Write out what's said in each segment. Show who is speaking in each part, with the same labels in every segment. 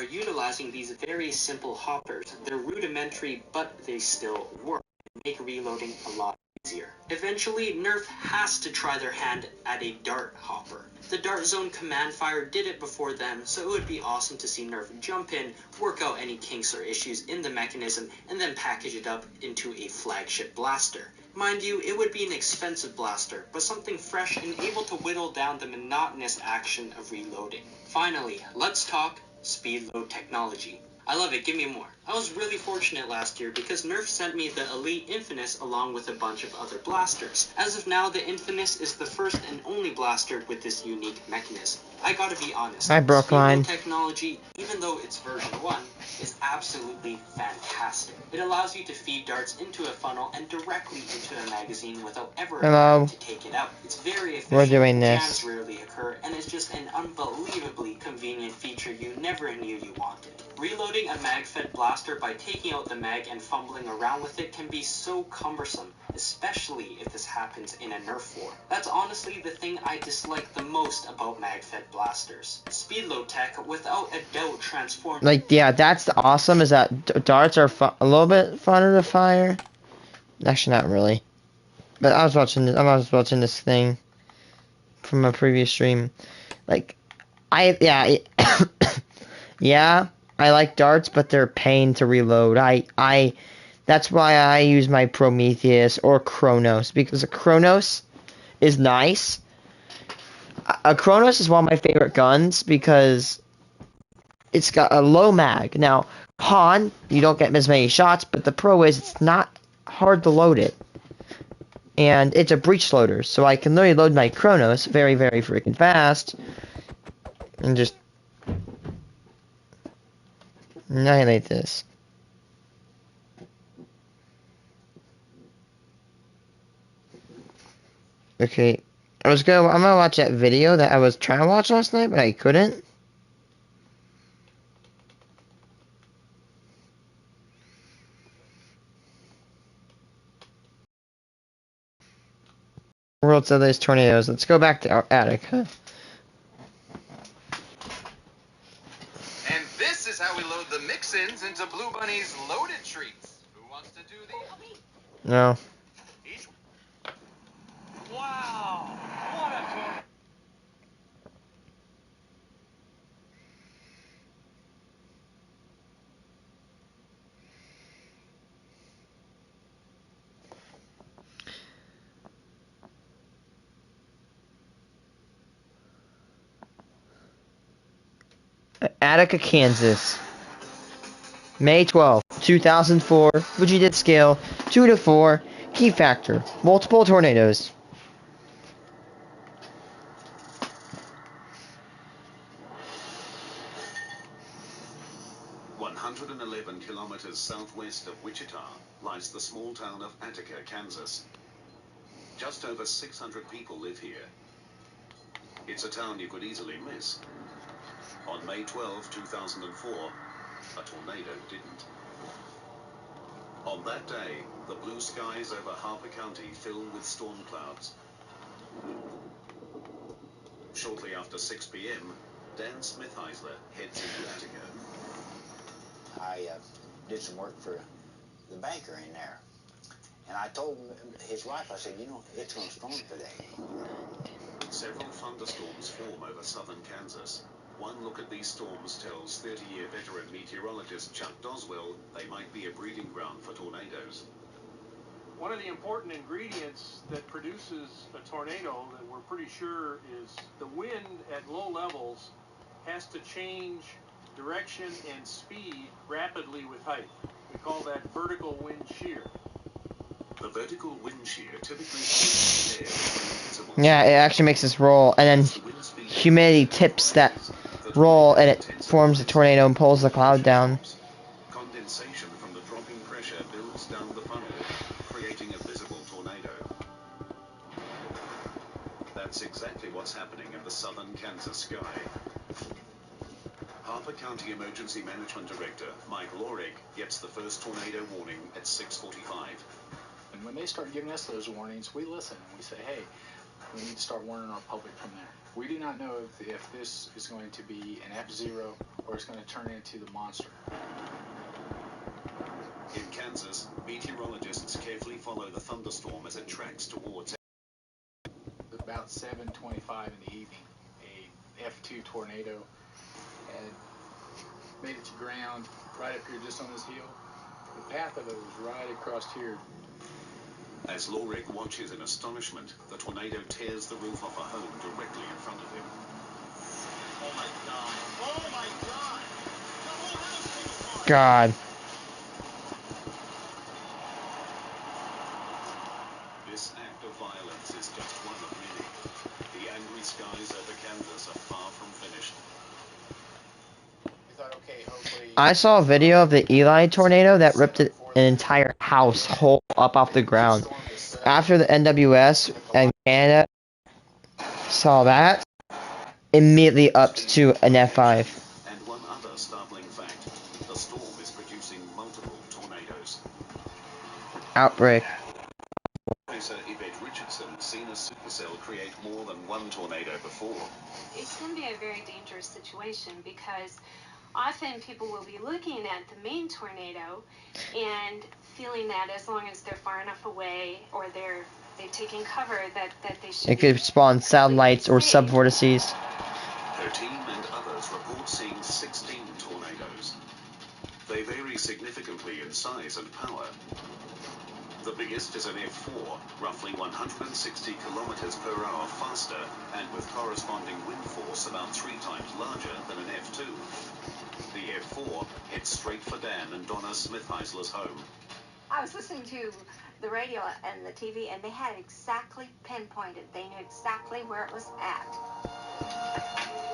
Speaker 1: are utilizing these very simple hoppers. They're rudimentary, but they still work and make reloading a lot easier. Eventually, Nerf has to try their hand at a dart hopper. The Dart Zone command fire did it before them, so it would be awesome to see Nerf jump in, work out any kinks or issues in the mechanism, and then package it up into a flagship blaster. Mind you, it would be an expensive blaster, but something fresh and able to whittle down the monotonous action of reloading. Finally, let's talk speed load technology. I love it, give me more. I was really fortunate last year because Nerf sent me the Elite Infinus along with a bunch of other blasters. As of now, the Infinus is the first and only blaster with this unique mechanism. I gotta be honest,
Speaker 2: I broke mine.
Speaker 1: Technology, even though it's version 1, is absolutely fantastic. It allows you to feed darts into a funnel and directly into a magazine without ever having to take it out. It's very efficient,
Speaker 2: we're doing this.
Speaker 1: Jams rarely occur, and is just an unbelievably convenient feature you never knew you wanted. Reloading a mag-fed blaster by taking out the mag and fumbling around with it can be so cumbersome, especially if this happens in a Nerf war. That's honestly the thing I dislike the most about mag-fed blasters. Speedload tech, without a doubt, transforms...
Speaker 2: Like, yeah, that's awesome, is that darts are a little bit funner to fire. Actually, not really. But I was watching this thing from a previous stream. Like, yeah, I like darts, but they're a pain to reload. That's why I use my Prometheus or Kronos, because a Kronos is nice. A Kronos is one of my favorite guns because it's got a low mag. Now, con, you don't get as many shots, but the pro is it's not hard to load it. And it's a breach loader, so I can literally load my Kronos very, very freaking fast and just annihilate this. Okay, I'm gonna watch that video that I was trying to watch last night, but I couldn't. World said there's tornadoes. Let's go back to our attic.
Speaker 3: And this is how we load the mix-ins into Blue Bunny's loaded treats. Who wants to do the...
Speaker 2: No.
Speaker 3: Wow! What a tornado!
Speaker 2: Attica, Kansas. May 12, 2004. Fujidit scale 2 to 4. Key factor: multiple tornadoes.
Speaker 4: Kilometers southwest of Wichita lies the small town of Attica, Kansas. Just over 600 people live here. It's a town you could easily miss. On May 12, 2004, a tornado didn't. On that day, the blue skies over Harper County filled with storm clouds. Shortly after 6 p.m., Dan Smithheisler heads into Attica.
Speaker 5: I did some work for the banker in there. And I told his wife, I said, you know, it's going to storm today.
Speaker 4: Several thunderstorms form over southern Kansas. One look at these storms tells 30-year veteran meteorologist Chuck Doswell they might be a breeding ground for tornadoes.
Speaker 6: One of the important ingredients that produces a tornado that we're pretty sure is the wind at low levels has to change direction and speed rapidly with height. We call that vertical wind shear.
Speaker 4: The vertical wind shear typically
Speaker 2: yeah, it actually makes this roll, and then humidity tips that roll, and it forms a tornado and pulls the cloud down.
Speaker 4: Condensation from the dropping pressure builds down the funnel, creating a visible tornado. That's exactly what's happening in the southern Kansas sky. Harper County Emergency Management Director Mike Lorig gets the first tornado warning at 6:45.
Speaker 7: And when they start giving us those warnings, we listen and we say, hey, we need to start warning our public from there. We do not know if this is going to be an F0 or it's going to turn into the monster.
Speaker 4: In Kansas, meteorologists carefully follow the thunderstorm as it tracks towards.
Speaker 7: About 7:25 in the evening, a F2 tornado had made it to ground right up here just on this hill. The path of it was right across here.
Speaker 4: As Lorik watches in astonishment, the tornado tears the roof off a home directly in front of him.
Speaker 5: Oh my God. Oh my God. The whole house came apart.
Speaker 2: God.
Speaker 4: This act of violence is just one of many. The angry skies over Kansas are far from finished.
Speaker 5: We thought, okay, hopefully.
Speaker 2: I saw a video of the Eli tornado that ripped an entire house whole up off the ground. After the NWS and Canada saw that, immediately upped to an F5.
Speaker 4: And one other startling fact, the storm is producing multiple tornadoes.
Speaker 2: Outbreak.
Speaker 4: Professor Yvette Richardson seen a supercell create more than one tornado before.
Speaker 8: It can be a very dangerous situation because often people will be looking at the main tornado and feeling that as long as they're far enough away or they've taken cover that they should.
Speaker 2: It could spawn satellites or
Speaker 8: safe.
Speaker 2: subvortices.
Speaker 4: Her team and others report seeing 16 tornadoes. They vary significantly in size and power. The biggest is an F4, roughly 160 kilometers per hour faster and with corresponding wind force about 3 times larger than an F2. The F4 heads straight for Dan and Donna Smithheisler's home.
Speaker 9: I was listening to the radio and the TV, and they had exactly pinpointed. They knew exactly where it was at.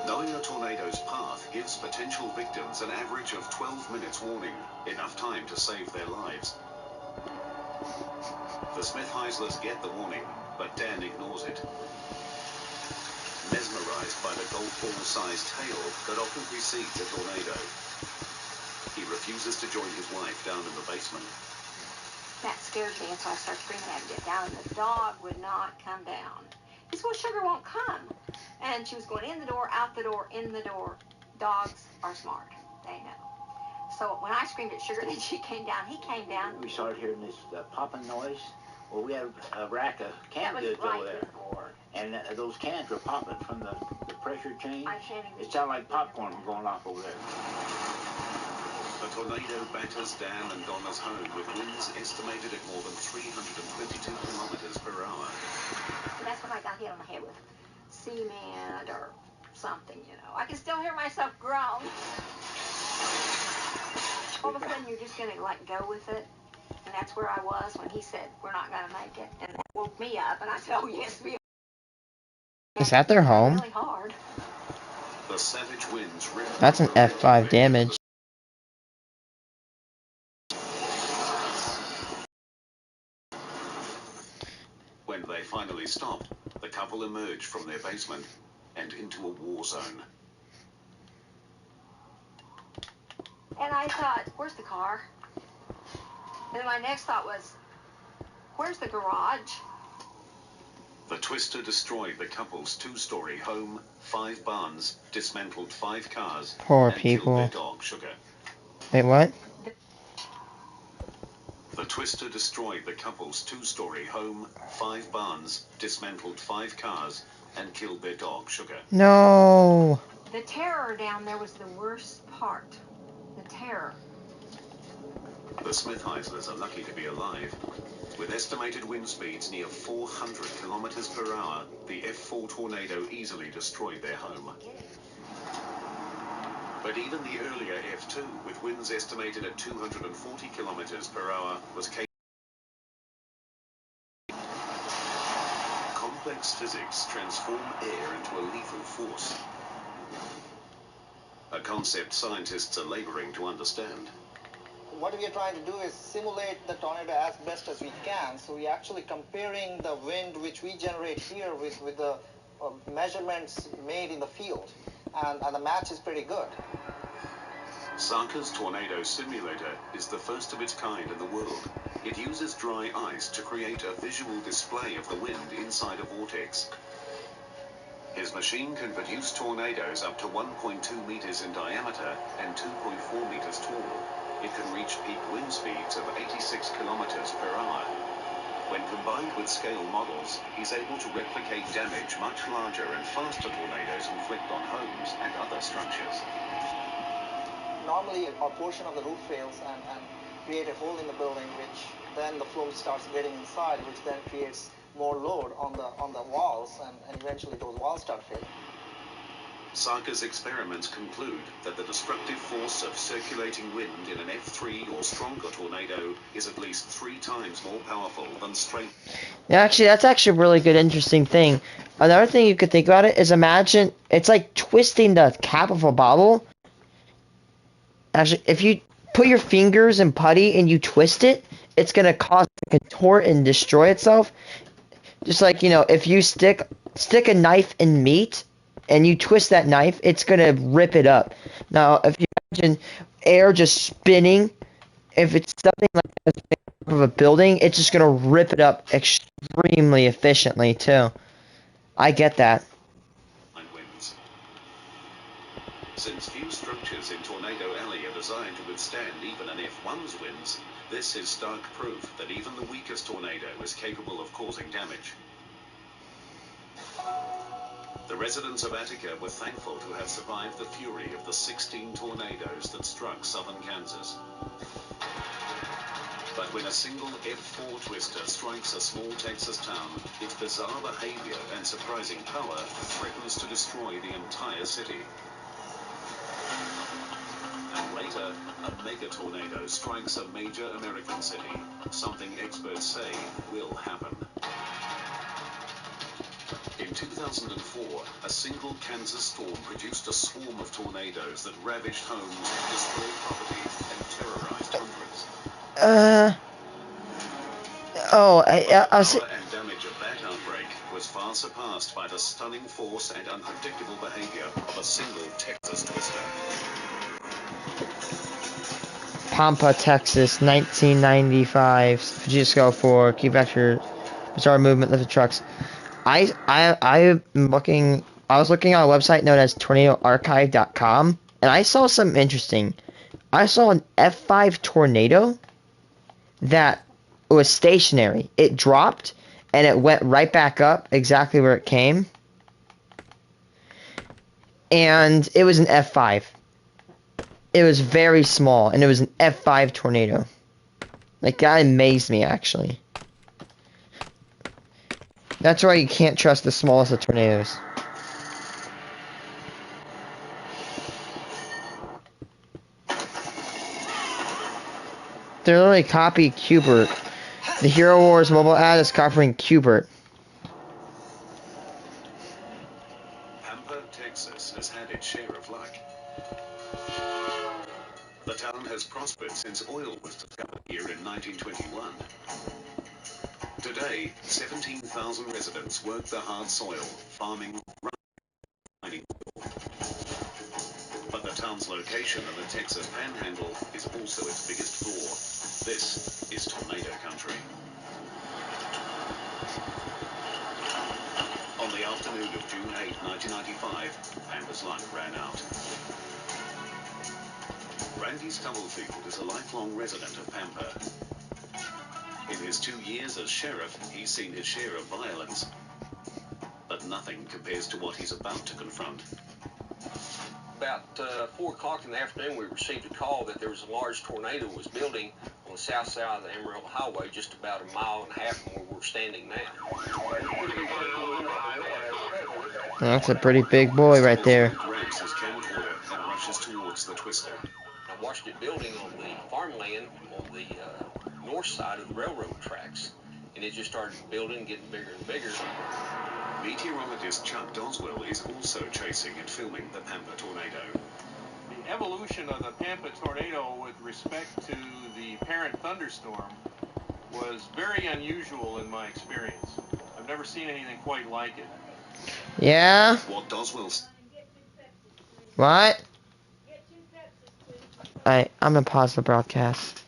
Speaker 4: Knowing a tornado's path gives potential victims an average of 12 minutes warning, enough time to save their lives. The Smithheislers get the warning, but Dan ignores it. Mesmerized by the golf ball-sized hail that often precedes a tornado, he refuses to join his wife down in the basement.
Speaker 9: That scared me, and so I started screaming at him to get down, and the dog would not come down. He said, well, Sugar won't come. And she was going in the door, out the door, in the door. Dogs are smart. They know. So when I screamed at Sugar, then she came down. He came down.
Speaker 5: We started hearing this popping noise. Well, we had a rack of canned goods over there.
Speaker 9: Before.
Speaker 5: And those cans were popping from the pressure change.
Speaker 9: I can't even.
Speaker 5: It sounded like popcorn going off over there.
Speaker 4: The tornado batters Dan and Donna's home with winds estimated at more than 322 kilometers per hour.
Speaker 9: So that's when I got hit on the head with cement or something, you know. I can still hear myself groan. All of a sudden, you're just going to, like, go with it. And that's where I was when he said, we're not going to make it. And that woke me up, and I said, oh, yes, we are.
Speaker 2: Is that their home?
Speaker 9: Really hard.
Speaker 4: The savage winds rip.
Speaker 2: That's an F5 damage.
Speaker 4: When they finally stop, the couple emerge from their basement and into a war zone.
Speaker 9: And I thought, where's the car? And then my next thought was, where's the garage?
Speaker 4: The twister destroyed the couple's 2-story home, 5 barns, dismantled 5 cars,
Speaker 2: Poor
Speaker 4: and killed
Speaker 2: people.
Speaker 4: their dog, Sugar.
Speaker 2: Wait, what?
Speaker 4: The twister destroyed the couple's 2-story home, 5 barns, dismantled 5 cars, and killed their dog, Sugar.
Speaker 2: No.
Speaker 9: The terror down there was the worst part. The terror.
Speaker 4: The Smithheislers are lucky to be alive. With estimated wind speeds near 400 kilometers per hour, the F4 tornado easily destroyed their home. But even the earlier F2, with winds estimated at 240 kilometers per hour, was capable. Complex physics transform air into a lethal force. A concept scientists are laboring to understand.
Speaker 10: What we are trying to do is simulate the tornado as best as we can. So we're actually comparing the wind which we generate here with the measurements made in the field. And the match is pretty good.
Speaker 4: Sarka's tornado simulator is the first of its kind in the world. It uses dry ice to create a visual display of the wind inside a vortex. His machine can produce tornadoes up to 1.2 meters in diameter and 2.4 meters tall. It can reach peak wind speeds of 86 kilometers per hour. When combined with scale models, he's able to replicate damage much larger and faster tornadoes inflict on homes and other structures.
Speaker 10: Normally, a portion of the roof fails and create a hole in the building, which then the flow starts getting inside, which then creates more load on the walls, and eventually those walls start failing.
Speaker 4: Sarka's experiments conclude that the destructive force of circulating wind in an F3 or stronger tornado is at least 3 times more powerful than straight.
Speaker 2: Yeah, actually, that's actually a really good, interesting thing. Another thing you could think about it is imagine it's like twisting the cap of a bottle. Actually, if you put your fingers in putty and you twist it, it's gonna cause it to contort and destroy itself. Just like, you know, if you stick a knife in meat and you twist that knife, it's gonna rip it up. Now, if you imagine air just spinning, if it's something like this of a building, it's just gonna rip it up extremely efficiently too. I get that.
Speaker 4: Winds. Since few structures in Tornado Alley are designed to withstand even an F1's winds, this is stark proof that even the weakest tornado is capable of causing damage. The residents of Attica were thankful to have survived the fury of the 16 tornadoes that struck southern Kansas. But when a single F4 twister strikes a small Texas town, its bizarre behavior and surprising power threatens to destroy the entire city. And later, a mega tornado strikes a major American city, something experts say will happen. In 2004, a single Kansas storm produced a swarm of tornadoes that ravaged homes, destroyed property, and terrorized hundreds.
Speaker 2: I was...
Speaker 4: The power and damage of that outbreak was far surpassed by the stunning force and unpredictable behavior of a single Texas twister.
Speaker 2: Pampa, Texas, 1995. Just go for keep after bizarre movement of the trucks. I was looking on a website known as tornadoarchive.com, and I saw something interesting. I saw an F5 tornado that was stationary. It dropped and it went right back up exactly where it came. And it was an F5. It was very small, and it was an F5 tornado. Like, that amazed me, actually. That's why you can't trust the smallest of tornadoes. They're literally copying Qbert. The Hero Wars mobile ad is copying Qbert.
Speaker 4: Pampa, Texas has had its share of luck. The town has prospered since oil was discovered here in 1921. Today, 17,000 residents work the hard soil, farming, mining. But the town's location in the Texas Panhandle is also its biggest flaw. This is tornado country. On the afternoon of June 8, 1995, Pampa's light ran out. Randy Stubblefield is a lifelong resident of Pampa. In his 2 years as sheriff, he's seen his share of violence. But nothing compares to what he's about to confront.
Speaker 11: About 4 o'clock in the afternoon, we received a call that there was a large tornado was building on the south side of the Amarillo Highway, just about 1.5 miles from where we're standing now.
Speaker 2: That's a pretty big boy right there.
Speaker 4: Grabs his camcorder and rushes towards the twister.
Speaker 11: I watched it building on the farmland on the north side of the railroad tracks, and it just started building, getting bigger and bigger.
Speaker 4: Meteorologist Chuck Doswell is also chasing and filming the Pampa tornado.
Speaker 6: The evolution of the Pampa tornado with respect to the parent thunderstorm was very unusual in my experience. I've never seen anything quite like it.
Speaker 2: Yeah?
Speaker 4: What Doswell's...
Speaker 2: What? I'm gonna pause the broadcast.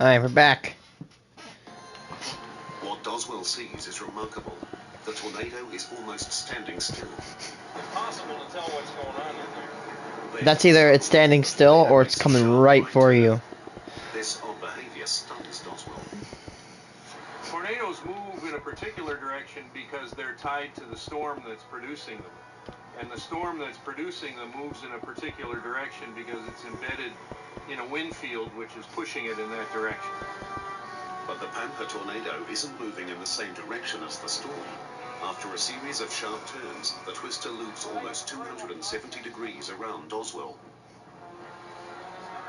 Speaker 2: Alright, we're back.
Speaker 4: What Doswell sees is remarkable. The tornado is almost standing still.
Speaker 11: Impossible to tell what's going on in there.
Speaker 2: That's either it's standing still or it's coming right for you.
Speaker 4: This odd behavior stuns Doswell.
Speaker 6: Tornadoes move in a particular direction because they're tied to the storm that's producing them. And the storm that's producing them moves in a particular direction because it's embedded in a wind field which is pushing it in that direction.
Speaker 4: But the Pampa tornado isn't moving in the same direction as the storm. After a series of sharp turns, the twister loops almost 270 degrees around Doswell.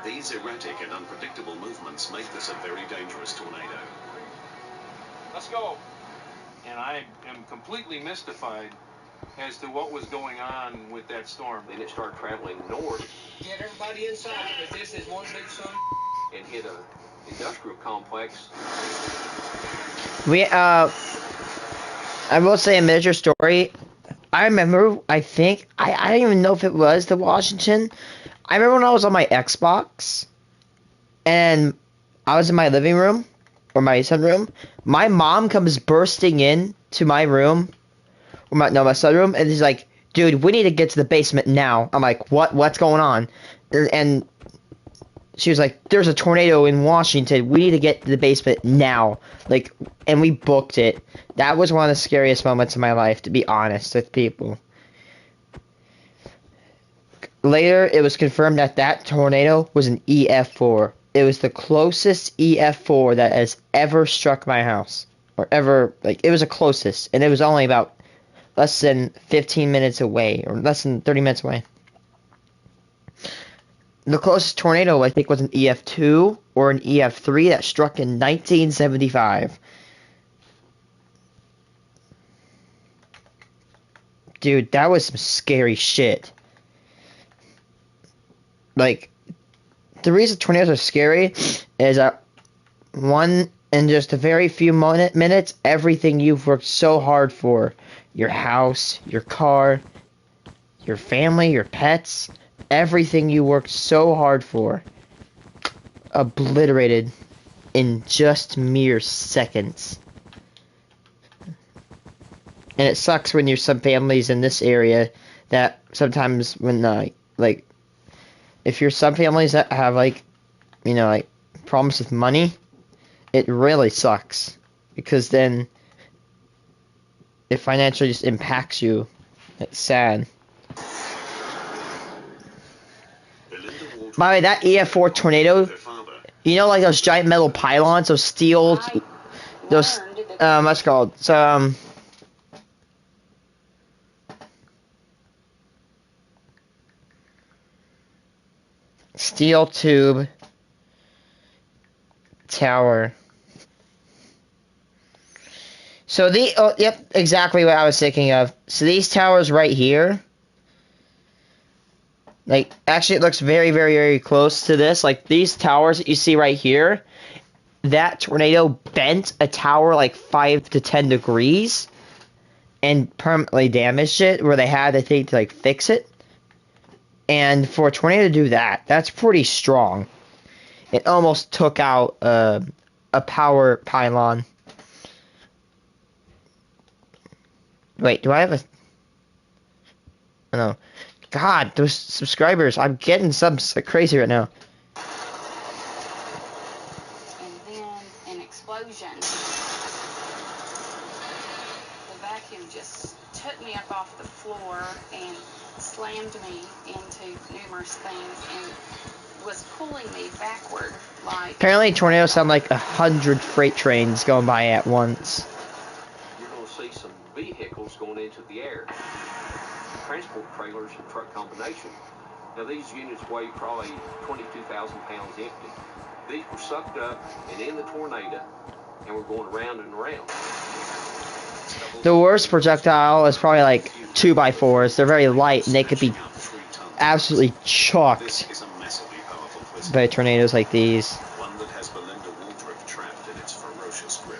Speaker 4: These erratic and unpredictable movements make this a very dangerous tornado.
Speaker 11: Let's go.
Speaker 6: And I am completely mystified as to what was going on with that storm.
Speaker 11: Then it started traveling north. Get everybody inside because this is one big sun. And hit a industrial complex.
Speaker 2: I will say a major story. I remember, I don't even know if it was the Washington. I remember when I was on my Xbox, and I was in my living room, or my sunroom. My mom comes bursting in to my room, my sunroom, and she's like, dude, we need to get to the basement now. I'm like, what's going on? And she was like, there's a tornado in Washington. We need to get to the basement now. Like, and we booked it. That was one of the scariest moments of my life, to be honest with people. Later, it was confirmed that that tornado was an EF4. It was the closest EF4 that has ever struck my house. Or ever, like, it was the closest. And it was only about less than 15 minutes away, or less than 30 minutes away. The closest tornado, I think, was an EF2 or an EF3 that struck in 1975. Dude, that was some scary shit. Like, the reason tornadoes are scary is that, one, in just a very few minutes, everything you've worked so hard for, your house, your car, your family, your pets, everything you worked so hard for, obliterated in just mere seconds. And it sucks when you're some families in this area that sometimes when, like, if you're some families that have, like, you know, like, problems with money, it really sucks. Because then it financially just impacts you. It's sad. By the way, that EF4 tornado, you know, like those giant metal pylons, those steel, those, what's it called? So, steel tube tower. So yep, exactly what I was thinking of. So these towers right here, like, actually it looks very, very, very close to this. Like, these towers that you see right here, that tornado bent a tower like 5 to 10 degrees and permanently damaged it, where they had, I think, to, like, fix it. And for a tornado to do that, that's pretty strong. It almost took out a power pylon. Wait, do I have a... Oh, no. God, those subscribers, I'm getting some crazy right now.
Speaker 9: And then an explosion. The vacuum just took me up off the floor and slammed me into numerous things and was pulling me backward like...
Speaker 2: Apparently tornadoes sound like 100 freight trains going by at once.
Speaker 11: You're going to see some vehicles going into the air. Transport trailers and truck combination. Now these units weigh probably 22,000 pounds empty. These were sucked up and in the tornado and were going around and around.
Speaker 2: The worst projectile is probably like 2x4s. They're very light, and they could be absolutely chucked
Speaker 4: This is a massively powerful twister.
Speaker 2: by tornadoes like these.
Speaker 4: One that has Belinda Waldrop trapped in its ferocious grip.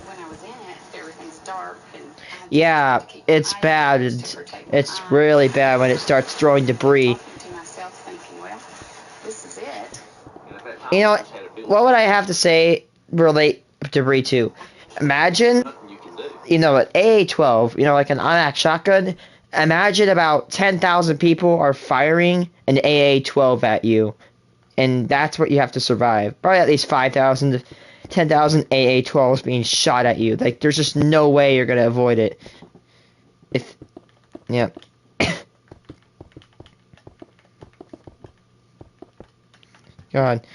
Speaker 9: When I was in it, everything's dark and I just
Speaker 2: Yeah,
Speaker 9: have to keep my
Speaker 2: it's
Speaker 9: eyes
Speaker 2: bad.
Speaker 9: closed to protect my
Speaker 2: It's
Speaker 9: eyes.
Speaker 2: really bad when it starts throwing debris.
Speaker 9: Talking to myself, thinking, well, this is it.
Speaker 11: And at that time,
Speaker 2: You know,
Speaker 11: I just had a feeling
Speaker 2: what would I have to say relate debris to? Imagine,
Speaker 11: nothing you can do.
Speaker 2: you know, an AA-12, you know, like an automatic shotgun. Imagine about 10,000 people are firing an AA-12 at you, and that's what you have to survive. Probably at least 5,000 to 10,000 AA-12s being shot at you. Like, there's just no way you're gonna avoid it. Yeah. God.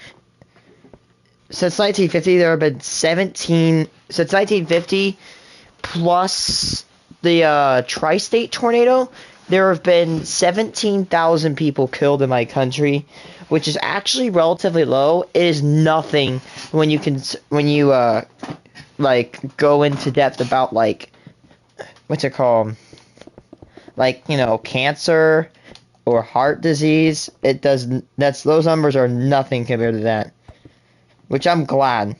Speaker 2: Since 1950, there have been 17. Since 1950, plus the tri-state tornado, there have been 17,000 people killed in my country, which is actually relatively low. It is nothing when you like go into depth about like what's it called, like, you know, cancer or heart disease. It does. Those numbers are nothing compared to that. Which I'm glad.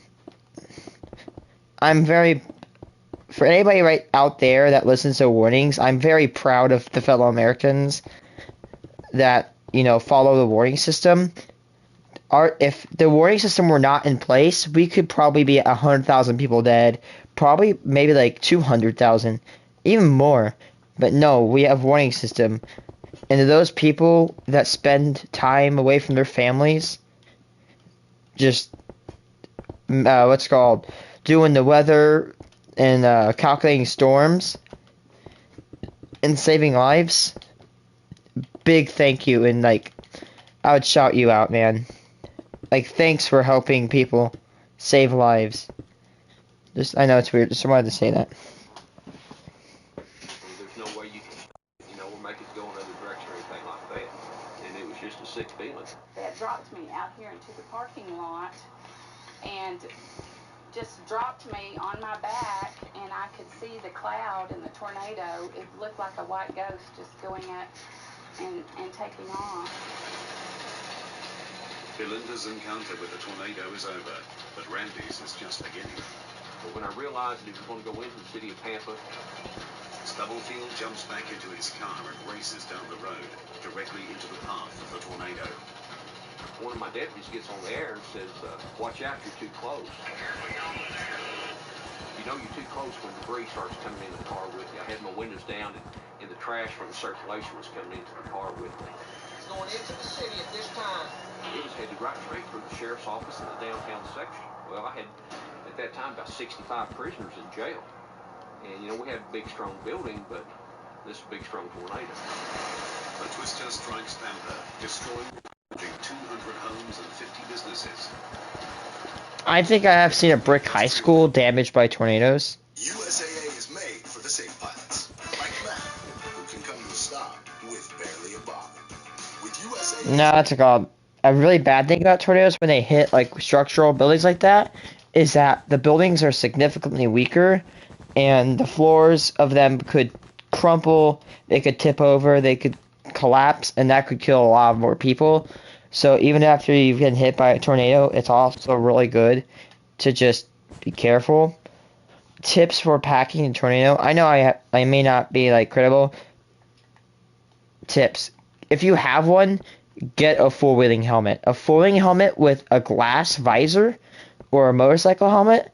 Speaker 2: I'm very, for anybody right out there that listens to warnings, I'm very proud of the fellow Americans that, you know, follow the warning system. If the warning system were not in place, we could probably be at 100,000 people dead, probably maybe like 200,000, even more. But no, we have warning system. And to those people that spend time away from their families, just what's it called, doing the weather and calculating storms and saving lives, big thank you. And like, I would shout you out, man. Like, thanks for helping people save lives. Just, I know it's weird, just wanted to say that.
Speaker 11: There's no way you can, you know, make it go another direction or anything like that. And it was just a sick feeling.
Speaker 9: That dropped me out here into the parking lot and just dropped me on my back, and I could see the cloud and the tornado. It looked like a white ghost just going up and taking off.
Speaker 4: Belinda's encounter with the tornado is over, but Randy's is just beginning.
Speaker 11: But when I realized he was going to go into the city of Tampa,
Speaker 4: Stubblefield jumps back into his car and races down the road, directly into the path of the tornado.
Speaker 11: one of my deputies gets on the air and says, watch out, you're too close. You know you're too close when debris starts coming in the car with you. I had my windows down and the trash from the circulation was coming into the car with me.
Speaker 12: It's going into the city at this time.
Speaker 11: It was headed right straight for the sheriff's office in the downtown section. Well, I had, at that time, about 65 prisoners in jail. And, you know, we had a big, strong building, but this is a big, strong tornado.
Speaker 4: The twister strikes Tampa, destroying 200 homes and 50 businesses.
Speaker 2: I think I have seen a brick high school damaged by tornadoes.
Speaker 13: USAA is made for the safe pilots, like Matt, who can come to a stop with barely a bother. With USAA...
Speaker 2: No, that's a really bad thing about tornadoes when they hit like structural buildings like that is that the buildings are significantly weaker and the floors of them could crumple, they could tip over, they could collapse, and that could kill a lot more people. So even after you've been hit by a tornado, it's also really good to just be careful. Tips for packing a tornado. I know I may not be like credible. Tips. If you have one, get a four-wheeling helmet. A four-wheeling helmet with a glass visor or a motorcycle helmet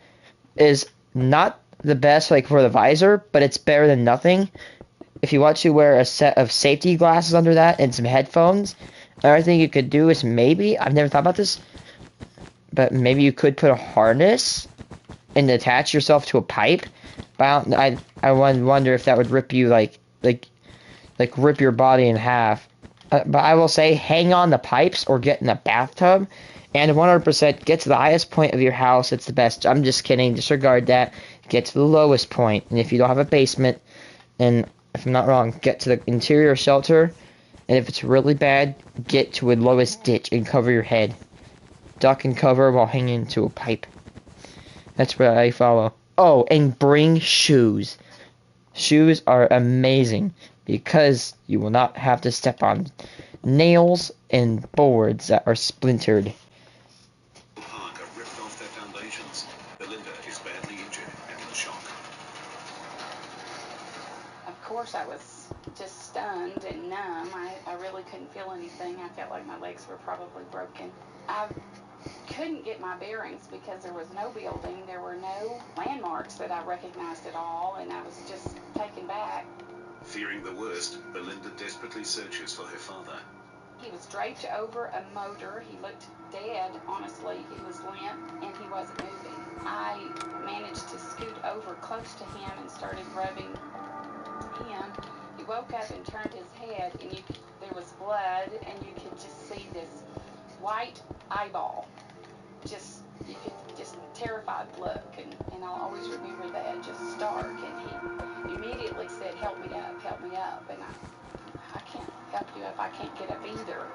Speaker 2: is not the best like for the visor, but it's better than nothing. If you want to wear a set of safety glasses under that and some headphones, another thing you could do is maybe, I've never thought about this, but maybe you could put a harness and attach yourself to a pipe. But I wonder if that would rip you like rip your body in half. But I will say, hang on the pipes or get in a bathtub, and 100% get to the highest point of your house. It's the best. I'm just kidding. Disregard that. Get to the lowest point, and if you don't have a basement, and if I'm not wrong, get to the interior shelter, and if it's really bad, get to a lowest ditch and cover your head. Duck and cover while hanging to a pipe. That's what I follow. Oh, and bring shoes. Shoes are amazing because you will not have to step on nails and boards that are splintered.
Speaker 4: Park have ripped off their foundations. Belinda is badly injured and in shock.
Speaker 14: Of course, I was just stunned and numb. I really couldn't feel anything. I felt like my legs were probably broken. I couldn't get my bearings because there was no building. There were no landmarks that I recognized at all, and I was just taken back.
Speaker 4: Fearing the worst, Belinda desperately searches for her father.
Speaker 14: He was draped over a motor. He looked dead, honestly. He was limp, and he wasn't moving. I managed to scoot over close to him and started rubbing him. He woke up and turned his head, and there was blood, and you could just see this white eyeball. You could just terrified look, and I'll always remember that, just stark. And he immediately said, help me up, and I can't help you if I can't get up either.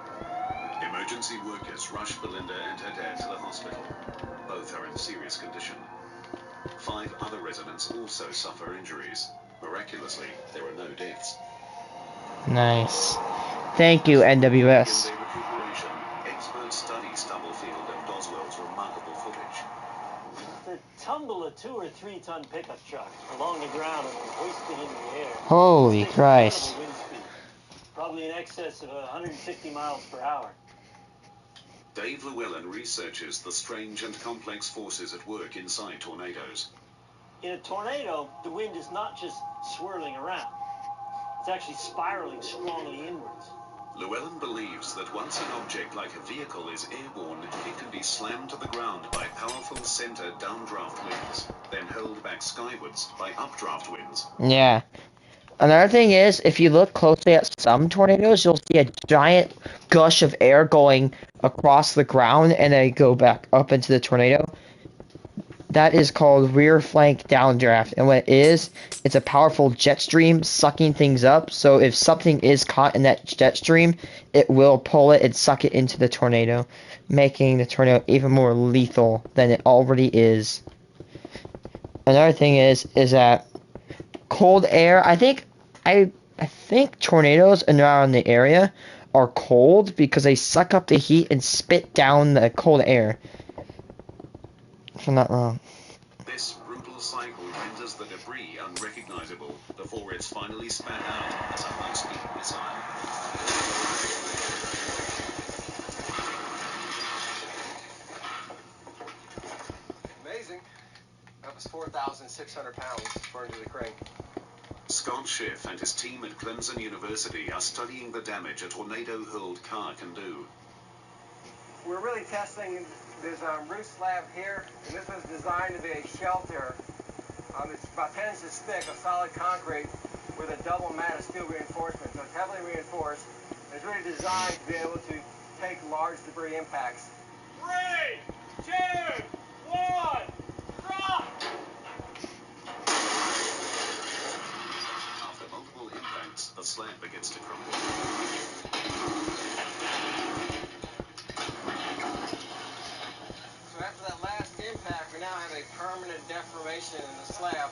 Speaker 4: Emergency workers rush Belinda and her dad to the hospital. Both are in serious condition. 5 other residents also suffer injuries. Miraculously, there are no deaths.
Speaker 2: Nice. Thank you, NWS.
Speaker 4: Experts study Stubblefield and Doswell's remarkable footage.
Speaker 15: To tumble a 2 or 3 ton pickup truck along the ground and hoist it in the air.
Speaker 2: Holy Christ.
Speaker 15: Incredible wind speed, probably in excess of 150 miles per hour.
Speaker 4: Dave Llewellyn researches the strange and complex forces at work inside tornadoes.
Speaker 15: In a tornado, the wind is not just swirling around. It's actually spiraling strongly inwards.
Speaker 4: Llewellyn believes that once an object like a vehicle is airborne, it can be slammed to the ground by powerful center downdraft winds, then hurled back skywards by updraft winds.
Speaker 2: Yeah. Another thing is, if you look closely at some tornadoes, you'll see a giant gush of air going across the ground and they go back up into the tornado. That is called rear flank downdraft, and what it is, it's a powerful jet stream sucking things up, so if something is caught in that jet stream, it will pull it and suck it into the tornado, making the tornado even more lethal than it already is. Another thing is that cold air, I think tornadoes around the area are cold because they suck up the heat and spit down the cold air. If I'm not wrong.
Speaker 4: This brutal cycle renders the debris unrecognizable before it's finally spat out as a high-speed missile.
Speaker 12: Amazing. That was 4,600 pounds burned to the crane.
Speaker 4: Scott Schiff and his team at Clemson University are studying the damage a tornado-hurled car can do.
Speaker 12: We're really testing this roof slab here, and this was designed to be a shelter. It's about 10 inches thick of solid concrete with a double mat of steel reinforcement. So it's heavily reinforced. It's really designed to be able to take large debris impacts. 3, 2, 1, drop!
Speaker 4: After multiple impacts, the slab begins to crumble.
Speaker 12: So after that last impact, we now have a permanent deformation in the slab.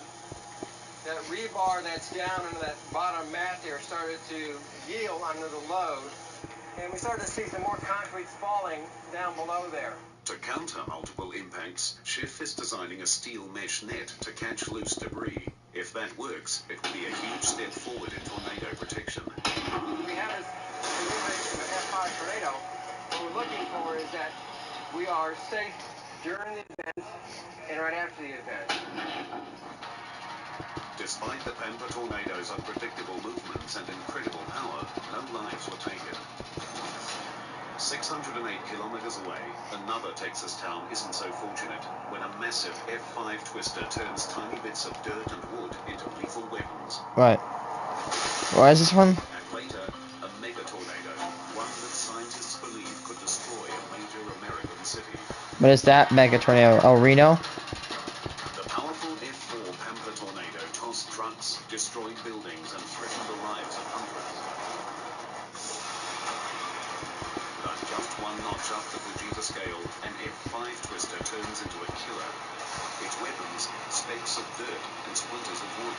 Speaker 12: That rebar that's down under that bottom mat there started to yield under the load, and we started to see some more concrete falling down below there.
Speaker 4: To counter multiple impacts, Schiff is designing a steel mesh net to catch loose debris. If that works, it will be a huge step forward in tornado protection.
Speaker 12: We have this simulation of an F5 tornado. What we're looking for is that we are safe during the event and right after the event.
Speaker 4: Despite the Pampa tornado's unpredictable movements and incredible power, no lives were taken. 608 kilometers away, another Texas town isn't so fortunate when a massive F5 twister turns tiny bits of dirt and wood into lethal weapons.
Speaker 2: Right. Why is this one?
Speaker 4: And later, a mega tornado, one that scientists believe could destroy a major American city.
Speaker 2: What is that mega tornado? Oh, Reno?
Speaker 4: The powerful F4 Pampa tornado tossed trucks, destroyed buildings, and threatened the lives of hundreds. But just one notch up the Fujita scale, an F5 twister turns into a killer. Its weapons, specks of dirt and splinters of wood.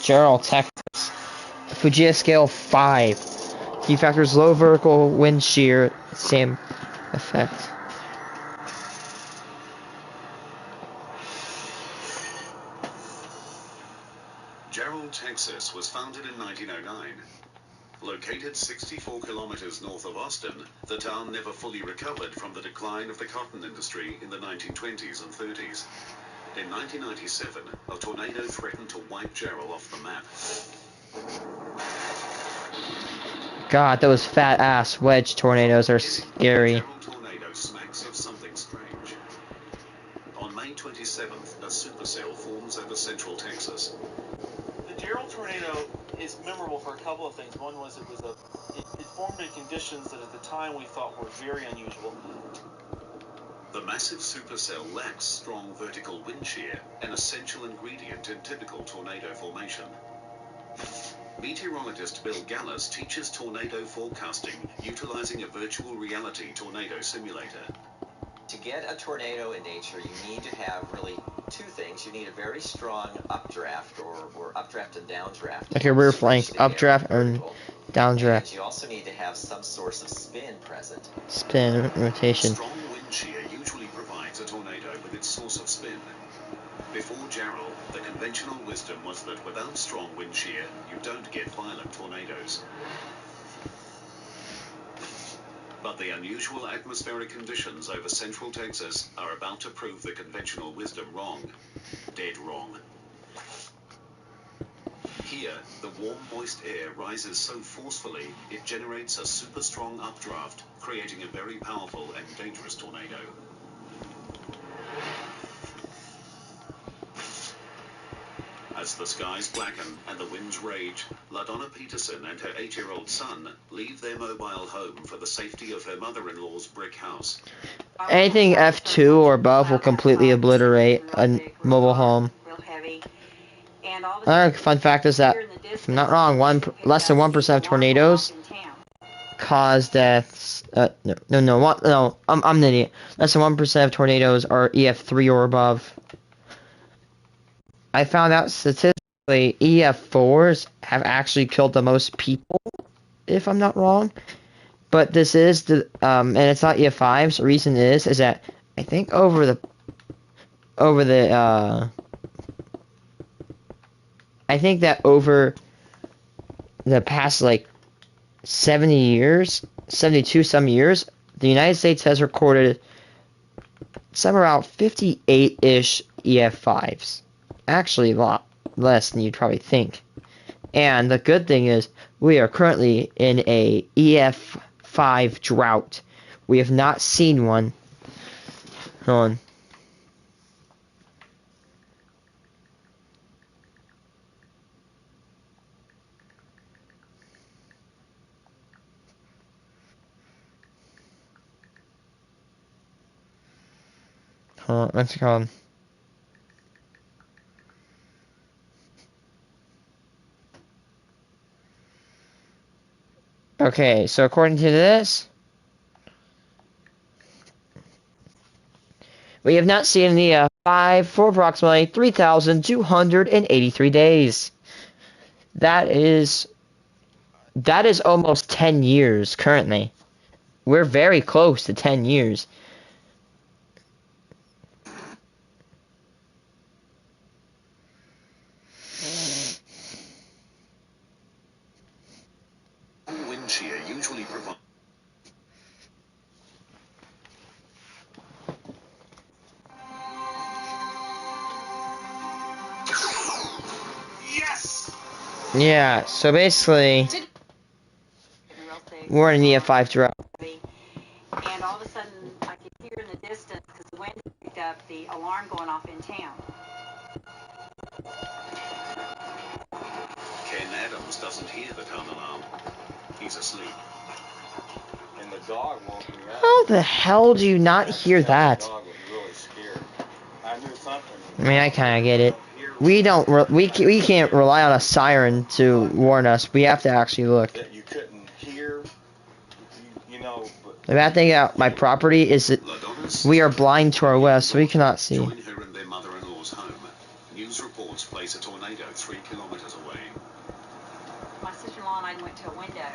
Speaker 2: Gerald, Texas. Fujiya scale 5. Key factors low vertical wind shear, same effect.
Speaker 4: Gerald, Texas was founded in 1909. Located 64 kilometers north of Austin, the town never fully recovered from the decline of the cotton industry in the 1920s and 30s. In 1997, a tornado threatened to wipe Gerald off the map.
Speaker 2: God, those fat ass wedge tornadoes are scary.
Speaker 4: Gerald tornado smacks of something strange. On May 27th, a supercell forms over central Texas.
Speaker 15: The Gerald tornado is memorable for a couple of things. One was it formed in conditions that at the time we thought were very unusual.
Speaker 4: The massive supercell lacks strong vertical wind shear, an essential ingredient in typical tornado formation. Meteorologist Bill Gallus teaches tornado forecasting utilizing a virtual reality tornado simulator.
Speaker 16: To get a tornado in nature, you need to have really two things. You need a very strong updraft or updraft and downdraft.
Speaker 2: Like a rear flank, updraft and downdraft.
Speaker 16: And you also need to have some source of spin present.
Speaker 2: Spin, rotation.
Speaker 4: Strong wind shear usually provides a tornado with its source of spin. Before Gerald, the conventional wisdom was that without strong wind shear, you don't get violent tornadoes. But the unusual atmospheric conditions over central Texas are about to prove the conventional wisdom wrong. Dead wrong. Here, the warm, moist air rises so forcefully, it generates a super strong updraft, creating a very powerful and dangerous tornado. As the skies blacken and the winds rage, LaDonna Peterson and her 8-year-old son leave their mobile home for the safety of her mother-in-law's brick house.
Speaker 2: Anything F2 or above will completely obliterate a mobile home. Another fun fact is that, if I'm not wrong, less than 1% of tornadoes cause deaths. I'm an idiot. Less than 1% of tornadoes are EF3 or above. I found out statistically EF4s have actually killed the most people, if I'm not wrong. But this is the and it's not EF5s. The reason is that I think over the past like 70 years, 72 some years, the United States has recorded somewhere around 58-ish EF5s. Actually, a lot less than you'd probably think. And the good thing is, we are currently in a EF5 drought. We have not seen one. Hold on, let's go. Okay, so according to this, we have not seen the 5 for approximately 3,283 days. That is almost 10 years currently. We're very close to 10 years.
Speaker 4: Wind shear usually provides.
Speaker 12: Yes!
Speaker 2: Yeah, so basically, we're in the EF5 drought.
Speaker 17: And all of a sudden, I could hear in the distance, because the wind picked up, the alarm going off in town.
Speaker 4: Ken Adams doesn't hear the town alarm. He's asleep.
Speaker 18: And the dog woke me up.
Speaker 2: How the hell do you not hear that?
Speaker 18: The dog was really scared. I knew something.
Speaker 2: I mean, I kind of get it. We can't rely on a siren to warn us. We have to actually look.
Speaker 18: That you couldn't hear, you know. But
Speaker 2: The bad thing about my property is that we are blind to our west, so we cannot see.
Speaker 4: Join her in their mother-in-law's home. News reports reports place a tornado 3 kilometers away.
Speaker 17: My sister-in-law and I went to a window,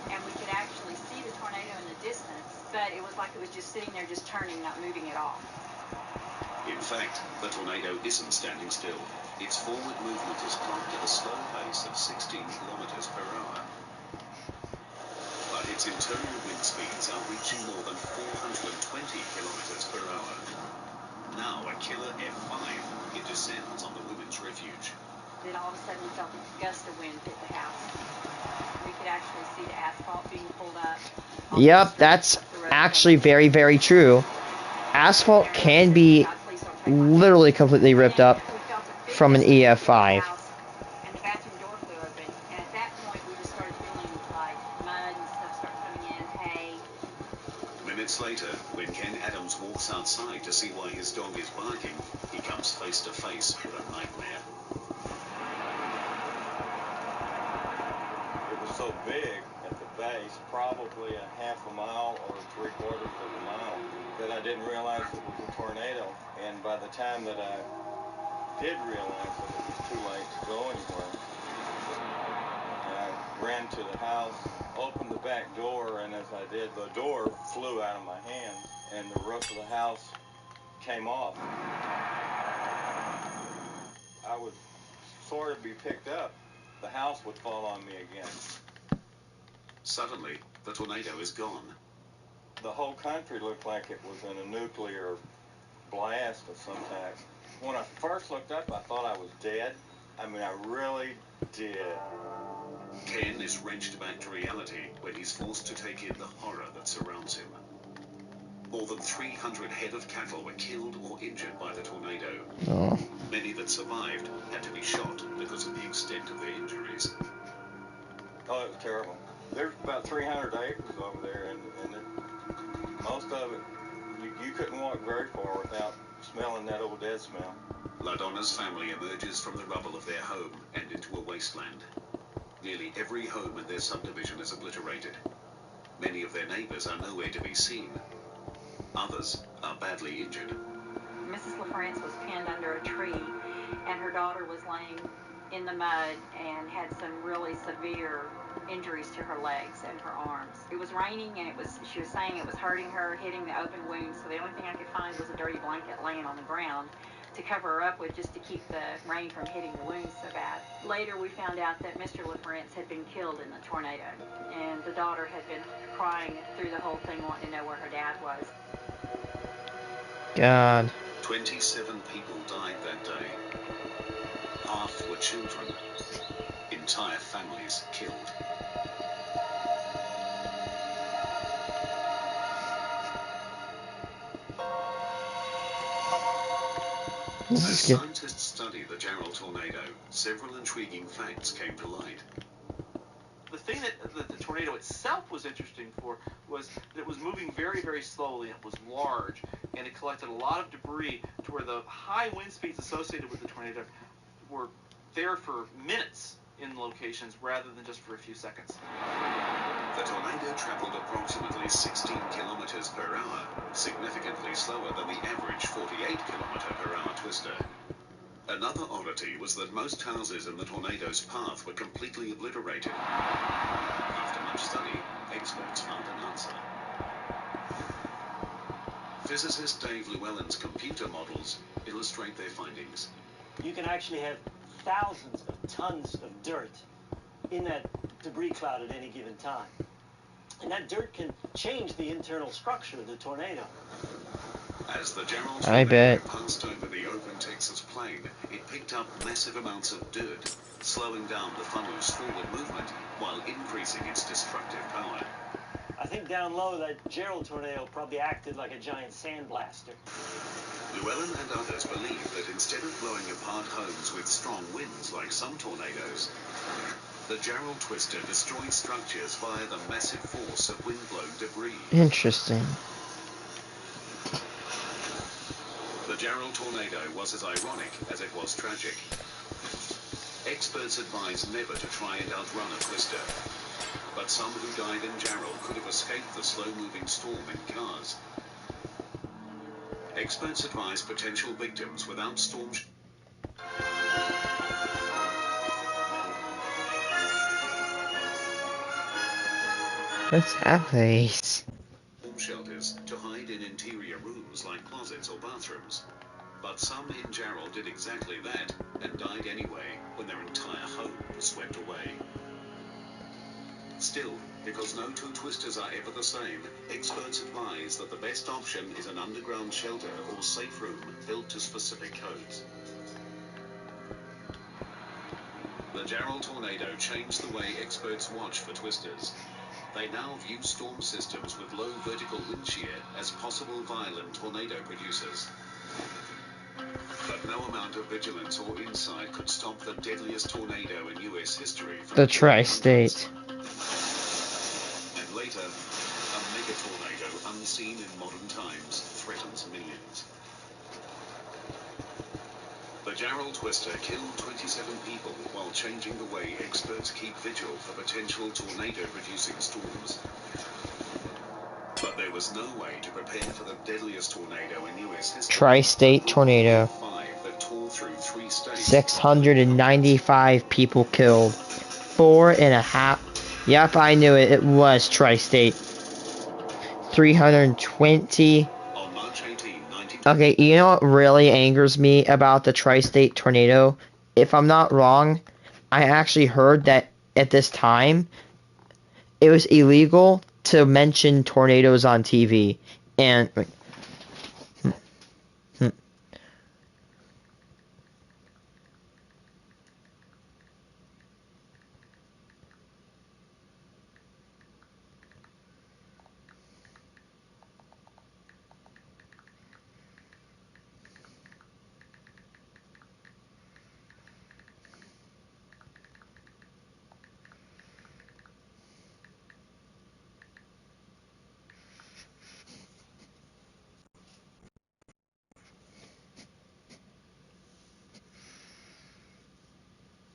Speaker 17: and we could actually see the tornado in the distance, but it was like it was just sitting there, just turning, not moving at all.
Speaker 4: In fact, the tornado isn't standing still. Its forward movement is clocked at a slow pace of 16 kilometers per hour. But its internal wind speeds are reaching more than 420 kilometers per hour. Now a killer F5, it descends on the women's refuge.
Speaker 17: Then all of a sudden we felt a gust of wind hit the house. We could actually see the asphalt being pulled up.
Speaker 2: Yep, that's actually very, very true. Asphalt can be literally completely ripped up from an EF5.
Speaker 17: And the bathroom door flew open. And at that point we just started feeling like mud and stuff started coming in, hay.
Speaker 4: Minutes later, when Ken Adams walks outside to see why his dog is barking, he comes face to face with a nightmare.
Speaker 18: It was so big at the base, probably a half a mile or 3/4 of a mile, that I didn't realize it was a tornado. And by the time that I did realize it, it was too late to go anywhere. And I ran to the house, opened the back door, and as I did, the door flew out of my hand, and the roof of the house came off. I would sort of be picked up. The house would fall on me again.
Speaker 4: Suddenly, the tornado is gone.
Speaker 18: The whole country looked like it was in a nuclear blast of some type. When I first looked up, I thought I was dead. I mean, I really did.
Speaker 4: Ken is wrenched back to reality when he's forced to take in the horror that surrounds him. More than 300 head of cattle were killed or injured by the tornado.
Speaker 2: Oh.
Speaker 4: Many that survived had to be shot because of the extent of their injuries.
Speaker 18: Oh, it was terrible. There's about 300 acres over there, and most of it, you couldn't walk very far without smelling that old dead smell.
Speaker 4: LaDonna's family emerges from the rubble of their home and into a wasteland. Nearly every home in their subdivision is obliterated. Many of their neighbors are nowhere to be seen. Others are badly injured.
Speaker 17: Mrs. LaFrance was pinned under a tree, and her daughter was laying in the mud and had some really severe injuries to her legs and her arms. It was raining, and she was saying it was hurting her, hitting the open wounds, so the only thing I could find was a dirty blanket laying on the ground to cover her up with, just to keep the rain from hitting the wounds so bad. Later we found out that Mr. LaFrance had been killed in the tornado, and the daughter had been crying through the whole thing, wanting to know where her dad was.
Speaker 2: God.
Speaker 4: 27 people died that day. Half were children. Entire families killed. As scientists studied the Gerald tornado, several intriguing facts came to light.
Speaker 15: The thing that the tornado itself was interesting for was that it was moving very, very slowly. It was large, and it collected a lot of debris to where the high wind speeds associated with the tornado were there for minutes in locations rather than just for a few seconds.
Speaker 4: The tornado traveled approximately 16 kilometers per hour, significantly slower than the average 48 kilometer per hour twister. Another oddity was that most houses in the tornado's path were completely obliterated. After much study, experts found an answer. Physicist Dave Llewellyn's computer models illustrate their findings.
Speaker 19: You can actually have thousands of tons of dirt in that debris cloud at any given time. And that dirt can change the internal structure of the tornado.
Speaker 4: As the Gerald tornado passed over the open Texas plain, it picked up massive amounts of dirt, slowing down the funnel's forward movement while increasing its destructive power.
Speaker 19: I think down low that Gerald tornado probably acted like a giant sandblaster.
Speaker 4: Llewellyn and others believe that instead of blowing apart homes with strong winds like some tornadoes, the Gerald twister destroyed structures via the massive force of wind-blown debris.
Speaker 2: Interesting.
Speaker 4: The Gerald tornado was as ironic as it was tragic. Experts advise never to try and outrun a twister, but some who died in Gerald could have escaped the slow-moving storm in cars. Experts advise potential victims without storm
Speaker 2: What's that place?
Speaker 4: Bomb shelters to hide in interior rooms like closets or bathrooms. But some in Jarrell did exactly that and died anyway when their entire home was swept away. Still, because no two twisters are ever the same, experts advise that the best option is an underground shelter or safe room built to specific codes. The Jarrell tornado changed the way experts watch for twisters. They now view storm systems with low vertical wind shear as possible violent tornado producers. But no amount of vigilance or insight could stop the deadliest tornado in US history from
Speaker 2: The tri-state.
Speaker 4: And later, a mega tornado unseen in modern times threatens millions. The Jarrell Twister killed 27 people while changing the way experts keep vigil for potential tornado-producing storms. But there was no way to prepare for the deadliest tornado in US history.
Speaker 2: Tri-state tornado.
Speaker 4: That tore through 3 states.
Speaker 2: 695 people killed. 4.5. Yep, I knew it. It was tri-state. 320.
Speaker 4: On March 18, 19...
Speaker 2: Okay, you know what really angers me about the tri-state tornado? If I'm not wrong, I actually heard that at this time, it was illegal to mention tornadoes on TV. And...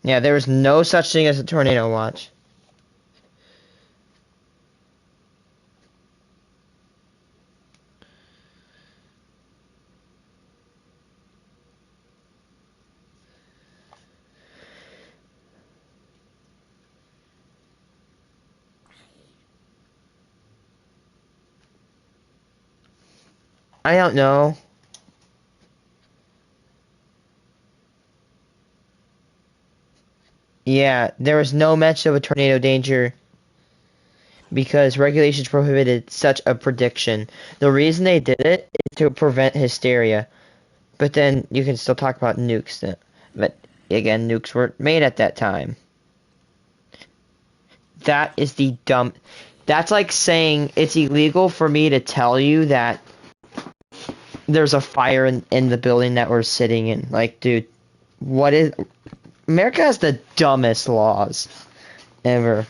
Speaker 2: Yeah, there is no such thing as a tornado watch. I don't know. Yeah, there was no mention of a tornado danger because regulations prohibited such a prediction. The reason they did it is to prevent hysteria. But then you can still talk about nukes. But again, nukes weren't made at that time. That is the dumb... That's like saying it's illegal for me to tell you that there's a fire in the building that we're sitting in. Like, dude, what is... America has the dumbest laws ever.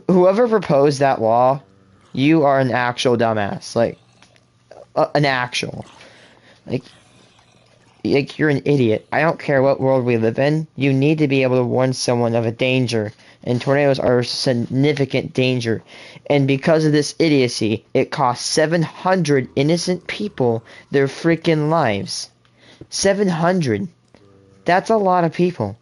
Speaker 2: Whoever proposed that law, you are an actual dumbass. Like, an actual. Like, you're an idiot. I don't care what world we live in. You need to be able to warn someone of a danger. And tornadoes are a significant danger. And because of this idiocy, it cost 700 innocent people their freaking lives. 700. That's a lot of people.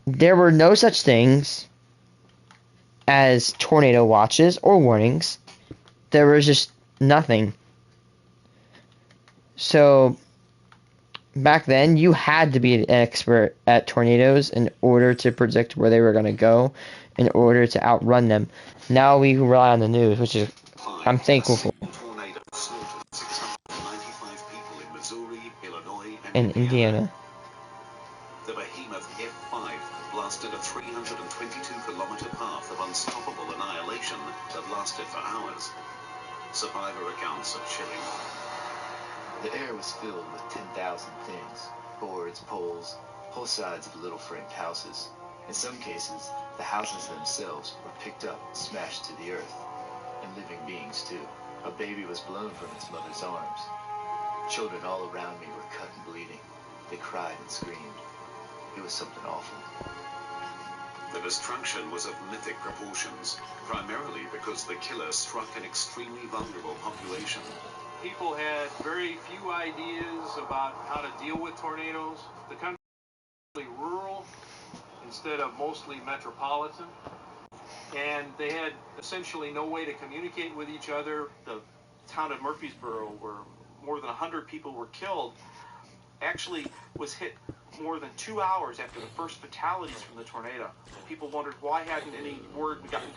Speaker 2: There were no such things as tornado watches or warnings. There was just nothing. So, back then, you had to be an expert at tornadoes in order to predict where they were going to go, in order to outrun them. Now we rely on the news, which is, I'm thankful for. In Indiana.
Speaker 4: The behemoth F5 blasted a 322-kilometer path of unstoppable annihilation that lasted for hours. Survivor accounts are chilling.
Speaker 20: The air was filled with 10,000 things. Boards, poles, whole sides of little framed houses. In some cases, the houses themselves were picked up and smashed to the earth. And living beings, too. A baby was blown from its mother's arms. Children all around me were cut and bleeding. They cried and screamed. It was something awful.
Speaker 4: The destruction was of mythic proportions, primarily because the killer struck an extremely vulnerable population.
Speaker 6: people had very few ideas about how to deal with tornadoes. The country was rural instead of mostly metropolitan, and they had essentially no way to communicate with each other. The town of Murfreesboro, where more than 100 people were killed, actually was hit more than 2 hours after the first fatalities from the tornado. People wondered why hadn't any word gotten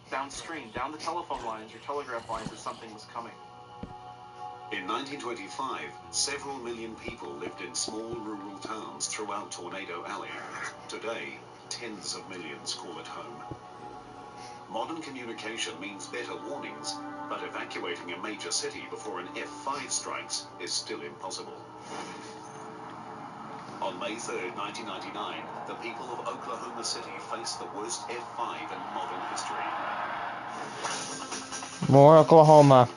Speaker 6: downstream, down the telephone lines or telegraph lines, that something was coming.
Speaker 4: In 1925, several million people lived in small rural towns throughout Tornado Alley. Today, tens of millions call it home. Modern communication means better warnings, but evacuating a major city before an F5 strikes is still impossible. On May 3rd, 1999, the people of Oklahoma City faced the worst F5 in modern history.
Speaker 2: More Oklahoma.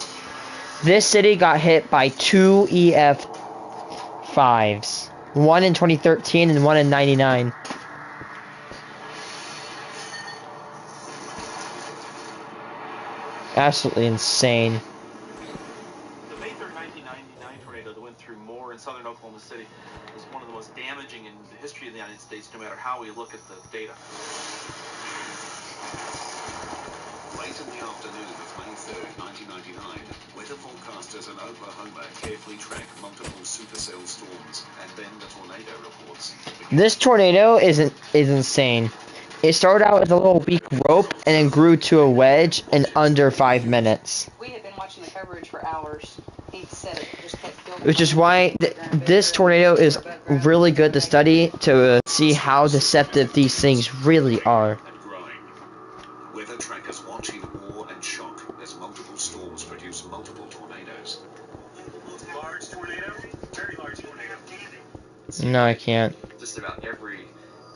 Speaker 2: This city got hit by 2 EF5s. One in 2013 and one in 99. Absolutely insane.
Speaker 15: The May 3rd, 1999 tornado that went through Moore in southern Oklahoma City was one of the most damaging in the history of the United States, no matter how we look at the data.
Speaker 4: Late in the afternoon of May 3rd, 1999, weather forecasters in Oklahoma carefully track multiple supercell storms, and then the tornado reports.
Speaker 2: This tornado is insane. It started out as a little weak rope and then grew to a wedge in under 5 minutes.
Speaker 14: We had been watching the coverage for hours. He said it just kept building.
Speaker 2: Which is why this tornado is really good to study to see how deceptive these things really are.
Speaker 4: And growing. Weather trackers watch in awe and shock as multiple storms produce multiple tornadoes.
Speaker 6: Large tornado, very large tornado.
Speaker 2: No, I can't.
Speaker 16: Just about every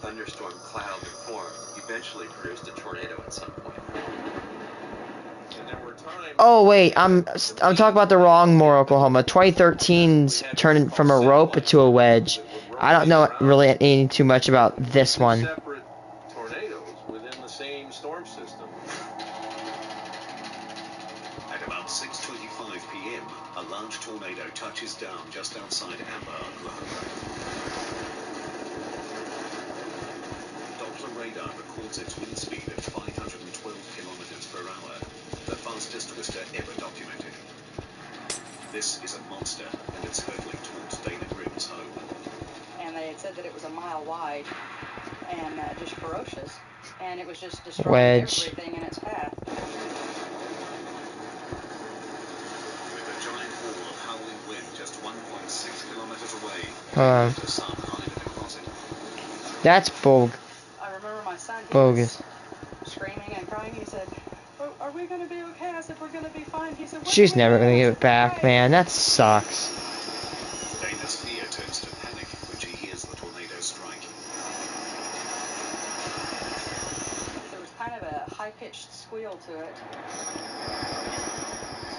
Speaker 16: thunderstorm cloud that formed eventually produced a tornado at some point. And there were times.
Speaker 2: Oh wait, I'm talking about the wrong Moore, Oklahoma. 2013's turned from a rope to a wedge. I don't know really anything too much about this one.
Speaker 11: Separate tornadoes within the same storm system.
Speaker 4: At about 6:25 p.m., a large tornado touches down just outside Amber, Oklahoma. Doppler radar records its wind speed at 512 kilometers per hour, the fastest twister ever documented. This is a monster, and it's hurtling towards Dana Grimm's home.
Speaker 14: And they had said that it was a mile wide and just ferocious, and it was just destroying everything in its path.
Speaker 4: With a giant wall of howling wind just 1.6 kilometers away, the sun hide in a closet.
Speaker 2: That's
Speaker 14: I remember my son, he
Speaker 2: bogus.
Speaker 14: was screaming and crying. He said, "Are we going to be okay?" I said, "We're going to be fine." He said,
Speaker 2: She's never gonna give it back, man. That sucks.
Speaker 4: Dana's fear turns to panic when she hears the tornado strike.
Speaker 14: There was kind of a high-pitched squeal to it.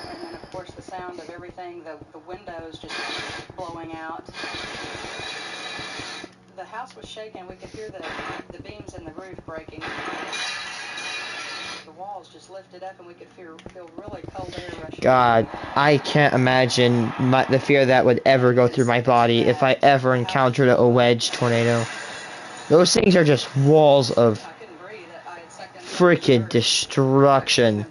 Speaker 14: And then, of course, the sound of everything, the windows just blowing out. The house was shaking. We could hear the beams in the roof breaking. The walls just lifted up, and we could feel really cold air rushing.
Speaker 2: God, I can't imagine the fear that would ever go through my body if I ever encountered a wedge tornado. Those things are just walls of freaking destruction.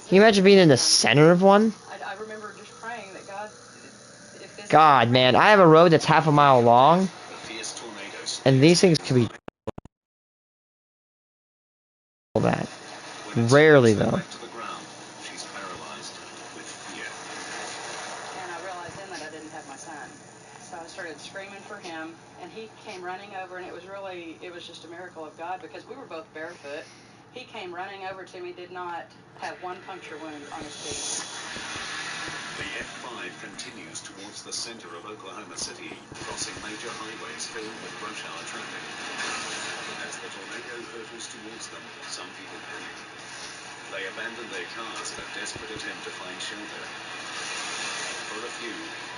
Speaker 2: Can you imagine being in the center of one?
Speaker 14: I remember just praying that
Speaker 2: God, man, I have a road that's half a mile long, and these things can be that. Rarely, though.
Speaker 4: She's paralyzed with fear.
Speaker 14: And I realized then that I didn't have my son. So I started screaming for him, and he came running over, and it was just a miracle of God, because we were both barefoot. He came running over to me, did not have one puncture wound on his feet.
Speaker 4: The F5 continues towards the center of Oklahoma City, crossing major highways filled with rush hour traffic. As the tornado hurtles towards them, some people panic. They abandon their cars in a desperate attempt to find shelter. For a few,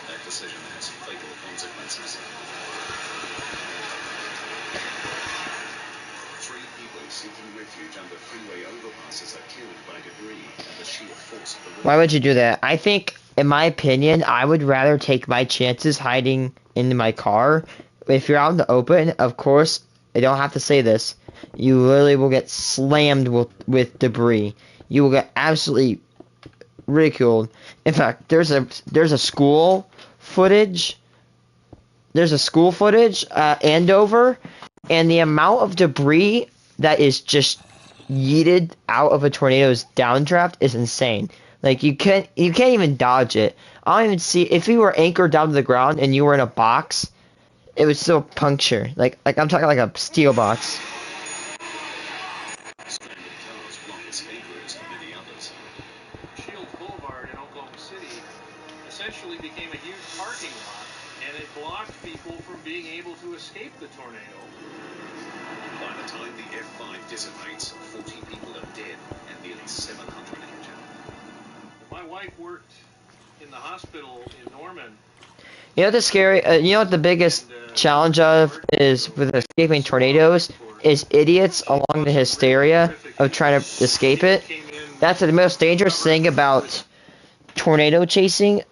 Speaker 4: that decision has fatal consequences. 3 people seeking refuge under freeway overpasses are killed by debris and the sheer force of the wind.
Speaker 2: Why would you do that? I think, in my opinion, I would rather take my chances hiding in my car. If you're out in the open, of course, I don't have to say this. You literally will get slammed with debris. You will get absolutely ridiculed. In fact, there's a school footage. There's a school footage Andover, and the amount of debris that is just yeeted out of a tornado's downdraft is insane. Like you can't even dodge it. I don't even see if you were anchored down to the ground and you were in a box, it would still puncture. Like I'm talking like a steel box.
Speaker 4: Stranded cars block escape routes for many others.
Speaker 6: Shields Boulevard in Oklahoma City essentially became a huge parking lot, and it blocked people from being able to escape the tornado.
Speaker 4: By the time the F5 dissipates, 40 people are dead and nearly 700 injured.
Speaker 6: My wife worked in the hospital in Norman.
Speaker 2: You know the scary. You know what the biggest challenge of is with escaping tornadoes is idiots along the hysteria of trying to escape it. That's the most dangerous thing about tornado chasing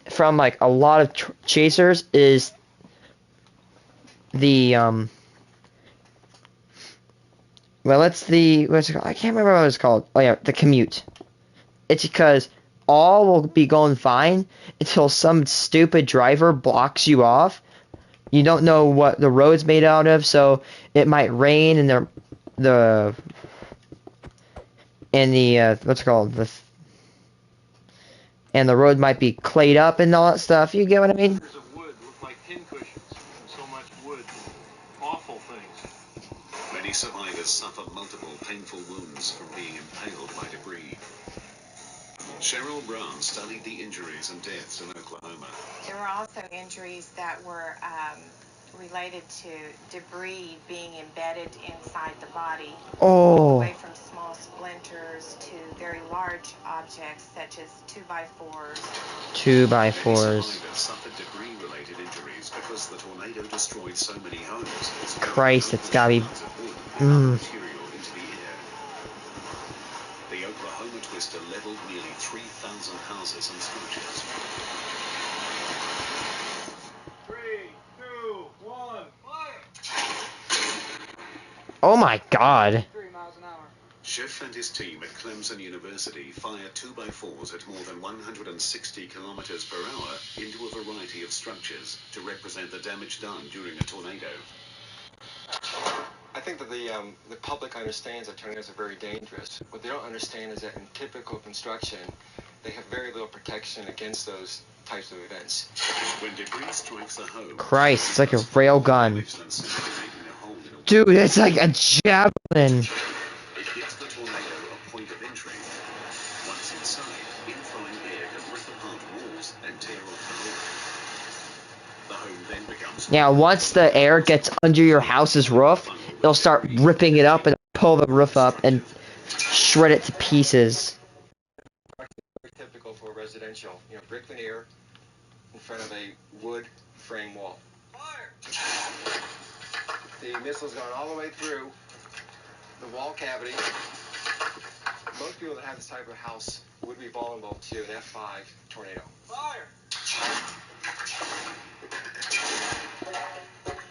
Speaker 2: from like a lot of chasers is the what's it called? I can't remember what it's called. Oh yeah, the commute. It's because all will be going fine until some stupid driver blocks you off. You don't know what the road's made out of, so it might rain and the what's it called, and the road might be clayed up and all that stuff. You get what I mean?
Speaker 6: Acres of wood look like pincushions from so much wood. Awful things.
Speaker 4: Many survivors suffer multiple painful wounds from being impaled by debris. Cheryl Brown studied the injuries and deaths in Oklahoma.
Speaker 21: There were also injuries that were related to debris being embedded inside the body. All the way from small splinters to very large objects such as 2x4s.
Speaker 2: 2x4s.
Speaker 4: Many survivors suffered debris-related injuries because the tornado destroyed so many homes.
Speaker 2: Christ, it's gotta be.
Speaker 4: Material into the air. The Oklahoma twister leveled nearly 3,000 houses and structures.
Speaker 6: 3, 2, 1, fire!
Speaker 2: Oh my God.
Speaker 6: 3 miles an hour.
Speaker 4: Schiff and his team at Clemson University fired 2x4s at more than 160 kilometers per hour into a variety of structures to represent the damage done during a tornado.
Speaker 22: I think that the public understands that tornadoes are very dangerous. What they don't understand is that in typical construction, they have very little protection against those types of events.
Speaker 4: When debris strikes a home,
Speaker 2: Christ, it's like a rail gun. Dude, it's like a javelin.
Speaker 4: It gives the tornado a point of entry. Once inside, inflowing air can rip apart walls and tear off the roof. The home then becomes...
Speaker 2: Now, once the air gets under your house's roof, it'll start ripping it up and pull the roof up and shred it to pieces.
Speaker 22: Very typical for residential, brick veneer in front of a wood frame wall. Fire! The missile's gone all the way through the wall cavity. Most people that have this type of house would be vulnerable to an F5 tornado.
Speaker 6: Fire!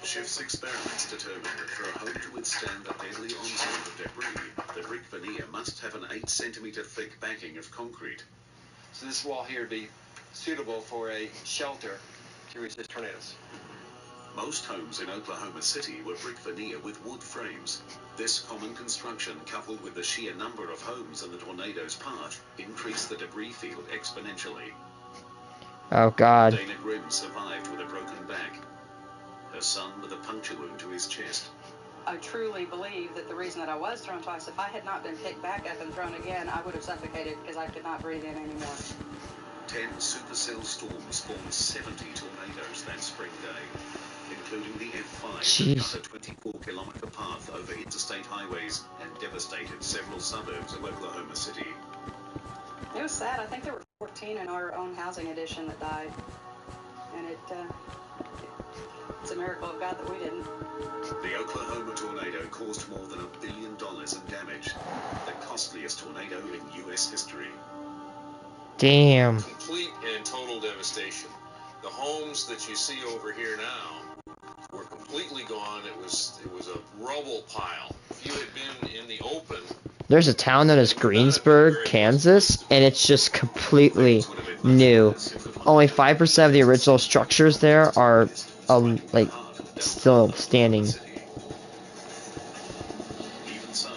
Speaker 4: Schiff's experiments determined that for a home to withstand the deadly onslaught of debris, the brick veneer must have an 8-centimeter thick backing of concrete.
Speaker 22: So this wall here would be suitable for a shelter to resist tornadoes.
Speaker 4: Most homes in Oklahoma City were brick veneer with wood frames. This common construction, coupled with the sheer number of homes in the tornado's path, increased the debris field exponentially.
Speaker 2: Oh God.
Speaker 4: Dana Grimm survived with a broken back. Her son with a puncture wound to his chest.
Speaker 23: I truly believe that the reason that I was thrown twice, if I had not been picked back up and thrown again, I would have suffocated because I could not breathe in anymore.
Speaker 4: 10 supercell storms formed 70 tornadoes that spring day, including the F5 that cut a 24-kilometer path over interstate highways and devastated several suburbs of Oklahoma City.
Speaker 23: It was sad. I think there were 14 in our own housing edition that died. And It's a miracle of God that we didn't.
Speaker 4: The Oklahoma tornado caused more than $1 billion in damage, the costliest tornado in U.S. history.
Speaker 2: Damn.
Speaker 1: Complete and total devastation. The homes that you see over here now were completely gone. It was a rubble pile. If you had been in the open.
Speaker 2: There's a town known as Greensburg, Kansas, and it's just completely new. Only 5% of the original structures there are, like, still standing.
Speaker 4: Even so, the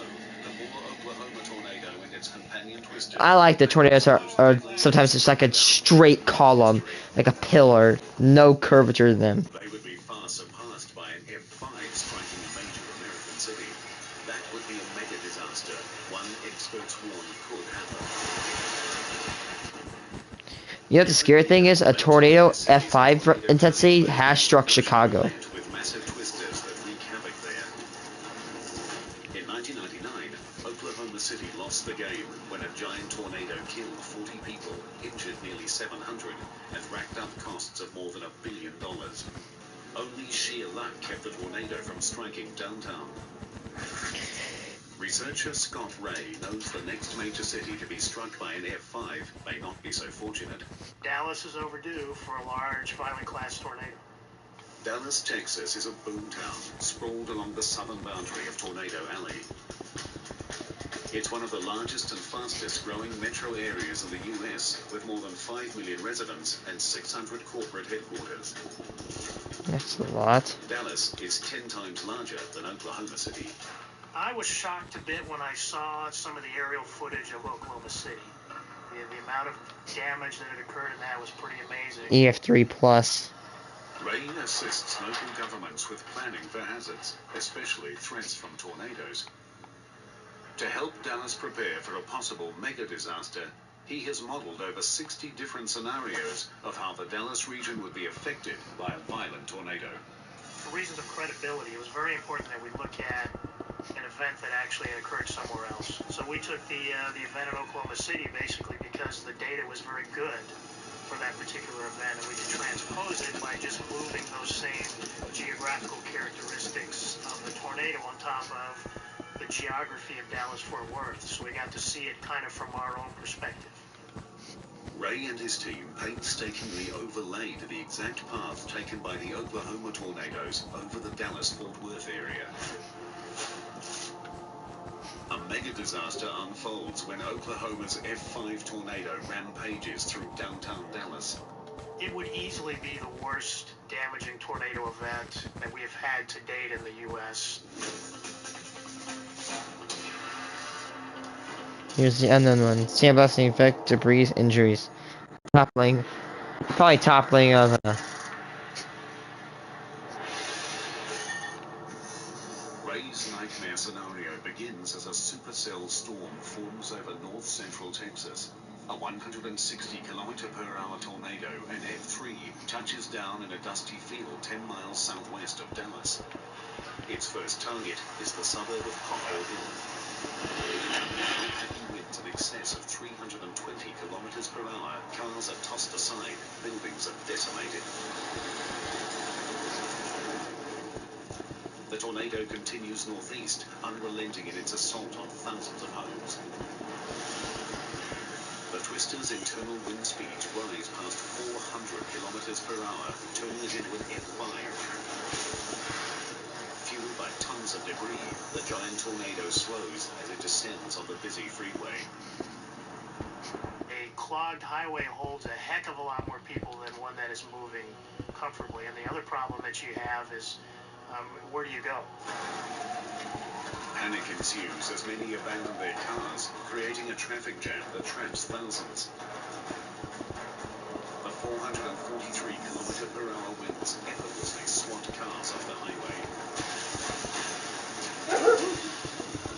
Speaker 4: Moore, Oklahoma tornado and its companion twister.
Speaker 2: I like the tornadoes are sometimes just like a straight column, like a pillar, no curvature to them.
Speaker 4: They would be far surpassed by an F5 striking a major American city. That would be a mega disaster, one experts warn could happen.
Speaker 2: You know what the scary thing is? A tornado F5 intensity has struck Chicago.
Speaker 4: With massive twisters that wreak havoc there. In 1999, Oklahoma City lost the game when a giant tornado killed 40 people, injured nearly 700, and racked up costs of more than $1 billion. Only sheer luck kept the tornado from striking downtown. Researcher Scott Ray knows the next major city to be struck by an F5 may not be so fortunate.
Speaker 6: Dallas is overdue for a large violent class tornado.
Speaker 4: Dallas, Texas is a boomtown sprawled along the southern boundary of Tornado Alley. It's one of the largest and fastest growing metro areas in the U.S. with more than 5 million residents and 600 corporate headquarters.
Speaker 2: That's a lot.
Speaker 4: Dallas is 10 times larger than Oklahoma City.
Speaker 6: I was shocked a bit when I saw some of the aerial footage of Oklahoma City. The amount of damage that had occurred in that was pretty amazing.
Speaker 2: EF3 plus.
Speaker 4: Ray assists local governments with planning for hazards, especially threats from tornadoes. To help Dallas prepare for a possible mega disaster, he has modeled over 60 different scenarios of how the Dallas region would be affected by a violent tornado.
Speaker 6: For reasons of credibility, it was very important that we look at an event that actually had occurred somewhere else. So we took the event in Oklahoma City basically because the data was very good for that particular event, and we could transpose it by just moving those same geographical characteristics of the tornado on top of the geography of Dallas-Fort Worth. So we got to see it kind of from our own perspective.
Speaker 4: Ray and his team painstakingly overlaid the exact path taken by the Oklahoma tornadoes over the Dallas-Fort Worth area. A mega disaster unfolds when Oklahoma's F5 tornado rampages through downtown Dallas.
Speaker 6: It would easily be the worst damaging tornado event that we have had to date in the U.S.
Speaker 2: Here's the unknown one. Sandblasting effect, debris, injuries. Toppling. Probably toppling of
Speaker 4: Ray's nightmare scenario begins as a supercell storm forms over north-central Texas. A 160-kilometer-per-hour tornado, an F3, touches down in a dusty field 10 miles southwest of Dallas. Its first target is the suburb of Poplar Hill. Heavy winds in excess of 320 kilometers per hour, cars are tossed aside, buildings are decimated. The tornado continues northeast, unrelenting in its assault on thousands of homes. The twister's internal wind speeds rise past 400 kilometers per hour, turning it into an F5. Fueled by tons of debris, the giant tornado slows as it descends on the busy freeway.
Speaker 6: A clogged highway holds a heck of a lot more people than one that is moving comfortably. And the other problem that you have is, where do you go?
Speaker 4: Panic ensues as many abandon their cars, creating a traffic jam that traps thousands. The 443-kilometer-per-hour winds effortlessly swat cars off the highway.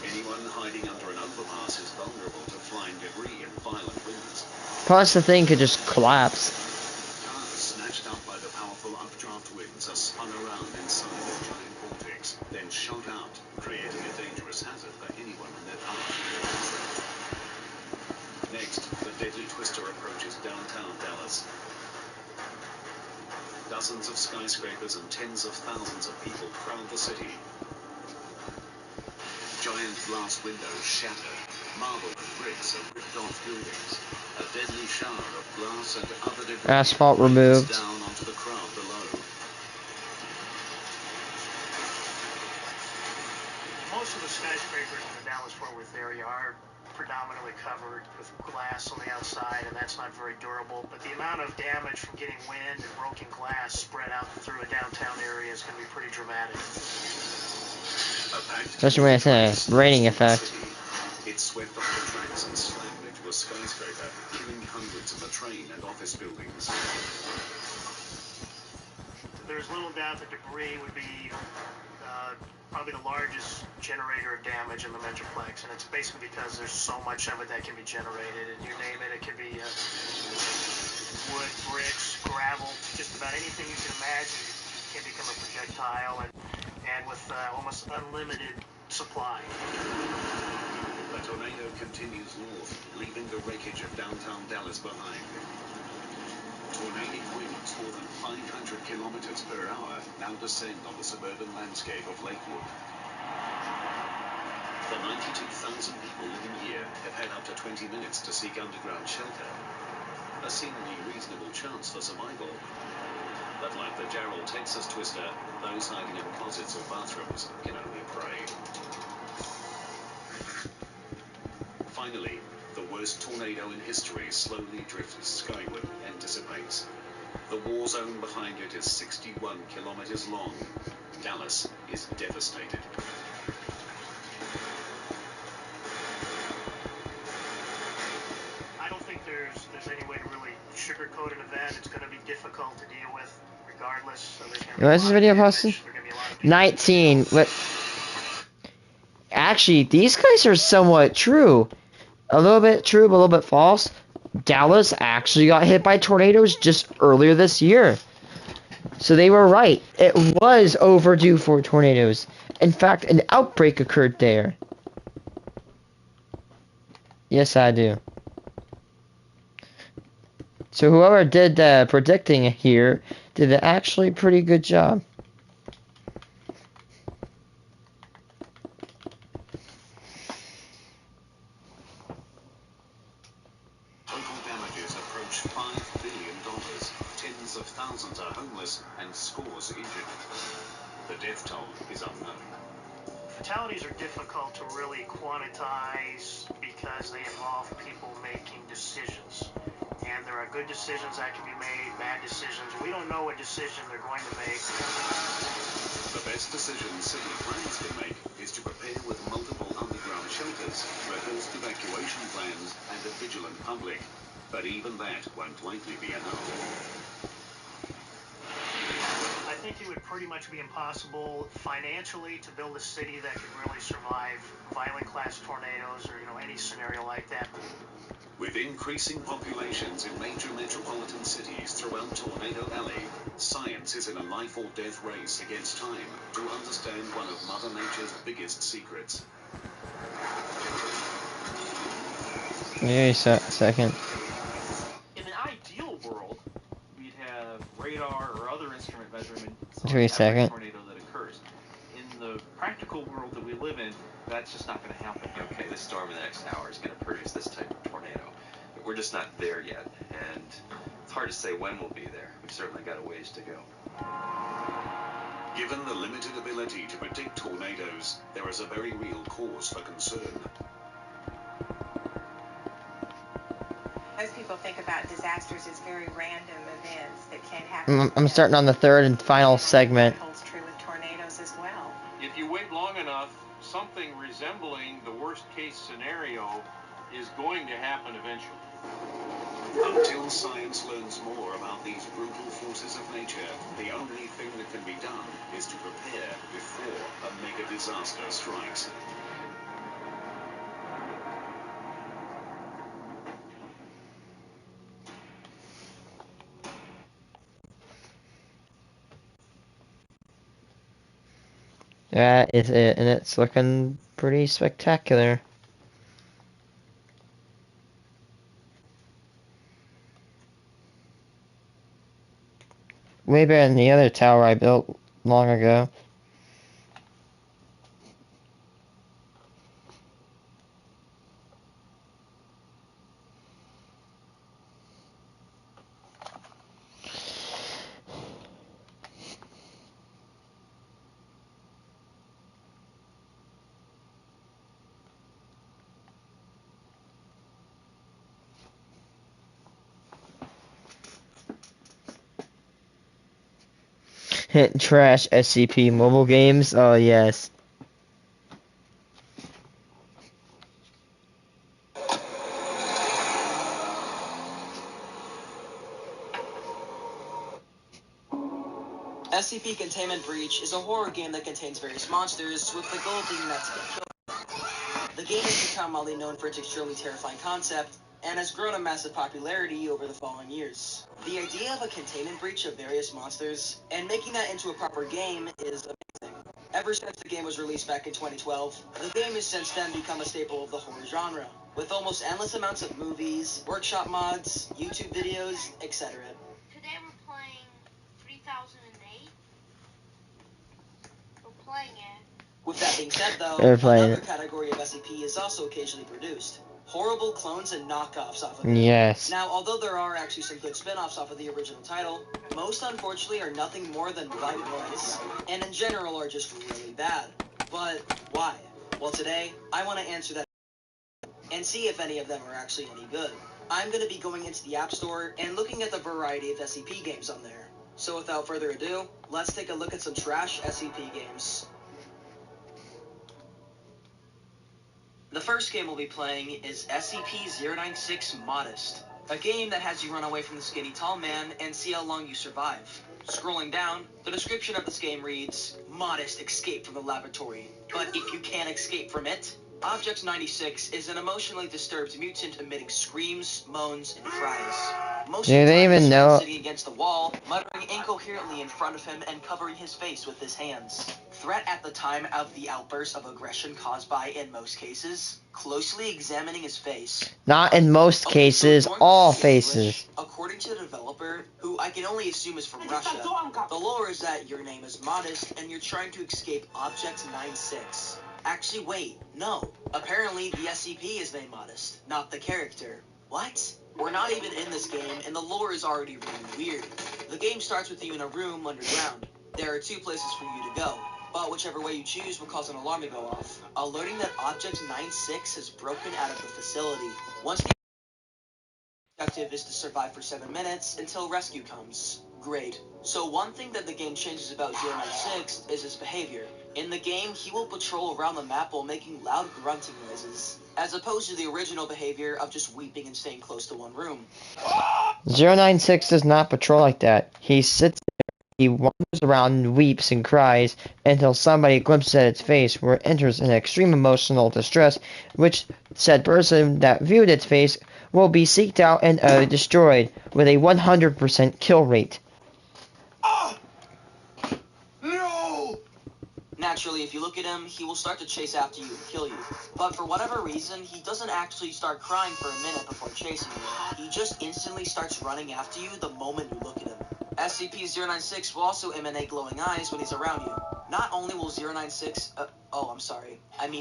Speaker 4: Anyone hiding under an overpass is vulnerable to flying debris and violent winds.
Speaker 2: plus the thing could just collapse.
Speaker 4: Cars snatched up by the powerful updraft winds are spun around inside the giant vortex, then shot out, creating a dangerous hazard for anyone in their path. Next, the deadly twister approaches downtown Dallas. Dozens of skyscrapers and tens of thousands of people crowd the city. Giant glass windows shatter. Marble and bricks are ripped off buildings. A deadly shower of glass and other debris
Speaker 2: Asphalt
Speaker 4: rains
Speaker 2: removed.
Speaker 4: down onto the crowd below.
Speaker 6: Most of the skyscrapers in the Dallas-Fort Worth area are predominantly covered with glass on the outside, and that's not very durable. But the amount of damage from getting wind and broken glass spread out through a downtown area is going to be pretty dramatic.
Speaker 2: Especially when it's in a raining effect.
Speaker 4: It swept off the tracks and slammed into a skyscraper, killing hundreds in the train and office buildings.
Speaker 6: There's little doubt that debris would be probably the largest generator of damage in the Metroplex, and it's basically because there's so much of it that can be generated, and you name it, it can be wood, bricks, gravel, just about anything you can imagine can become a projectile, and with almost unlimited supply.
Speaker 4: The tornado continues north, leaving the wreckage of downtown Dallas behind. Tornadic winds more than 500 kilometers per hour now descend on the suburban landscape of Lakewood. The 92,000 people living here have had up to 20 minutes to seek underground shelter. A seemingly reasonable chance for survival. But like the Jarrell, Texas twister, those hiding in closets or bathrooms can only pray. Finally, the worst tornado in history slowly drifts skyward and dissipates. The war zone behind it is 61 kilometers long. Dallas is devastated.
Speaker 6: I don't think there's any way to really sugarcoat an event. It's going to be difficult to deal with regardless. So there's going to be
Speaker 2: What's this video posted? 19. Actually, these guys are somewhat true. A little bit true, but a little bit false. Dallas actually got hit by tornadoes just earlier this year. So they were right. It was overdue for tornadoes. In fact, an outbreak occurred there. Yes, I do. So whoever did the predicting here did an actually pretty good job.
Speaker 4: Total damages approach $5 billion. Tens of thousands are homeless and scores injured. The death toll is unknown.
Speaker 6: Fatalities are difficult to really quantize because they involve people making decisions. And there are good decisions that can be made, bad decisions. We don't know what decision they're going to make.
Speaker 4: The best decision city planners can make is to prepare with multiple underground shelters, rehearsed evacuation plans, and a vigilant public. But even that won't likely be enough.
Speaker 6: I think it would pretty much be impossible financially to build a city that could really survive violent class tornadoes or any scenario like that.
Speaker 4: With increasing populations in major metropolitan cities throughout Tornado Alley, science is in a life or death race against time to understand one of Mother Nature's biggest secrets.
Speaker 2: Wait a second.
Speaker 15: In an ideal world, we'd have radar or other instrument measurements on
Speaker 2: Wait a
Speaker 15: every
Speaker 2: second.
Speaker 15: tornado that occurs. In the practical world that we live in, that's just not going to happen.
Speaker 16: Okay, this storm in the next hour is going to produce this type of tornado. But we're just not there yet, and it's hard to say when we'll be there. We've certainly got a ways to go.
Speaker 4: Given the limited ability to predict tornadoes, there is a very real cause for concern.
Speaker 21: Most people think about disasters as very random events that can happen.
Speaker 2: I'm starting on the third and final segment.
Speaker 21: That holds true with tornadoes as well.
Speaker 6: If you wait long enough, something resembling the worst case scenario is going to happen eventually.
Speaker 4: Until science learns more about these brutal forces of nature, the only thing that can be done is to prepare before a mega disaster strikes.
Speaker 2: That is it, and it's looking pretty spectacular. Way better than the other tower I built long ago. Trash SCP mobile games. Oh yes.
Speaker 3: Scp Containment Breach is a horror game that contains various monsters with the goal being not to get killed. The game has become widely known for its extremely terrifying concept and has grown in massive popularity over the following years. The idea of a containment breach of various monsters and making that into a proper game is amazing. Ever since the game was released back in 2012, the game has since then become a staple of the horror genre, with almost endless amounts of movies, workshop mods, YouTube videos, etc.
Speaker 7: Today we're playing 3008. We're playing it.
Speaker 3: With that being said, though,
Speaker 2: Airplane.
Speaker 3: another category of SCP is also occasionally produced. Horrible clones and knockoffs off of it.
Speaker 2: Yes.
Speaker 3: Now, although there are actually some good spin-offs off of the original title, most unfortunately are nothing more than white noise, and in general are just really bad. But why? Well, today, I want to answer that and see if any of them are actually any good. I'm going to be going into the App Store and looking at the variety of SCP games on there. So without further ado, let's take a look at some trash SCP games. The first game we'll be playing is Scp-09 Modest, a game that has you run away from the skinny tall man and see how long you survive. Scrolling down, the description of this game reads, Modest escape from the laboratory, but if you can't escape from it, Object 96 is an emotionally disturbed mutant emitting screams, moans, and cries. Most
Speaker 2: Do
Speaker 3: of the
Speaker 2: they
Speaker 3: time,
Speaker 2: even
Speaker 3: he's
Speaker 2: know?
Speaker 3: found sitting against the wall, muttering incoherently in front of him and covering his face with his hands. Threat at the time of the outburst of aggression caused by, in most cases, closely examining his face.
Speaker 2: Not in most cases, all faces.
Speaker 3: According to the developer, who I can only assume is from Russia, the lore is that your name is Modest and you're trying to escape Object 96. Actually, wait, no. Apparently, the SCP is named Modest, not the character. What? We're not even in this game, and the lore is already really weird. The game starts with you in a room underground. There are two places for you to go, but whichever way you choose will cause an alarm to go off, alerting that Object 96 has broken out of the facility. Once the objective is to survive for 7 minutes until rescue comes. Great. So one thing that the game changes about 096 is his behavior. In the game, he will patrol around the map while making loud grunting noises, as opposed to the original behavior of just weeping and staying close to one room.
Speaker 2: 096 does not patrol like that. He sits there, he wanders around and weeps and cries until somebody glimpses at its face where it enters in extreme emotional distress, which said person that viewed its face will be seeked out and destroyed with a 100% kill rate.
Speaker 3: No! Naturally, if you look at him, he will start to chase after you and kill you. But for whatever reason, he doesn't actually start crying for a minute before chasing you. He just instantly starts running after you the moment you look at him. SCP-096 will also emanate glowing eyes when he's around you. Not only will 096,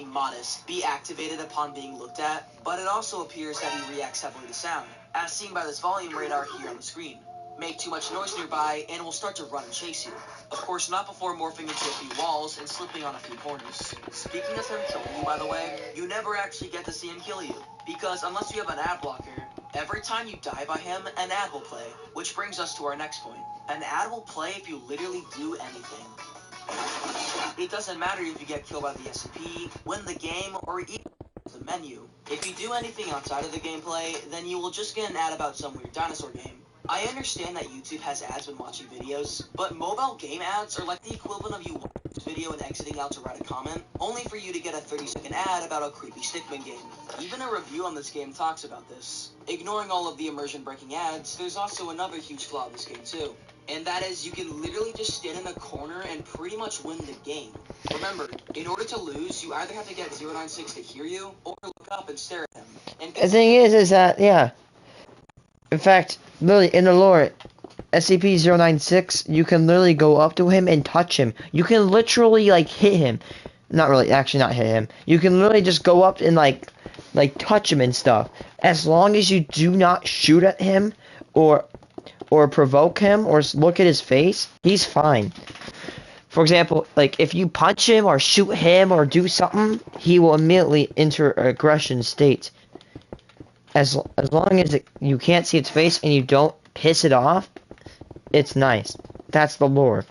Speaker 3: Modest, be activated upon being looked at, but it also appears that he reacts heavily to sound, as seen by this volume radar here on the screen. Make too much noise nearby, and it will start to run and chase you. Of course, not before morphing into a few walls and slipping on a few corners. Speaking of him killing you, by the way, you never actually get to see him kill you, because unless you have an ad blocker, every time you die by him, an ad will play. Which brings us to our next point. An ad will play if you literally do anything. It doesn't matter if you get killed by the SCP, win the game, or even the menu. If you do anything outside of the gameplay, then you will just get an ad about some weird dinosaur game. I understand that YouTube has ads when watching videos, but mobile game ads are like the equivalent of you watching this video and exiting out to write a comment, only for you to get a 30-second ad about a creepy stickman game. Even a review on this game talks about this. Ignoring all of the immersion-breaking ads, there's also another huge flaw of this game too. And that is, you can literally just stand in a corner and pretty much win the game. Remember, in order to lose, you either have to get 096 to hear you, or look up and stare at him. And
Speaker 2: The thing is that, yeah. In fact, literally, in the lore, SCP-096, you can literally go up to him and touch him. You can literally, like, hit him. Not really, actually not hit him. You can literally just go up and, like touch him and stuff. As long as you do not shoot at him or provoke him or look at his face, he's fine. For example, like, if you punch him or shoot him or do something, he will immediately enter aggression state. As long as you can't see its face and you don't piss it off, it's nice. That's the lore.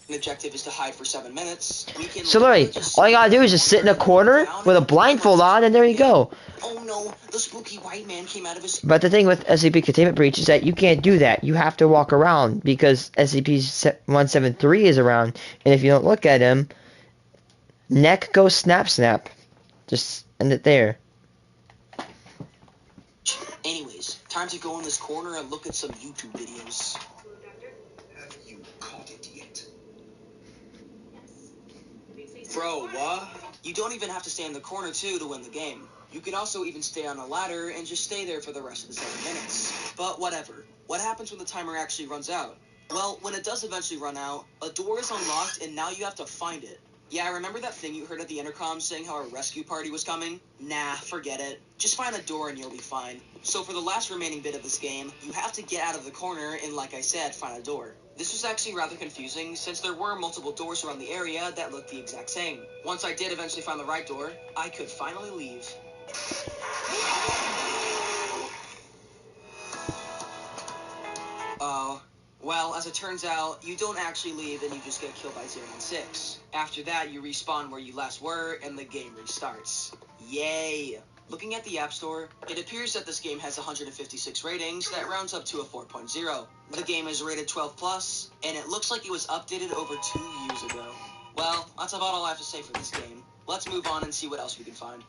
Speaker 3: The objective is to hide for 7 minutes.
Speaker 2: So literally, all you gotta do is just sit in a corner with a blindfold on, and there you go.
Speaker 3: Oh no, the spooky white man came out of his...
Speaker 2: But the thing with Scp Containment Breach is that you can't do that. You have to walk around because SCP-173 is around, and if you don't look at him, neck goes snap snap. Just end it there.
Speaker 3: Anyways, time to go in this corner and look at some YouTube videos.
Speaker 13: Have you caught it yet?
Speaker 3: Bro, what? You don't even have to stay in the corner, too, to win the game. You can also even stay on a ladder and just stay there for the rest of the 7 minutes. But whatever. What happens when the timer actually runs out? Well, when it does eventually run out, a door is unlocked and now you have to find it. Yeah, remember that thing you heard at the intercom saying how a rescue party was coming? Nah, forget it. Just find a door and you'll be fine. So for the last remaining bit of this game, you have to get out of the corner and, like I said, find a door. This was actually rather confusing since there were multiple doors around the area that looked the exact same. Once I did eventually find the right door, I could finally leave. Well, as it turns out, you don't actually leave and you just get killed by 096. After that, you respawn where you last were and the game restarts. Yay! Looking at the App Store, it appears that this game has 156 ratings that rounds up to a 4.0. The game is rated 12+, and it looks like it was updated over 2 years ago. Well, that's about all I have to say for this game. Let's move on and see what else we can find.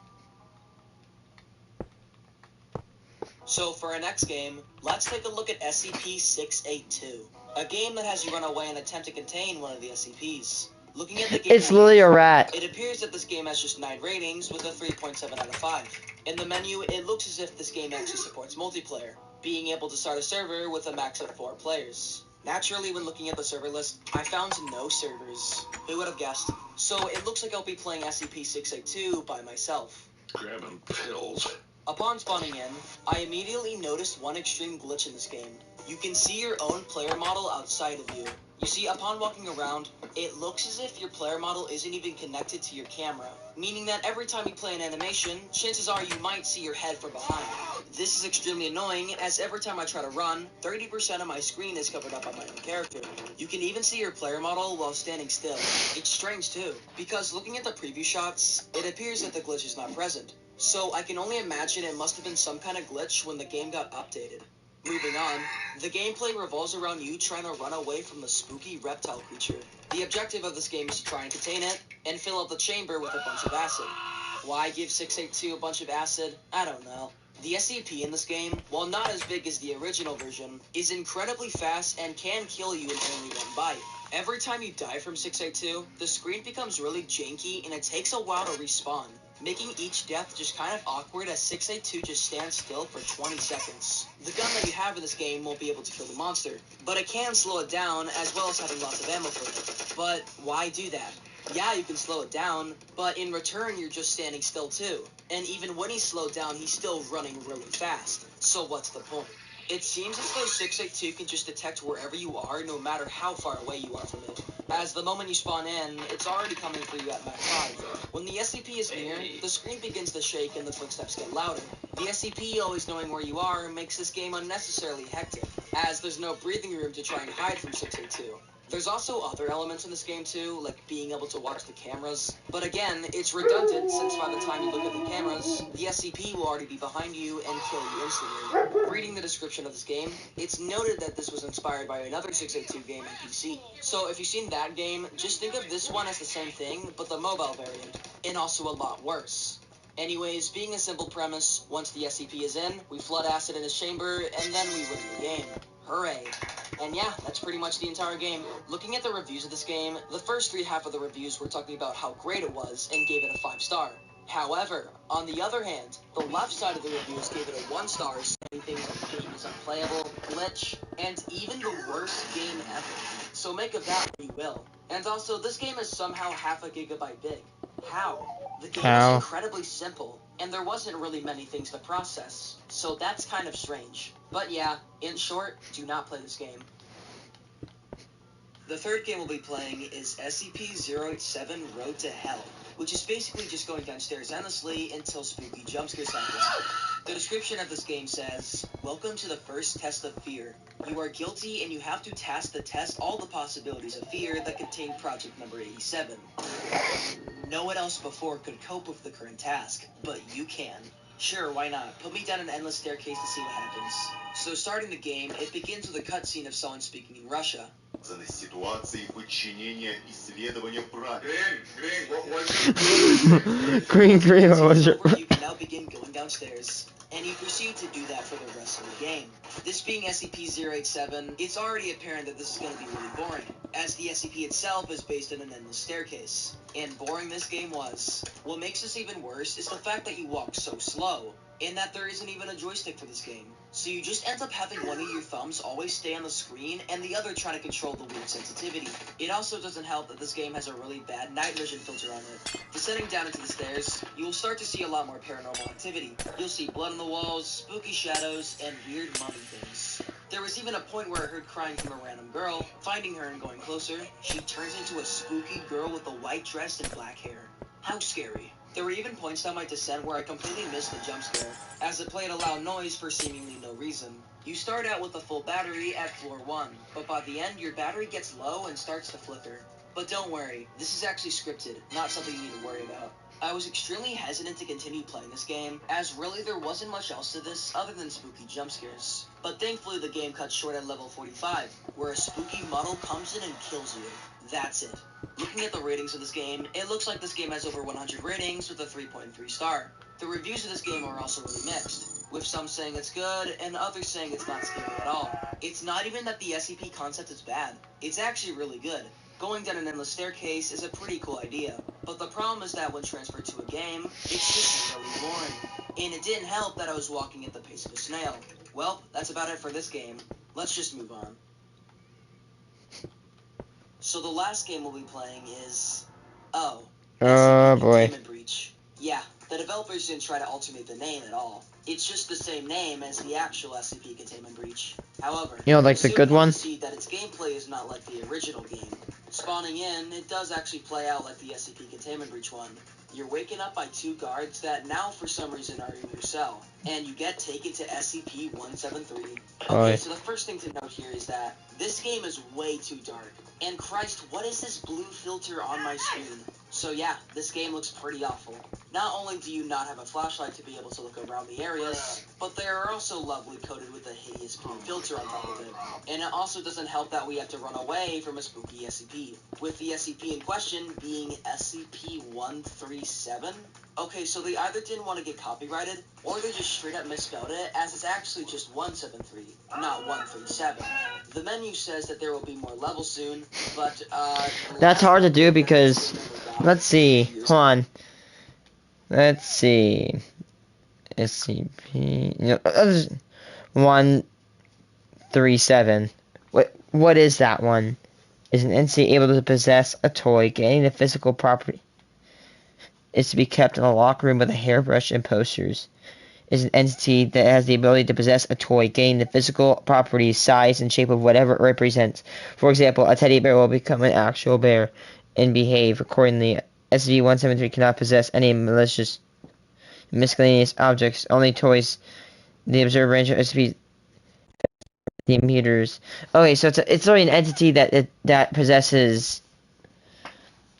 Speaker 3: So for our next game, let's take a look at SCP-682, a game that has you run away and attempt to contain one of the SCPs. Looking at the game,
Speaker 2: It's literally a rat.
Speaker 3: It appears that this game has just 9 ratings with a 3.7 out of 5. In the menu, it looks as if this game actually supports multiplayer, being able to start a server with a max of 4 players. Naturally, when looking at the server list, I found no servers. Who would have guessed? So it looks like I'll be playing SCP-682 by myself.
Speaker 1: Grabbing pills.
Speaker 3: Upon spawning in, I immediately noticed one extreme glitch in this game. You can see your own player model outside of you. You see, upon walking around, it looks as if your player model isn't even connected to your camera, meaning that every time you play an animation, chances are you might see your head from behind. This is extremely annoying, as every time I try to run, 30% of my screen is covered up by my own character. You can even see your player model while standing still. It's strange too, because looking at the preview shots, it appears that the glitch is not present. So I can only imagine it must have been some kind of glitch when the game got updated. Moving on, the gameplay revolves around you trying to run away from the spooky reptile creature. The objective of this game is to try and contain it, and fill up the chamber with a bunch of acid. Why give 682 a bunch of acid? I don't know. The SCP in this game, while not as big as the original version, is incredibly fast and can kill you in only one bite. Every time you die from 682, the screen becomes really janky and it takes a while to respawn, making each death just kind of awkward as 682 just stands still for 20 seconds. The gun that you have in this game won't be able to kill the monster, but it can slow it down as well as having lots of ammo for it. But why do that? Yeah, you can slow it down, but in return you're just standing still too. And even when he's slowed down, he's still running really fast. So what's the point? It seems as though 682 can just detect wherever you are, no matter how far away you are from it. As the moment you spawn in, it's already coming for you at Mach 5. When the SCP is near, the screen begins to shake and the footsteps get louder. The SCP always knowing where you are makes this game unnecessarily hectic, as there's no breathing room to try and hide from 682. There's also other elements in this game too, like being able to watch the cameras. But again, it's redundant since by the time you look at the cameras, the SCP will already be behind you and kill you instantly. Reading the description of this game, it's noted that this was inspired by another 682 game on PC. So if you've seen that game, just think of this one as the same thing, but the mobile variant, and also a lot worse. Anyways, being a simple premise, once the SCP is in, we flood acid in his chamber, and then we win the game. Hooray. And yeah, that's pretty much the entire game. Looking at the reviews of this game, the first 3 half of the reviews were talking about how great it was and gave it a 5 star. However, on the other hand, the left side of the reviews gave it a 1 star, saying things like the game is unplayable, glitch, and even the worst game ever. So make of that what you will. And also, this game is somehow half a gigabyte big. How? The game is incredibly simple, and there wasn't really many things to process. So that's kind of strange. But yeah, in short, do not play this game. The third game we'll be playing is SCP-087 Road to Hell, which is basically just going downstairs endlessly until spooky jumpscares happen. The description of this game says, "Welcome to the first test of fear. You are guilty and you have to task the test all the possibilities of fear that contain project number 87. No one else before could cope with the current task, but you can. Sure, why not? Put me down an endless staircase to see what happens." So starting the game, it begins with a cutscene of someone speaking in Russia.
Speaker 2: Green, what was your...
Speaker 3: You can now begin going downstairs, and you proceed to do that for the rest of the game. This being SCP-087, it's already apparent that this is going to be really boring, as the SCP itself is based on an endless staircase. And boring this game was. What makes this even worse is the fact that you walk so slow, and that there isn't even a joystick for this game. So you just end up having one of your thumbs always stay on the screen, and the other trying to control the weird sensitivity. It also doesn't help that this game has a really bad night vision filter on it. Descending down into the stairs, you will start to see a lot more paranormal activity. You'll see blood on the walls, spooky shadows, and weird mummy things. There was even a point where I heard crying from a random girl. Finding her and going closer, she turns into a spooky girl with a white dress and black hair. How scary. There were even points down my descent where I completely missed the jump scare, as it played a loud noise for seemingly no reason. You start out with a full battery at floor 1, but by the end your battery gets low and starts to flicker. But don't worry, this is actually scripted, not something you need to worry about. I was extremely hesitant to continue playing this game, as really there wasn't much else to this other than spooky jump scares. But thankfully the game cut short at level 45, where a spooky model comes in and kills you. That's it. Looking at the ratings of this game, it looks like this game has over 100 ratings with a 3.3 star. The reviews of this game are also really mixed, with some saying it's good and others saying it's not scary at all. It's not even that the SCP concept is bad, it's actually really good. Going down an endless staircase is a pretty cool idea, but the problem is that when transferred to a game, it's just really boring. And it didn't help that I was walking at the pace of a snail. Well, that's about it for this game. Let's just move on. So the last game we'll be playing is...
Speaker 2: Oh
Speaker 3: SCP
Speaker 2: boy.
Speaker 3: Containment Breach. Yeah, the developers didn't try to alternate the name at all. It's just the same name as the actual SCP Containment Breach. However,
Speaker 2: You know, like the
Speaker 3: soon
Speaker 2: good
Speaker 3: you'll
Speaker 2: one?
Speaker 3: see that its gameplay is not like the original game. Spawning in, it does actually play out like the SCP Containment Breach one. You're waken up by 2 guards that now for some reason are in your cell, and you get taken to SCP-173. Okay, so the first thing to note here is that this game is way too dark. And Christ, what is this blue filter on my screen? So yeah, this game looks pretty awful. Not only do you not have a flashlight to be able to look around the areas, but they are also lovely coated with a hideous blue filter on top of it. And it also doesn't help that we have to run away from a spooky SCP, with the SCP in question being SCP-137. Okay, so they either didn't want to get copyrighted, or they just straight up misspelled it, as it's actually just 173, not 137. The menu says that there will be more levels soon, but,
Speaker 2: That's hard to do because, let's see, hold on. Let's see. SCP, 137. What is that one? Is an entity able to possess a toy, gaining the physical property? Is to be kept in a locker room with a hairbrush and posters. Is an entity that has the ability to possess a toy, gaining the physical properties, size, and shape of whatever it represents. For example, a teddy bear will become an actual bear and behave accordingly. SCP-173 cannot possess any miscellaneous objects, only toys. The observed range of SCP meters. Okay, so it's only an entity that possesses.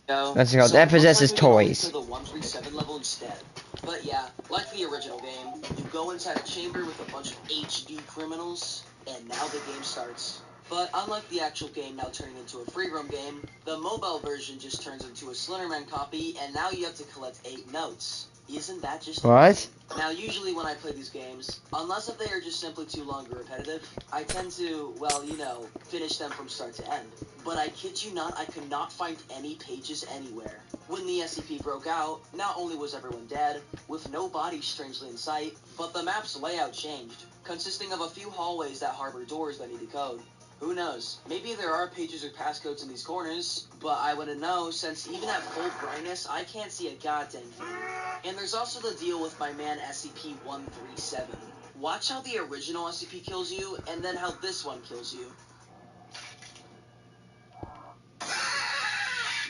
Speaker 2: What's it called? That possesses toys.
Speaker 3: The 137 level instead. But yeah, like the original game, you go inside a chamber with a bunch of HD criminals, and now the game starts. But unlike the actual game now turning into a free roam game, the mobile version just turns into a Slenderman copy, and now you have to collect 8 notes. Isn't that just
Speaker 2: What?
Speaker 3: amazing? Now, usually when I play these games, unless if they are just simply too long or repetitive, I tend to, well, you know, finish them from start to end. But I kid you not, I could not find any pages anywhere. When the SCP broke out, not only was everyone dead, with no bodies strangely in sight, but the map's layout changed, consisting of a few hallways that harbor doors that needed code. Who knows? Maybe there are pages or passcodes in these corners, but I wouldn't know since even at full brightness, I can't see a goddamn thing. And there's also the deal with my man SCP-137. Watch how the original SCP kills you, and then how this one kills you.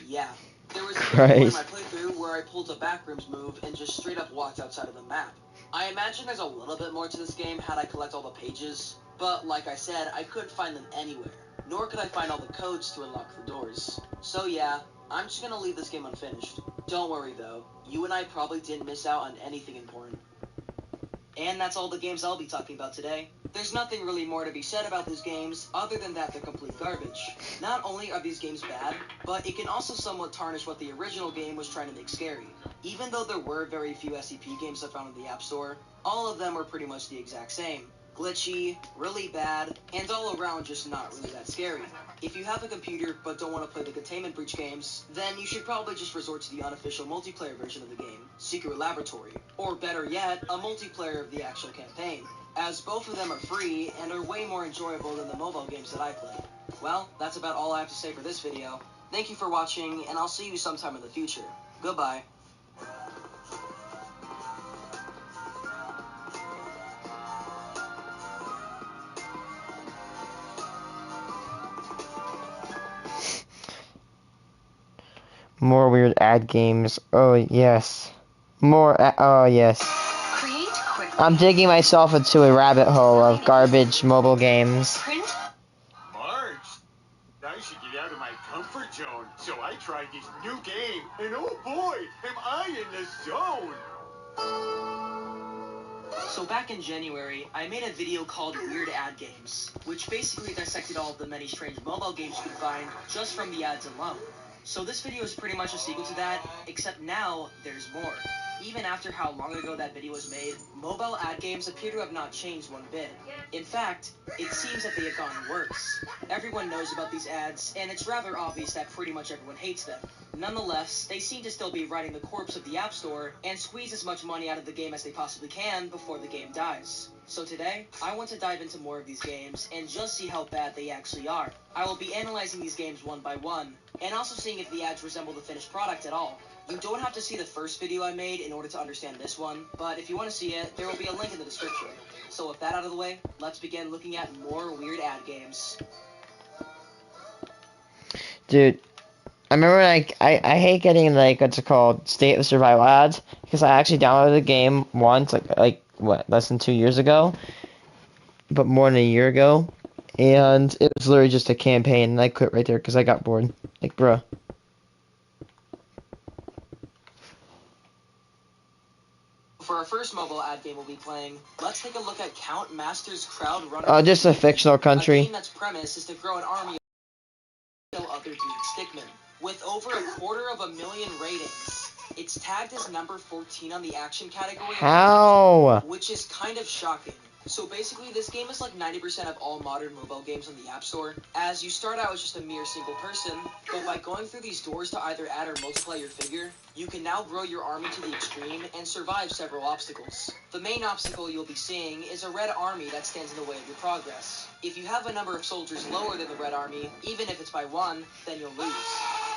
Speaker 3: Yeah. There was a point in my playthrough where I pulled a backrooms move and just straight up walked outside of the map. I imagine there's a little bit more to this game had I collect all the pages, but like I said, I couldn't find them anywhere, nor could I find all the codes to unlock the doors. So yeah, I'm just gonna leave this game unfinished. Don't worry though, you and I probably didn't miss out on anything important. And that's all the games I'll be talking about today. There's nothing really more to be said about these games, other than that they're complete garbage. Not only are these games bad, but it can also somewhat tarnish what the original game was trying to make scary. Even though there were very few SCP games I found in the App Store, all of them were pretty much the exact same. Glitchy, really bad, and all around just not really that scary. If you have a computer but don't want to play the Containment Breach games, then you should probably just resort to the unofficial multiplayer version of the game, Secret Laboratory, or better yet, a multiplayer of the actual campaign, as both of them are free and are way more enjoyable than the mobile games that I play. Well, that's about all I have to say for this video. Thank you for watching, and I'll see you sometime in the future. Goodbye.
Speaker 2: More weird ad games. Oh, yes. More oh, yes. I'm digging myself into a rabbit hole of garbage mobile games.
Speaker 5: Marge, I should get out of my comfort zone. So I tried this new game, and oh boy, am I in the zone!
Speaker 3: So back in January, I made a video called Weird Ad Games, which basically dissected all of the many strange mobile games you could find just from the ads alone. So this video is pretty much a sequel to that, except now there's more. Even after how long ago that video was made, mobile ad games appear to have not changed one bit. In fact, it seems that they have gotten worse. Everyone knows about these ads, and it's rather obvious that pretty much everyone hates them. Nonetheless, they seem to still be riding the corpse of the App Store and squeeze as much money out of the game as they possibly can before the game dies. So today, I want to dive into more of these games and just see how bad they actually are. I will be analyzing these games one by one, and also seeing if the ads resemble the finished product at all. You don't have to see the first video I made in order to understand this one, but if you want to see it, there will be a link in the description. So with that out of the way, let's begin looking at more weird ad games.
Speaker 2: Dude, I remember I hate getting like what's it called, State of Survival ads, because I actually downloaded the game once, like what, less than 2 years ago, but more than a year ago, and it was literally just a campaign, and I quit right there because I got bored. Like, bruh.
Speaker 3: For our first mobile ad game we'll be playing, let's take a look at Count Master's Crowd Runner.
Speaker 2: Oh, just a fictional country.
Speaker 3: A game that's premise is to grow an army of other Greek stickmen. With over 250,000 ratings, it's tagged as number 14 on the action category.
Speaker 2: How?
Speaker 3: Which is kind of shocking. So basically, this game is like 90% of all modern mobile games on the App Store, as you start out as just a mere single person, but by going through these doors to either add or multiply your figure, you can now grow your army to the extreme and survive several obstacles. The main obstacle you'll be seeing is a red army that stands in the way of your progress. If you have a number of soldiers lower than the red army, even if it's by one, then you'll lose.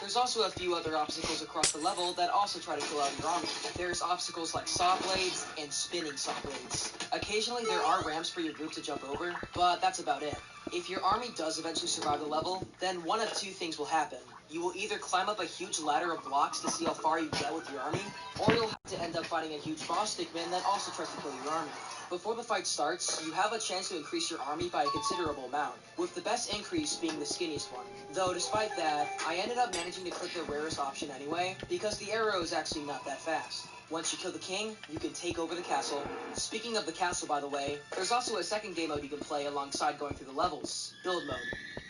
Speaker 3: There's also a few other obstacles across the level that also try to kill out your army. There's obstacles like saw blades and spinning saw blades. Occasionally there are ramps for your group to jump over, but that's about it. If your army does eventually survive the level, then one of two things will happen. You will either climb up a huge ladder of blocks to see how far you get with your army, or you'll have to end up fighting a huge boss stickman that also tries to kill your army. Before the fight starts, you have a chance to increase your army by a considerable amount, with the best increase being the skinniest one. Though despite that, I ended up managing to click the rarest option anyway, because the arrow is actually not that fast. Once you kill the king, you can take over the castle. Speaking of the castle, by the way, there's also a second game mode you can play alongside going through the levels, Build Mode,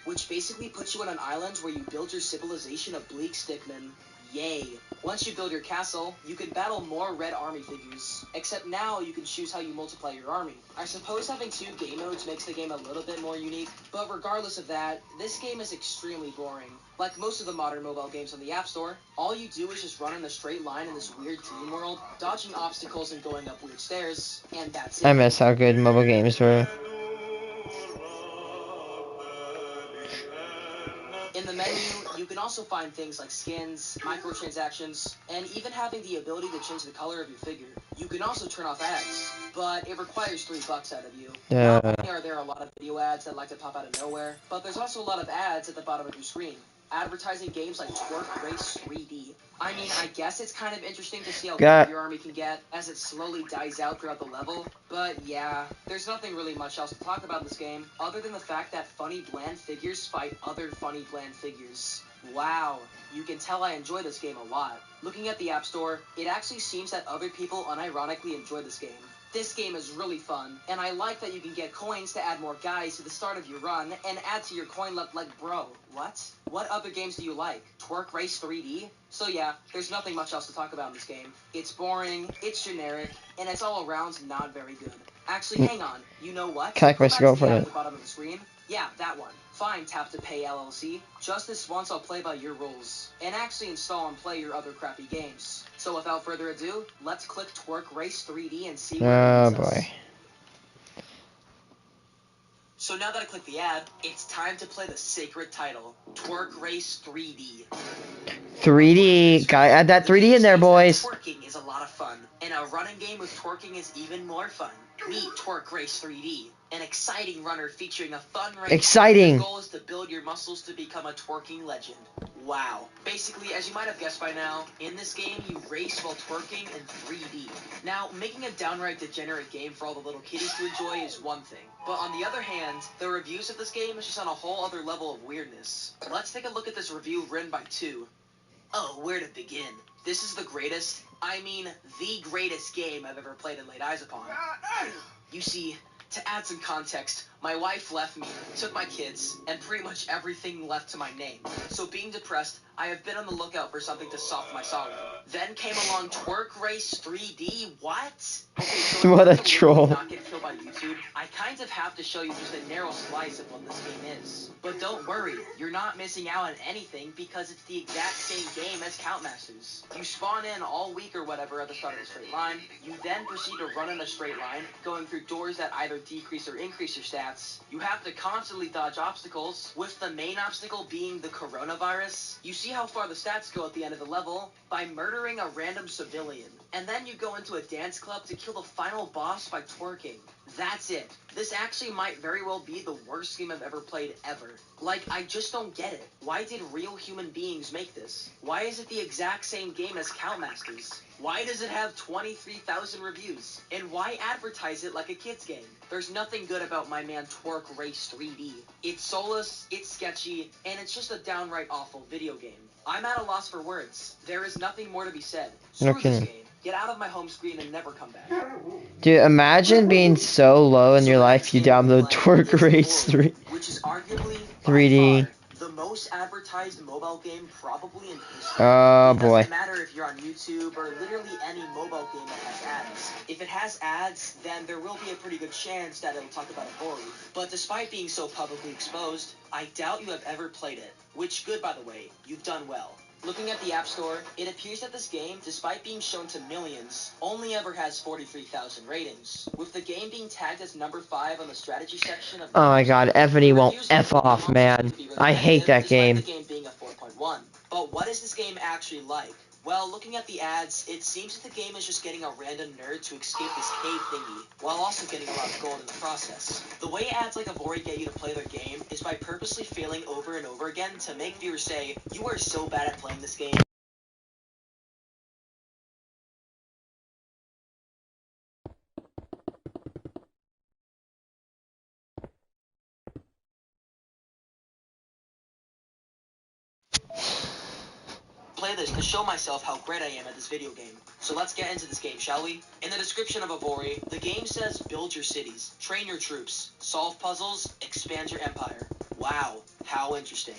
Speaker 3: which basically puts you on an island where you build your civilization of bleak stickmen. Yay. Once you build your castle, you can battle more red army figures. Except now you can choose how you multiply your army. I suppose having 2 game modes makes the game a little bit more unique, but regardless of that, this game is extremely boring. Like most of the modern mobile games on the App Store, all you do is just run in a straight line in this weird dream world, dodging obstacles and going up weird stairs, and that's it.
Speaker 2: I miss how good mobile games were.
Speaker 3: In the menu, you can also find things like skins, microtransactions, and even having the ability to change the color of your figure. You can also turn off ads, but it requires $3 out of you. Not only are there a lot of video ads that like to pop out of nowhere, but there's also a lot of ads at the bottom of your screen, advertising games like Twerk Race 3D. I mean, I guess it's kind of interesting to see how big your army can get as it slowly dies out throughout the level, but yeah, there's nothing really much else to talk about in this game, other than the fact that funny bland figures fight other funny bland figures. Wow, you can tell I enjoy this game a lot. Looking at the App Store, it actually seems that other people unironically enjoy this game. This game is really fun, and I like that you can get coins to add more guys to the start of your run, and add to your coin like bro, what? What other games do you like? Twerk Race 3D? So yeah, there's nothing much else to talk about in this game. It's boring, it's generic, and it's all around not very good. Actually, hang on, you know what?
Speaker 2: Can I press go for
Speaker 3: at
Speaker 2: it?
Speaker 3: the bottom of the screen. Yeah, that one. Fine, tap to pay LLC. Just this once I'll play by your rules, and actually install and play your other crappy games. So without further ado, let's click Twerk Race 3D and see where it leads us. So now that I click the ad, it's time to play the sacred title, Twerk Race 3D.
Speaker 2: 3D, guy, add that 3D in there, boys.
Speaker 3: Twerking is a lot of fun, and a running game with twerking is even more fun. Meet Twerk Race 3D, an exciting runner featuring a fun race.
Speaker 2: Exciting.
Speaker 3: Your goal is to build your muscles to become a twerking legend. Wow. Basically, as you might have guessed by now, in this game you race while twerking in 3D. Now, making a downright degenerate game for all the little kiddies to enjoy is one thing, but on the other hand, the reviews of this game is just on a whole other level of weirdness. Let's take a look at this review written by 2. Oh, where to begin? This is the greatest, I mean the greatest game I've ever played and laid eyes upon. You see, to add some context, my wife left me, took my kids, and pretty much everything left to my name. So being depressed, I have been on the lookout for something to soften my sorrow. Then came along Twerk Race 3D, what? Okay, so
Speaker 2: what a troll.
Speaker 3: Not get killed by YouTube, I kind of have to show you just a narrow slice of what this game is. But don't worry, you're not missing out on anything because it's the exact same game as Countmasters. You spawn in all week or whatever at the start of a straight line, you then proceed to run in a straight line, going through doors that either decrease or increase your stats. You have to constantly dodge obstacles, with the main obstacle being the coronavirus. You see how far the stats go at the end of the level by murdering a random civilian. And then you go into a dance club to kill the final boss by twerking. That's it. This actually might very well be the worst game I've ever played ever. Like, I just don't get it. Why did real human beings make this? Why is it the exact same game as Countmasters? Why does it have 23,000 reviews? And why advertise it like a kid's game? There's nothing good about my man Twerk Race 3D. It's soulless, it's sketchy, and it's just a downright awful video game. I'm at a loss for words. There is nothing more to be said. Screw this game. Get out of my home screen and never come back.
Speaker 2: Dude, imagine being so low in your life you download Twerk Race 3.
Speaker 3: Which is arguably
Speaker 2: 3D.
Speaker 3: The most advertised mobile game probably in history.
Speaker 2: Oh boy.
Speaker 3: It doesn't matter if you're on YouTube or literally any mobile game that has ads. If it has ads, then there will be a pretty good chance that it'll talk about a Ori. But despite being so publicly exposed, I doubt you have ever played it. Which, good by the way, you've done well. Looking at the App Store, it appears that this game, despite being shown to millions, only ever has 43,000 ratings, with the game being tagged as number 5 on the strategy section of the
Speaker 2: Oh my god, Ebony won't F off, man. I hate that game.
Speaker 3: The game being a 4.1. But what is this game actually like? Well, looking at the ads, it seems that the game is just getting a random nerd to escape this cave thingy, while also getting a lot of gold in the process. The way ads like Ori get you to play their game is by purposely failing over and over again to make viewers say, "You are so bad at playing this game." Play this to show myself how great I am at this video game. So let's get into this game, shall we? In the description of Ori, the game says build your cities, train your troops, solve puzzles, expand your empire. Wow, how interesting.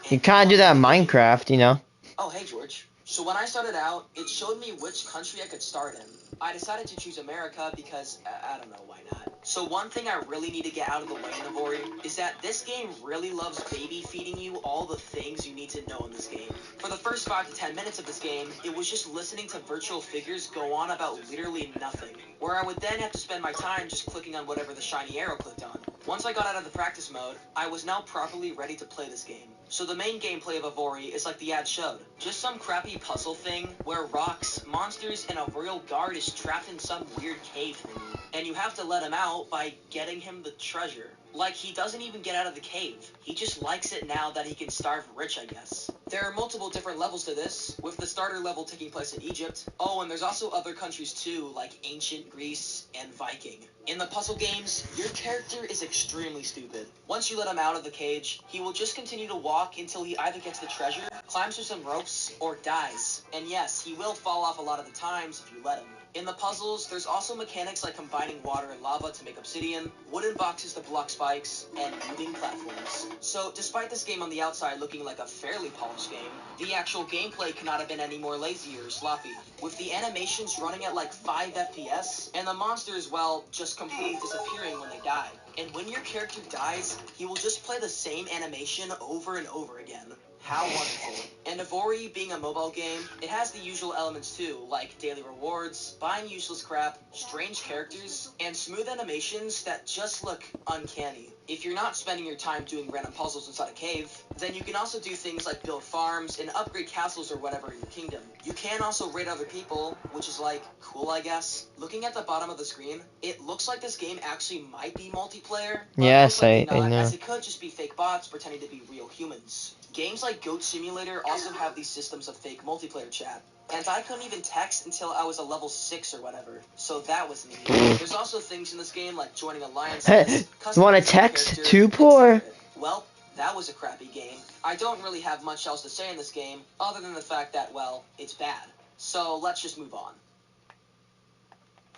Speaker 2: You kind of do that in Minecraft, you know.
Speaker 3: Oh, hey, George. So when I started out, it showed me which country I could start in. I decided to choose America because, I don't know, why not? So one thing I really need to get out of the way, Navori, is that this game really loves baby feeding you all the things you need to know in this game. For the first 5 to 10 minutes of this game, it was just listening to virtual figures go on about literally nothing, where I would then have to spend my time just clicking on whatever the shiny arrow clicked on. Once I got out of the practice mode, I was now properly ready to play this game. So the main gameplay of Avori is like the ad showed. Just some crappy puzzle thing where rocks, monsters, and a royal guard is trapped in some weird cave thingy. And you have to let him out by getting him the treasure. Like, he doesn't even get out of the cave. He just likes it now that he can starve rich, I guess. There are multiple different levels to this, with the starter level taking place in Egypt. Oh, and there's also other countries too, like ancient Greece and Viking. In the puzzle games, your character is extremely stupid. Once you let him out of the cage, he will just continue to walk until he either gets the treasure, climbs through some ropes, or dies. And yes, he will fall off a lot of the times if you let him. In the puzzles, there's also mechanics like combining water and lava to make obsidian, wooden boxes to block spikes, and moving platforms. So, despite this game on the outside looking like a fairly polished game, the actual gameplay could not have been any more lazy or sloppy, with the animations running at like 5 FPS, and the monsters, well, just completely disappearing when they die. And when your character dies, he will just play the same animation over and over again. How wonderful. And Avori being a mobile game, it has the usual elements too, like daily rewards, buying useless crap, strange characters, and smooth animations that just look uncanny. If you're not spending your time doing random puzzles inside a cave, then you can also do things like build farms and upgrade castles or whatever in your kingdom. You can also raid other people, which is like, cool I guess. Looking at the bottom of the screen, it looks like this game actually might be multiplayer, but
Speaker 2: Yes,
Speaker 3: most likely
Speaker 2: I
Speaker 3: not,
Speaker 2: know.
Speaker 3: as it could just be fake bots pretending to be real humans. Games like Goat Simulator also have these systems of fake multiplayer chat. And I couldn't even text until I was a level 6 or whatever, so that was neat. There's also things in this game like joining alliances,
Speaker 2: You want to text? Too poor?
Speaker 3: Well, that was a crappy game. I don't really have much else to say in this game, other than the fact that, well, it's bad. So let's just move on.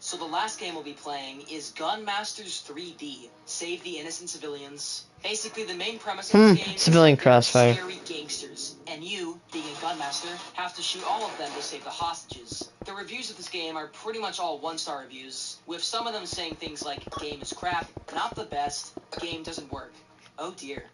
Speaker 3: So the last game we'll be playing is Gunmasters 3D, Save the Innocent Civilians. Basically, the main premise of this game
Speaker 2: Civilian
Speaker 3: is that there are
Speaker 2: crossfire.
Speaker 3: scary gangsters, and you, being a gunmaster, have to shoot all of them to save the hostages. The reviews of this game are pretty much all 1-star reviews, with some of them saying things like, game is crap, not the best, game doesn't work. Oh dear.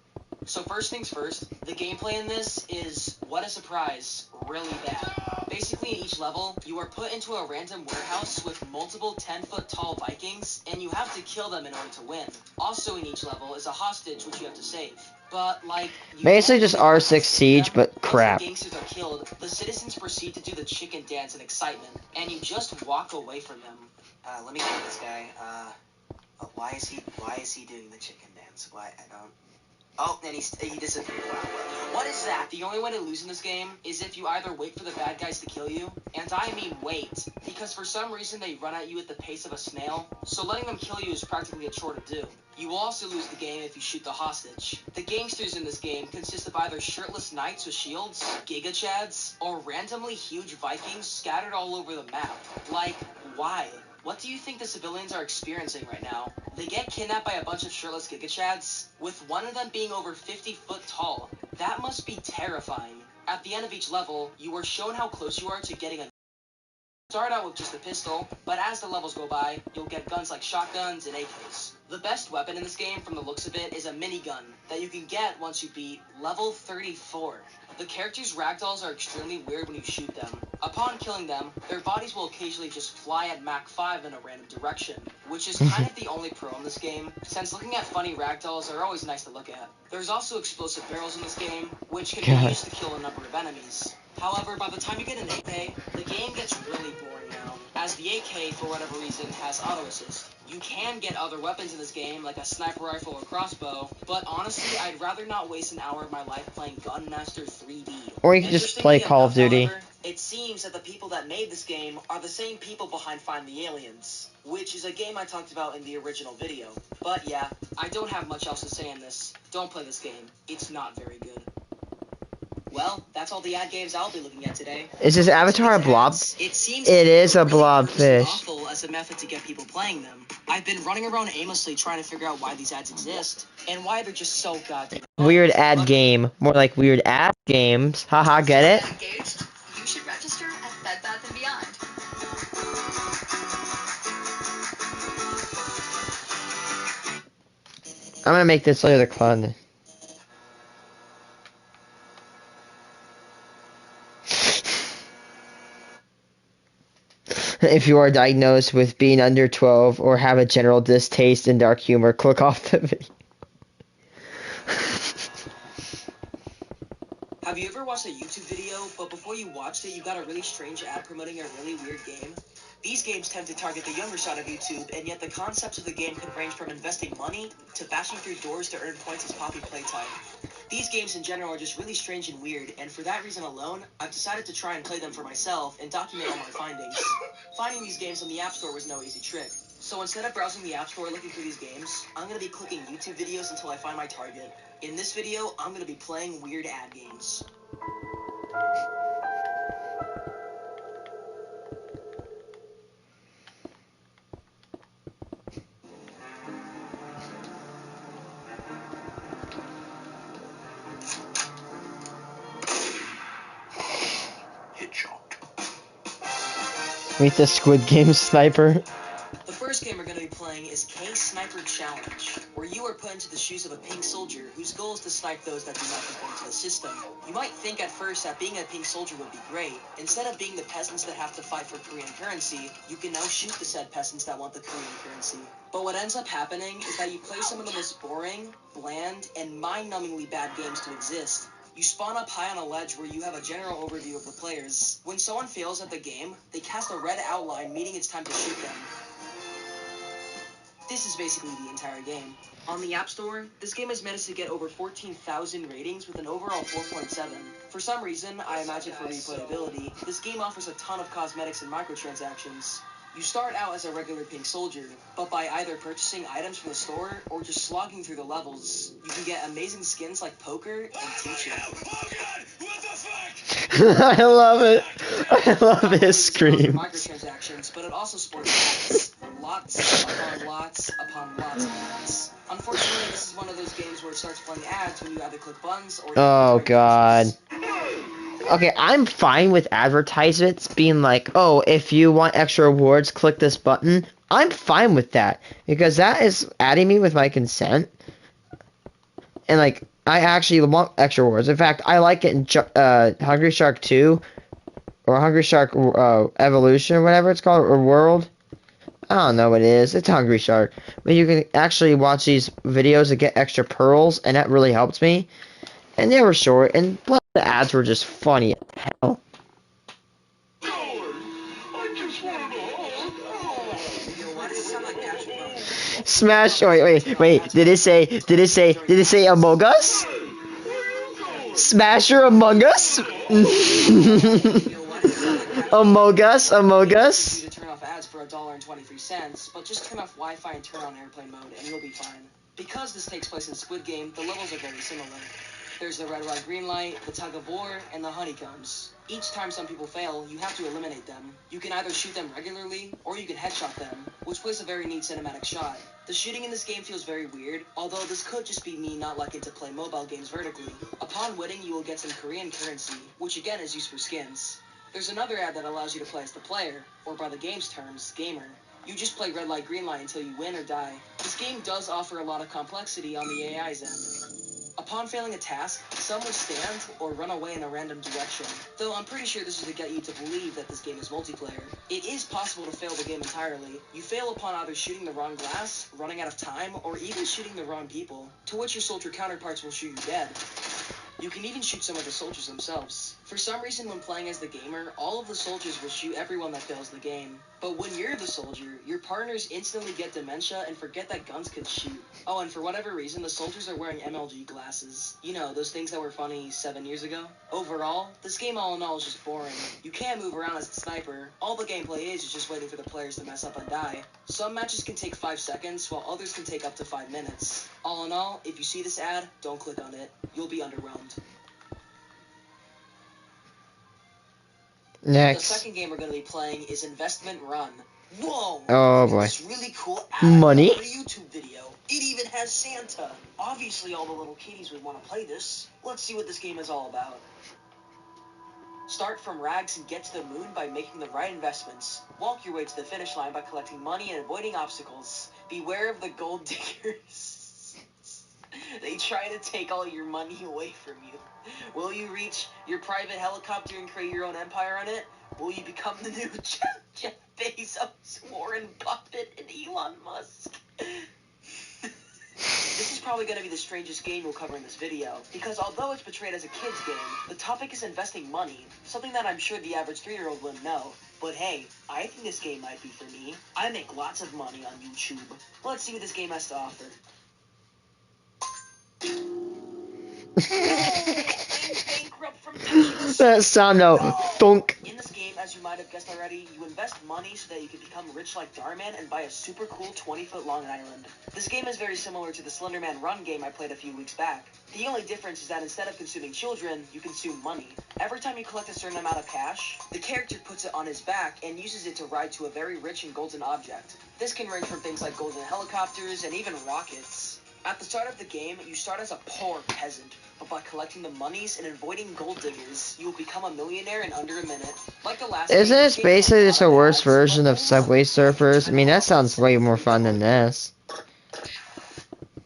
Speaker 3: So first things first, the gameplay in this is, what a surprise, really bad. Basically, in each level, you are put into a random warehouse with multiple 10-foot tall Vikings, and you have to kill them in order to win. Also in each level is a hostage which you have to save. But, like, you
Speaker 2: Basically
Speaker 3: don't
Speaker 2: just
Speaker 3: really want to
Speaker 2: R6
Speaker 3: save
Speaker 2: Siege,
Speaker 3: them.
Speaker 2: but crap.
Speaker 3: Once the gangsters are killed, the citizens proceed to do the chicken dance in excitement, and you just walk away from them. Let me kill this guy. Why is he doing the chicken dance? Why, I don't... Oh, and he disappeared. What is that? The only way to lose in this game is if you either wait for the bad guys to kill you, and I mean wait, because for some reason they run at you at the pace of a snail, so letting them kill you is practically a chore to do. You will also lose the game if you shoot the hostage. The gangsters in this game consist of either shirtless knights with shields, Giga Chads, or randomly huge Vikings scattered all over the map. Like, why? What do you think the civilians are experiencing right now? They get kidnapped by a bunch of shirtless Giga Chads, with one of them being over 50 foot tall. That must be terrifying. At the end of each level, you are shown how close you are to getting a... Start out with just a pistol, but as the levels go by, you'll get guns like shotguns and AKs. The best weapon in this game, from the looks of it, is a minigun that you can get once you beat level 34. The characters' ragdolls are extremely weird when you shoot them. Upon killing them, their bodies will occasionally just fly at Mach 5 in a random direction, which is kind of the only pro in this game, since looking at funny ragdolls are always nice to look at. There's also explosive barrels in this game, which can be used to kill a number of enemies. However, by the time you get an AK, the game gets really boring now, as the AK, for whatever reason, has auto-assist. You can get other weapons in this game, like a sniper rifle or crossbow, but honestly, I'd rather not waste an hour of my life playing Gunmaster 3D.
Speaker 2: Or you can just play Call of Duty.
Speaker 3: However, it seems that the people that made this game are the same people behind Find the Aliens, which is a game I talked about in the original video. But yeah, I don't have much else to say on this. Don't play this game. It's not very good. Well, that's all the ad games I'll be looking at today.
Speaker 2: Is this avatar a blob?
Speaker 3: It seems
Speaker 2: It is a
Speaker 3: really
Speaker 2: blobfish.
Speaker 3: awful as a method to get people playing them. I've been running around aimlessly trying to figure out why these ads exist and why they're just so goddamn
Speaker 2: Weird ad game. More like weird ad games. Haha, get it? I'm gonna make this later fun. If you are diagnosed with being under 12 or have a general distaste in dark humor, click off the video.
Speaker 3: Have you ever watched a YouTube video, but before you watched it, you got a really strange ad promoting a really weird game? These games tend to target the younger side of YouTube, and yet the concepts of the game can range from investing money to bashing through doors to earn points as poppy playtime. These games in general are just really strange and weird, and for that reason alone, I've decided to try and play them for myself and document all my findings. Finding these games on the App Store was no easy trick. So instead of browsing the App Store looking for these games, I'm going to be clicking YouTube videos until I find my target. In this video, I'm going to be playing weird ad games.
Speaker 2: Meet the Squid Game sniper.
Speaker 3: The first game we're going to be playing is K Sniper Challenge, where you are put into the shoes of a pink soldier whose goal is to snipe those that do not conform to the system. You might think at first that being a pink soldier would be great. Instead of being the peasants that have to fight for Korean currency, you can now shoot the said peasants that want the Korean currency. But what ends up happening is that you play some of the most boring, bland, and mind-numbingly bad games to exist. You spawn up high on a ledge where you have a general overview of the players. When someone fails at the game, they cast a red outline, meaning it's time to shoot them. This is basically the entire game. On the App Store, this game has managed to get over 14,000 ratings with an overall 4.7. For some reason, I imagine for replayability, this game offers a ton of cosmetics and microtransactions. You start out as a regular pink soldier, but by either purchasing items from the store or just slogging through the levels, you can get amazing skins like Poker and Teacher.
Speaker 2: I love it. I love his scream.
Speaker 3: Microtransactions, but it also supports ads. Lots upon lots upon lots of ads. Unfortunately, this is one of those games where it starts playing ads when you either click buttons or...
Speaker 2: Oh god. Okay, I'm fine with advertisements being like, oh, if you want extra rewards, click this button. I'm fine with that, because that is adding me with my consent. And, like, I actually want extra rewards. In fact, I like it in Hungry Shark 2, or Hungry Shark Evolution, or whatever it's called, or World. I don't know what it is. It's Hungry Shark. But you can actually watch these videos and get extra pearls, and that really helps me. And they were short, and plus the ads were just funny as hell. Smash! Wait. Did it say Among Us? Smasher Among Us? Among Us?
Speaker 3: You to turn off ads for $1.23, but just turn off Wi-Fi and turn on airplane mode, and you'll be fine. Because this takes place in Squid Game, the levels are very similar. There's the red light, green light, the tug of war, and the honeycombs. Each time some people fail, you have to eliminate them. You can either shoot them regularly, or you can headshot them, which plays a very neat cinematic shot. The shooting in this game feels very weird, although this could just be me not liking to play mobile games vertically. Upon winning, you will get some Korean currency, which again is used for skins. There's another ad that allows you to play as the player, or by the game's terms, gamer. You just play red light, green light until you win or die. This game does offer a lot of complexity on the AI's end. Upon failing a task, some will stand or run away in a random direction, though I'm pretty sure this is to get you to believe that this game is multiplayer. It is possible to fail the game entirely. You fail upon either shooting the wrong glass, running out of time, or even shooting the wrong people, to which your soldier counterparts will shoot you dead. You can even shoot some of the soldiers themselves. For some reason, when playing as the gamer, all of the soldiers will shoot everyone that fails the game. But when you're the soldier, your partners instantly get dementia and forget that guns can shoot. Oh, and for whatever reason, the soldiers are wearing MLG glasses. You know, those things that were funny 7 years ago? Overall, this game all in all is just boring. You can't move around as the sniper. All the gameplay is just waiting for the players to mess up and die. Some matches can take 5 seconds, while others can take up to 5 minutes. All in all, if you see this ad, don't click on it. You'll be underwhelmed.
Speaker 2: Next.
Speaker 3: The second game we're going to be playing is Investment Run. Whoa!
Speaker 2: Oh boy.
Speaker 3: This really cool ad
Speaker 2: Money?
Speaker 3: on a YouTube video. It even has Santa. Obviously, all the little kiddies would want to play this. Let's see what this game is all about. Start from rags and get to the moon by making the right investments. Walk your way to the finish line by collecting money and avoiding obstacles. Beware of the gold diggers. They try to take all your money away from you. Will you reach your private helicopter and create your own empire on it? Will you become the new Jeff Bezos, Warren Buffett, and Elon Musk? This is probably going to be the strangest game we'll cover in this video, because although it's portrayed as a kid's game, the topic is investing money, something that I'm sure the average 3-year-old wouldn't know. But hey, I think this game might be for me. I make lots of money on YouTube. Let's see what this game has to offer.
Speaker 2: That sound though, thunk.
Speaker 3: In this game, as you might have guessed already, you invest money so that you can become rich like Darman and buy a super cool 20-foot long island. This game is very similar to the Slenderman Run game I played a few weeks back. The only difference is that instead of consuming children, you consume money. Every time you collect a certain amount of cash, the character puts it on his back and uses it to ride to a very rich and golden object. This can range from things like golden helicopters and even rockets. At the start of the game, you start as a poor peasant, but by collecting the monies and avoiding gold diggers, you will become a millionaire in under a minute. Like the last
Speaker 2: Isn't
Speaker 3: game,
Speaker 2: this basically just a worse version of Subway Surfers? I mean, that sounds way more fun than this.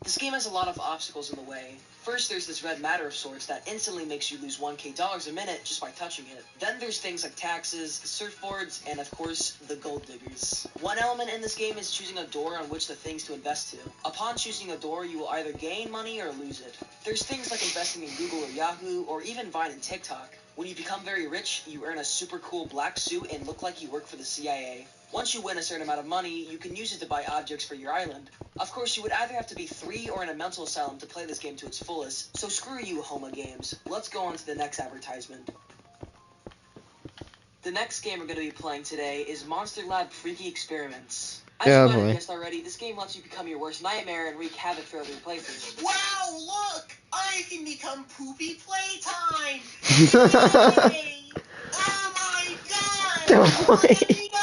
Speaker 3: This game has a lot of obstacles in the way. First, there's this red matter of sorts that instantly makes you lose $1,000 a minute just by touching it. Then there's things like taxes, surfboards, and of course, the gold diggers. One element in this game is choosing a door on which the things to invest to. Upon choosing a door, you will either gain money or lose it. There's things like investing in Google or Yahoo, or even Vine and TikTok. When you become very rich, you earn a super cool black suit and look like you work for the CIA. Once you win a certain amount of money, you can use it to buy objects for your island. Of course, you would either have to be 3 or in a mental asylum to play this game to its fullest, so screw you, Homa Games. Let's go on to the next advertisement. The next game we're going to be playing today is Monster Lab Freaky Experiments. As you might have guessed already, this game lets you become your worst nightmare and wreak havoc throughout your playthrough.
Speaker 8: Wow, look! I can become Poopy Playtime! Yay! Oh my god! Let me go!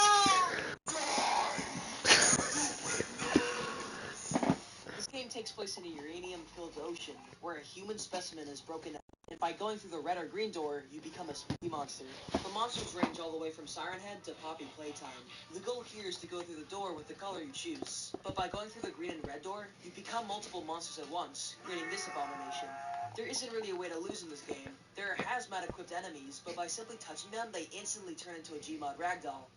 Speaker 3: This game takes place in a uranium-filled ocean, where a human specimen is broken up. And by going through the red or green door, you become a spooky monster. The monsters range all the way from Siren Head to Poppy Playtime. The goal here is to go through the door with the color you choose. But by going through the green and red door, you become multiple monsters at once, creating this abomination. There isn't really a way to lose in this game. There are hazmat-equipped enemies, but by simply touching them, they instantly turn into a Gmod ragdoll.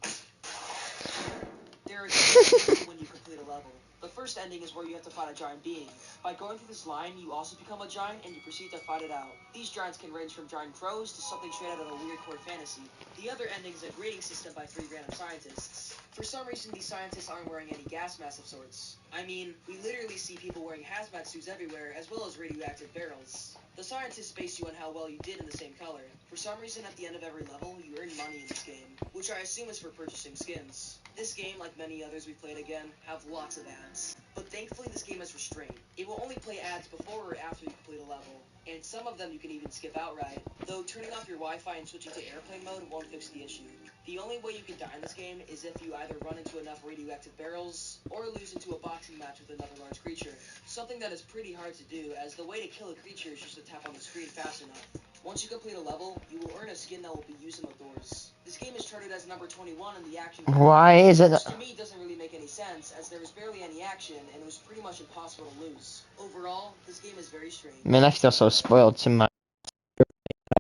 Speaker 3: There are two endings when you complete a level. The first ending is where you have to fight a giant being. By going through this line, you also become a giant and you proceed to fight it out. These giants can range from giant crows to something straight out of a weird core fantasy. The other ending is a grading system by 3 random scientists. For some reason, these scientists aren't wearing any gas masks of sorts. I mean, we literally see people wearing hazmat suits everywhere, as well as radioactive barrels. The scientists base you on how well you did in the same color. For some reason, at the end of every level, you earn money in this game, which I assume is for purchasing skins. This game, like many others we've played again, have lots of ads. But thankfully this game has restraint. It will only play ads before or after you complete a level, and some of them you can even skip outright, though turning off your Wi-Fi and switching to airplane mode won't fix the issue. The only way you can die in this game is if you either run into enough radioactive barrels, or lose into a boxing match with another large creature. Something that is pretty hard to do, as the way to kill a creature is just to tap on the screen fast enough. Once you complete a level, you will earn a skin that will be used in the doors. This game is charted as number 21 in the action.
Speaker 2: Why is it?
Speaker 3: Which to me doesn't really make any sense, as there was barely any action and it was pretty much impossible to lose. Overall, this game is very strange.
Speaker 2: Man, I feel so spoiled to my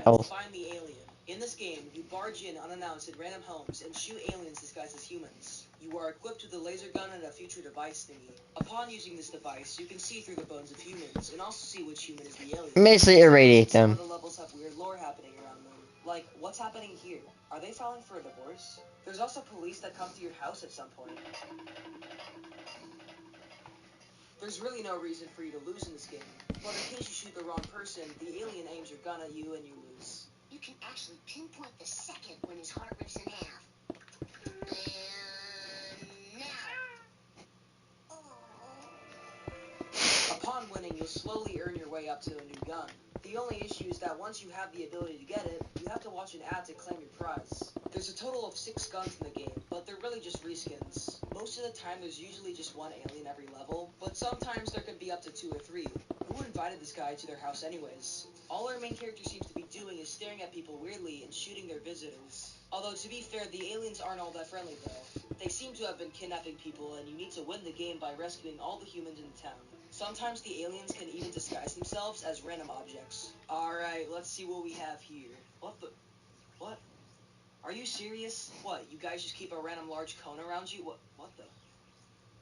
Speaker 3: Find the alien. In this game, you barge in unannounced at random homes and shoot aliens disguised as humans. You are equipped with a laser gun and a future device thingy. Upon using this device, you can see through the bones of humans and also see which human is the alien.
Speaker 2: basically irradiate
Speaker 3: Some
Speaker 2: them.
Speaker 3: of the levels have weird lore happening around them. Like, what's happening here? Are they filing for a divorce? There's also police that come to your house at some point. There's really no reason for you to lose in this game, but in case you shoot the wrong person, the alien aims your gun at you and you lose.
Speaker 8: You can actually pinpoint the second when his heart rips in half.
Speaker 3: Upon winning, you'll slowly earn your way up to a new gun. The only issue is that once you have the ability to get it, you have to watch an ad to claim your prize. There's a total of 6 guns in the game, but they're really just reskins. Most of the time there's usually just one alien every level, but sometimes there can be up to 2 or 3. Who invited this guy to their house anyways? All our main character seems to be doing is staring at people weirdly and shooting their visitors. Although to be fair, the aliens aren't all that friendly though. They seem to have been kidnapping people and you need to win the game by rescuing all the humans in the town. Sometimes the aliens can even disguise themselves as random objects. Alright, let's see what we have here. What? Are you serious? What, you guys just keep a random large cone around you? What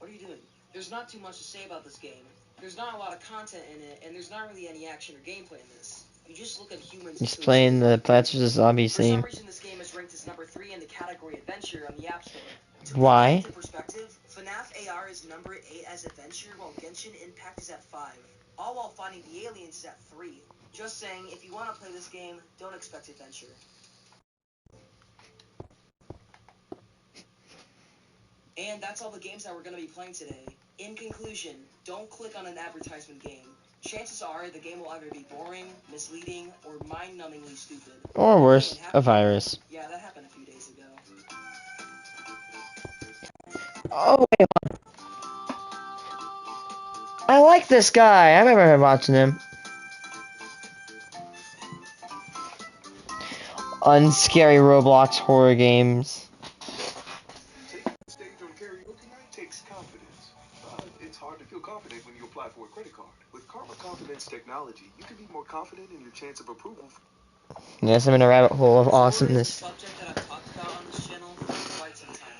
Speaker 3: are you doing? There's not too much to say about this game. There's not a lot of content in it, and there's not really any action or gameplay in this. You just look at humans.
Speaker 2: He's playing the Plants vs. Zombies
Speaker 3: For some
Speaker 2: theme.
Speaker 3: reason, this game is ranked as number 3 in the category Adventure on the App Store.
Speaker 2: Why?
Speaker 3: To perspective, FNAF AR is number 8 as Adventure, while Genshin Impact is at 5. All while finding the aliens at 3. Just saying, if you want to play this game, don't expect Adventure. And that's all the games that we're going to be playing today. In conclusion, don't click on an advertisement game. Chances are the game will either be boring, misleading, or mind-numbingly stupid.
Speaker 2: Or worse, a virus.
Speaker 3: Yeah, that happened a few days ago.
Speaker 2: Oh, wait. I like this guy. I remember watching him. Unscary Roblox horror games.
Speaker 9: Taking the stage on karaoke night takes confidence. But it's hard to feel confident when you apply for a credit card. With Karma Confidence technology, you can be more confident in your chance of approval.
Speaker 2: Yes, I'm in a rabbit hole of awesomeness.
Speaker 3: Horror is a subject that I've talked about on this channel for quite some time.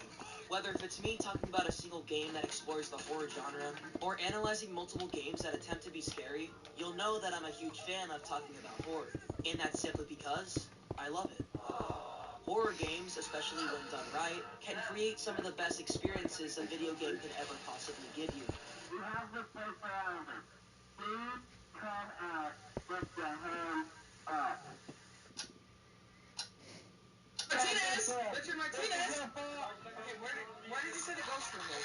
Speaker 3: Whether if it's me talking about a single game that explores the horror genre, or analyzing multiple games that attempt to be scary, you'll know that I'm a huge fan of talking about horror. And that's simply because I love it. Horror games, especially when done right, can create some of the best experiences a video game could ever possibly give you.
Speaker 10: You have the place surrounded. Please come out with your hands up.
Speaker 3: Martinez! Richard Martinez! Okay, where did you say the ghost room was?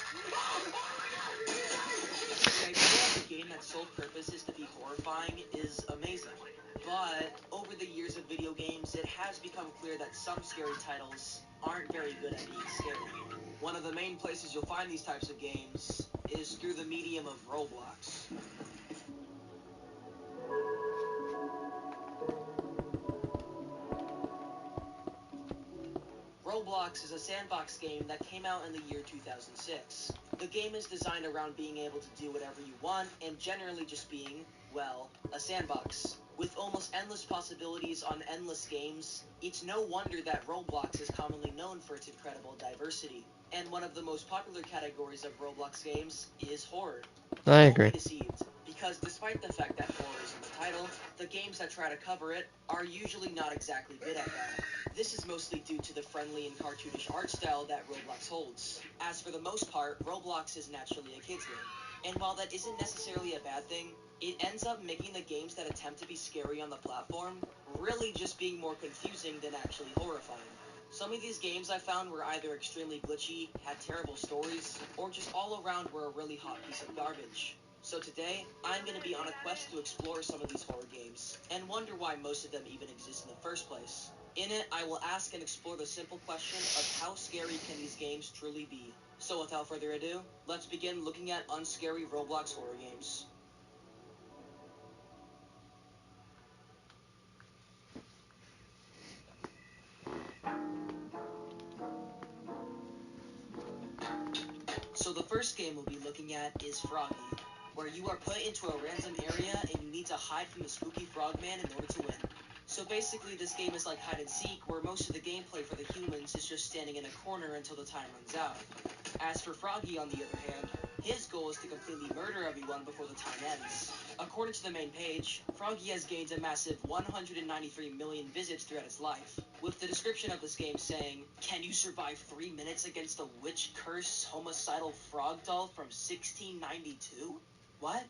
Speaker 3: The idea of a game that's sole purpose is to be horrifying is amazing. But over the years of video games, it has become clear that some scary titles aren't very good at being scary. One of the main places you'll find these types of games is through the medium of Roblox. Roblox is a sandbox game that came out in the year 2006. The game is designed around being able to do whatever you want and generally just being, well, a sandbox. With almost endless possibilities on endless games, it's no wonder that Roblox is commonly known for its incredible diversity. And one of the most popular categories of Roblox games is horror.
Speaker 2: I agree.
Speaker 3: Don't be deceived, because despite the fact that horror is in the title, the games that try to cover it are usually not exactly good at that. This is mostly due to the friendly and cartoonish art style that Roblox holds. As for the most part, Roblox is naturally a kids game. And while that isn't necessarily a bad thing, it ends up making the games that attempt to be scary on the platform really just being more confusing than actually horrifying. Some of these games I found were either extremely glitchy, had terrible stories, or just all around were a really hot piece of garbage. So today, I'm going to be on a quest to explore some of these horror games, and wonder why most of them even exist in the first place. In it, I will ask and explore the simple question of how scary can these games truly be. So without further ado, let's begin looking at unscary Roblox horror games. So the first game we'll be looking at is Froggy, where you are put into a random area and you need to hide from the spooky frogman in order to win. So basically this game is like hide and seek, where most of the gameplay for the humans is just standing in a corner until the time runs out. As for Froggy, on the other hand, his goal is to completely murder everyone before the time ends. According to the main page, Froggy has gained a massive 193 million visits throughout its life, with the description of this game saying, "Can you survive 3 minutes against a witch-cursed homicidal frog doll from 1692? What?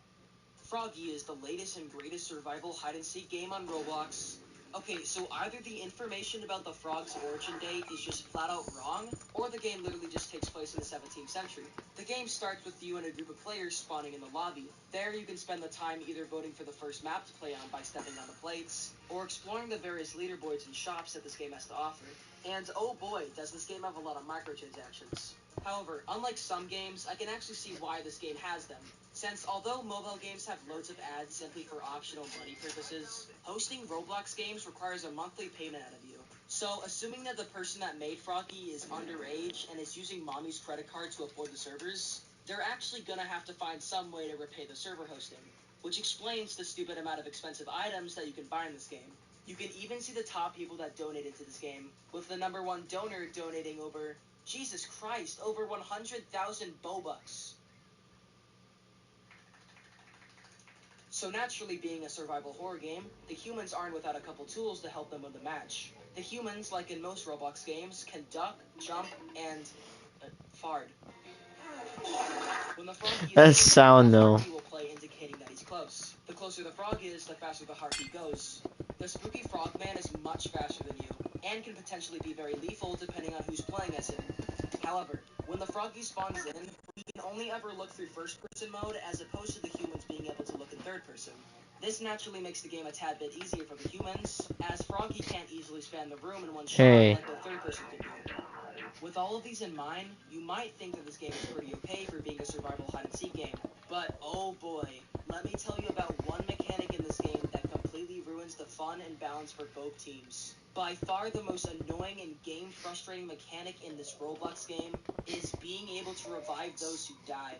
Speaker 3: Froggy is the latest and greatest survival hide-and-seek game on Roblox. Okay, so either the information about the frog's origin date is just flat out wrong, or the game literally just takes place in the 17th century. The game starts with you and a group of players spawning in the lobby. There you can spend the time either voting for the first map to play on by stepping on the plates, or exploring the various leaderboards and shops that this game has to offer. And oh boy, does this game have a lot of microtransactions. However, unlike some games, I can actually see why this game has them, since although mobile games have loads of ads simply for optional money purposes, hosting Roblox games requires a monthly payment out of you. So, assuming that the person that made Froggy is underage and is using mommy's credit card to afford the servers, they're actually gonna have to find some way to repay the server hosting, which explains the stupid amount of expensive items that you can buy in this game. You can even see the top people that donated to this game, with the #1 donor donating over, Jesus Christ, over 100,000 Bobucks. So naturally, being a survival horror game, the humans aren't without a couple tools to help them win the match. The humans, like in most Roblox games, can duck, jump, and fart. When the frog
Speaker 2: That sound though.
Speaker 3: will play indicating that he's close. The closer the frog is, the faster the heartbeat goes. The spooky frogman is much faster than you, and can potentially be very lethal depending on who's playing as him. However, when the froggy spawns in, he can only ever look through first-person mode as opposed to the humans being able to look in third-person. This naturally makes the game a tad bit easier for the humans, as Froggy can't easily span the room in one shot like the third-person can do. With all of these in mind, you might think that this game is pretty okay for being a survival hide-and-seek game. But oh boy, let me tell you about one mechanic in this game that completely ruins the fun and balance for both teams. By far the most annoying and game-frustrating mechanic in this Roblox game is being able to revive those who died.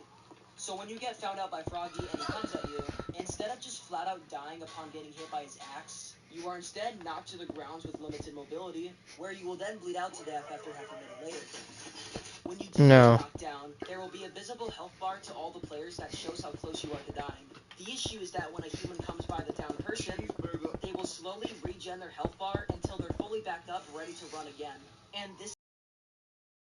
Speaker 3: So when you get found out by Froggy and he comes at you, instead of just flat out dying upon getting hit by his axe, you are instead knocked to the ground with limited mobility, where you will then bleed out to death after half a minute later. When you do get knocked down, there will be a visible health bar to all the players that shows how close you are to dying. The issue is that when a human comes by the downed person, they will slowly regen their health bar until they're fully back up, ready to run again. And this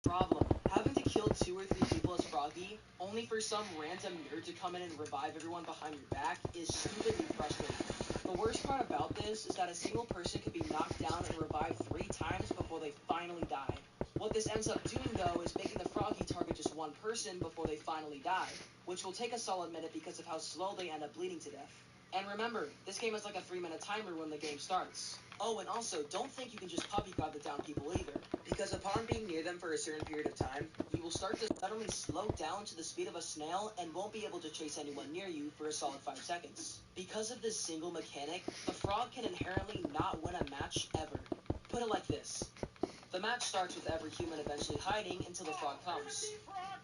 Speaker 3: problem. Having to kill 2 or 3 people as Froggy, only for some random nerd to come in and revive everyone behind your back, is stupidly frustrating. The worst part about this is that a single person could be knocked down and revived 3 times before they finally die. What this ends up doing, though, is making the Froggy target just 1 person before they finally die, which will take a solid minute because of how slow they end up bleeding to death. And remember, this game has like a 3-minute timer when the game starts. Oh, and also, don't think you can just puppy grab the down people either, because upon being near them for a certain period of time, you will start to suddenly slow down to the speed of a snail and won't be able to chase anyone near you for a solid 5 seconds. Because of this single mechanic, the frog can inherently not win a match ever. Put it like this. The match starts with every human eventually hiding until the frog comes.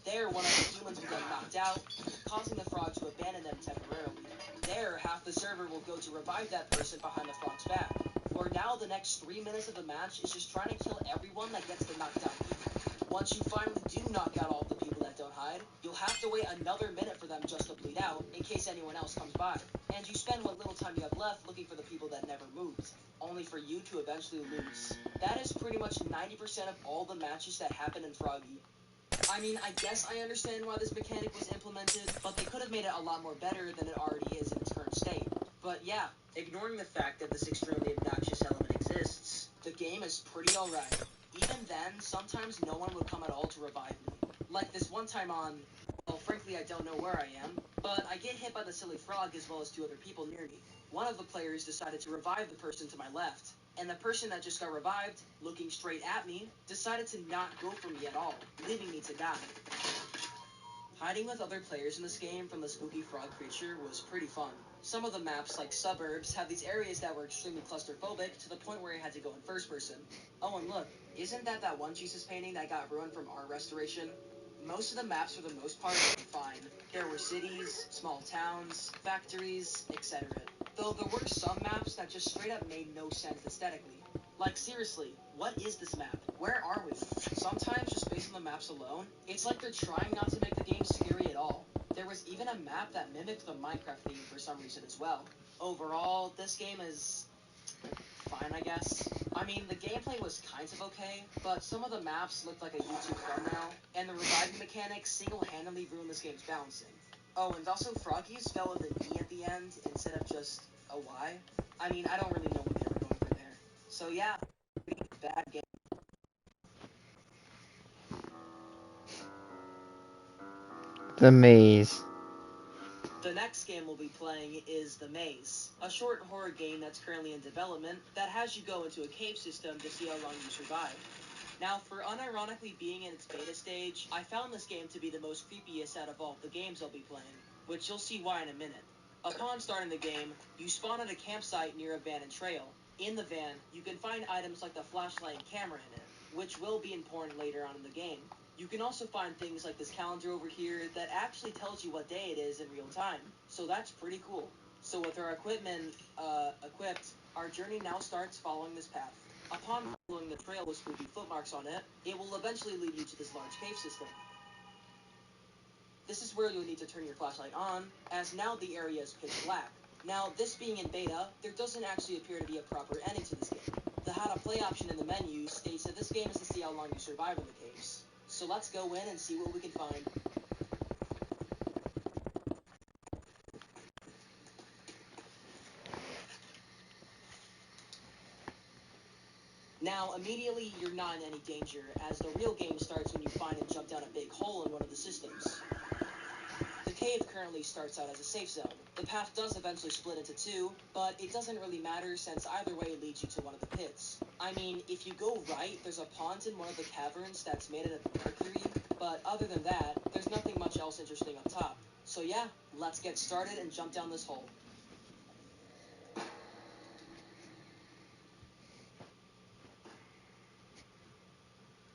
Speaker 3: There, one of the humans will get knocked out, causing the frog to abandon them temporarily. There, half the server will go to revive that person behind the frog's back. Where now the next 3 minutes of the match is just trying to kill everyone that gets the knockdown people. Once you finally do knock out all of the people that don't hide, you'll have to wait another minute for them just to bleed out, in case anyone else comes by. And you spend what little time you have left looking for the people that never moved, only for you to eventually lose. That is pretty much 90% of all the matches that happen in Froggy. I mean, I guess I understand why this mechanic was implemented, but they could have made it a lot more better than it already is in its current state. But yeah, ignoring the fact that this extremely obnoxious element exists, the game is pretty alright. Even then, sometimes no one would come at all to revive me. Like this one time on, well, frankly, I don't know where I am, but I get hit by the silly frog as well as 2 other people near me. One of the players decided to revive the person to my left, and the person that just got revived, looking straight at me, decided to not go for me at all, leaving me to die. Hiding with other players in this game from the spooky frog creature was pretty fun. Some of the maps, like Suburbs, have these areas that were extremely claustrophobic to the point where I had to go in first person. Oh, and look, isn't that one Jesus painting that got ruined from art restoration? Most of the maps, for the most part, were fine. There were cities, small towns, factories, etc. Though there were some maps that just straight up made no sense aesthetically. Like, seriously, what is this map? Where are we? Sometimes, just based on the maps alone, it's like they're trying not to make the game scary at all. There was even a map that mimicked the Minecraft theme for some reason as well. Overall, this game is fine, I guess. I mean, the gameplay was kind of okay, but some of the maps looked like a YouTube thumbnail, and the reviving mechanics single-handedly ruined this game's balancing. Oh, and also Froggy is spelled with an E at the end instead of just a Y. I mean, I don't really know what they were going for there. So yeah, bad game.
Speaker 2: The Maze.
Speaker 3: The next game we'll be playing is The Maze, a short horror game that's currently in development that has you go into a cave system to see how long you survive. Now, for unironically being in its beta stage, I found this game to be the most creepiest out of all the games I'll be playing, which you'll see why in a minute. Upon starting the game, you spawn at a campsite near a abandoned trail. In the van, you can find items like the flashlight and camera in it, which will be important later on in the game. You can also find things like this calendar over here that actually tells you what day it is in real time, so that's pretty cool. So with our equipment equipped, our journey now starts following this path. Upon following the trail with spooky footmarks on it, it will eventually lead you to this large cave system. This is where you'll need to turn your flashlight on, as now the area is pitch black. Now, this being in beta, there doesn't actually appear to be a proper ending to this game. The how to play option in the menu states that this game is to see how long you survive in the caves. So let's go in and see what we can find. Now, immediately, you're not in any danger, as the real game starts when you find and jump down a big hole in one of the systems. The cave currently starts out as a safe zone. The path does eventually split into two, but it doesn't really matter since either way leads you to one of the pits. I mean, if you go right, there's a pond in one of the caverns that's made out of mercury, but other than that, there's nothing much else interesting up top. So yeah, let's get started and jump down this hole.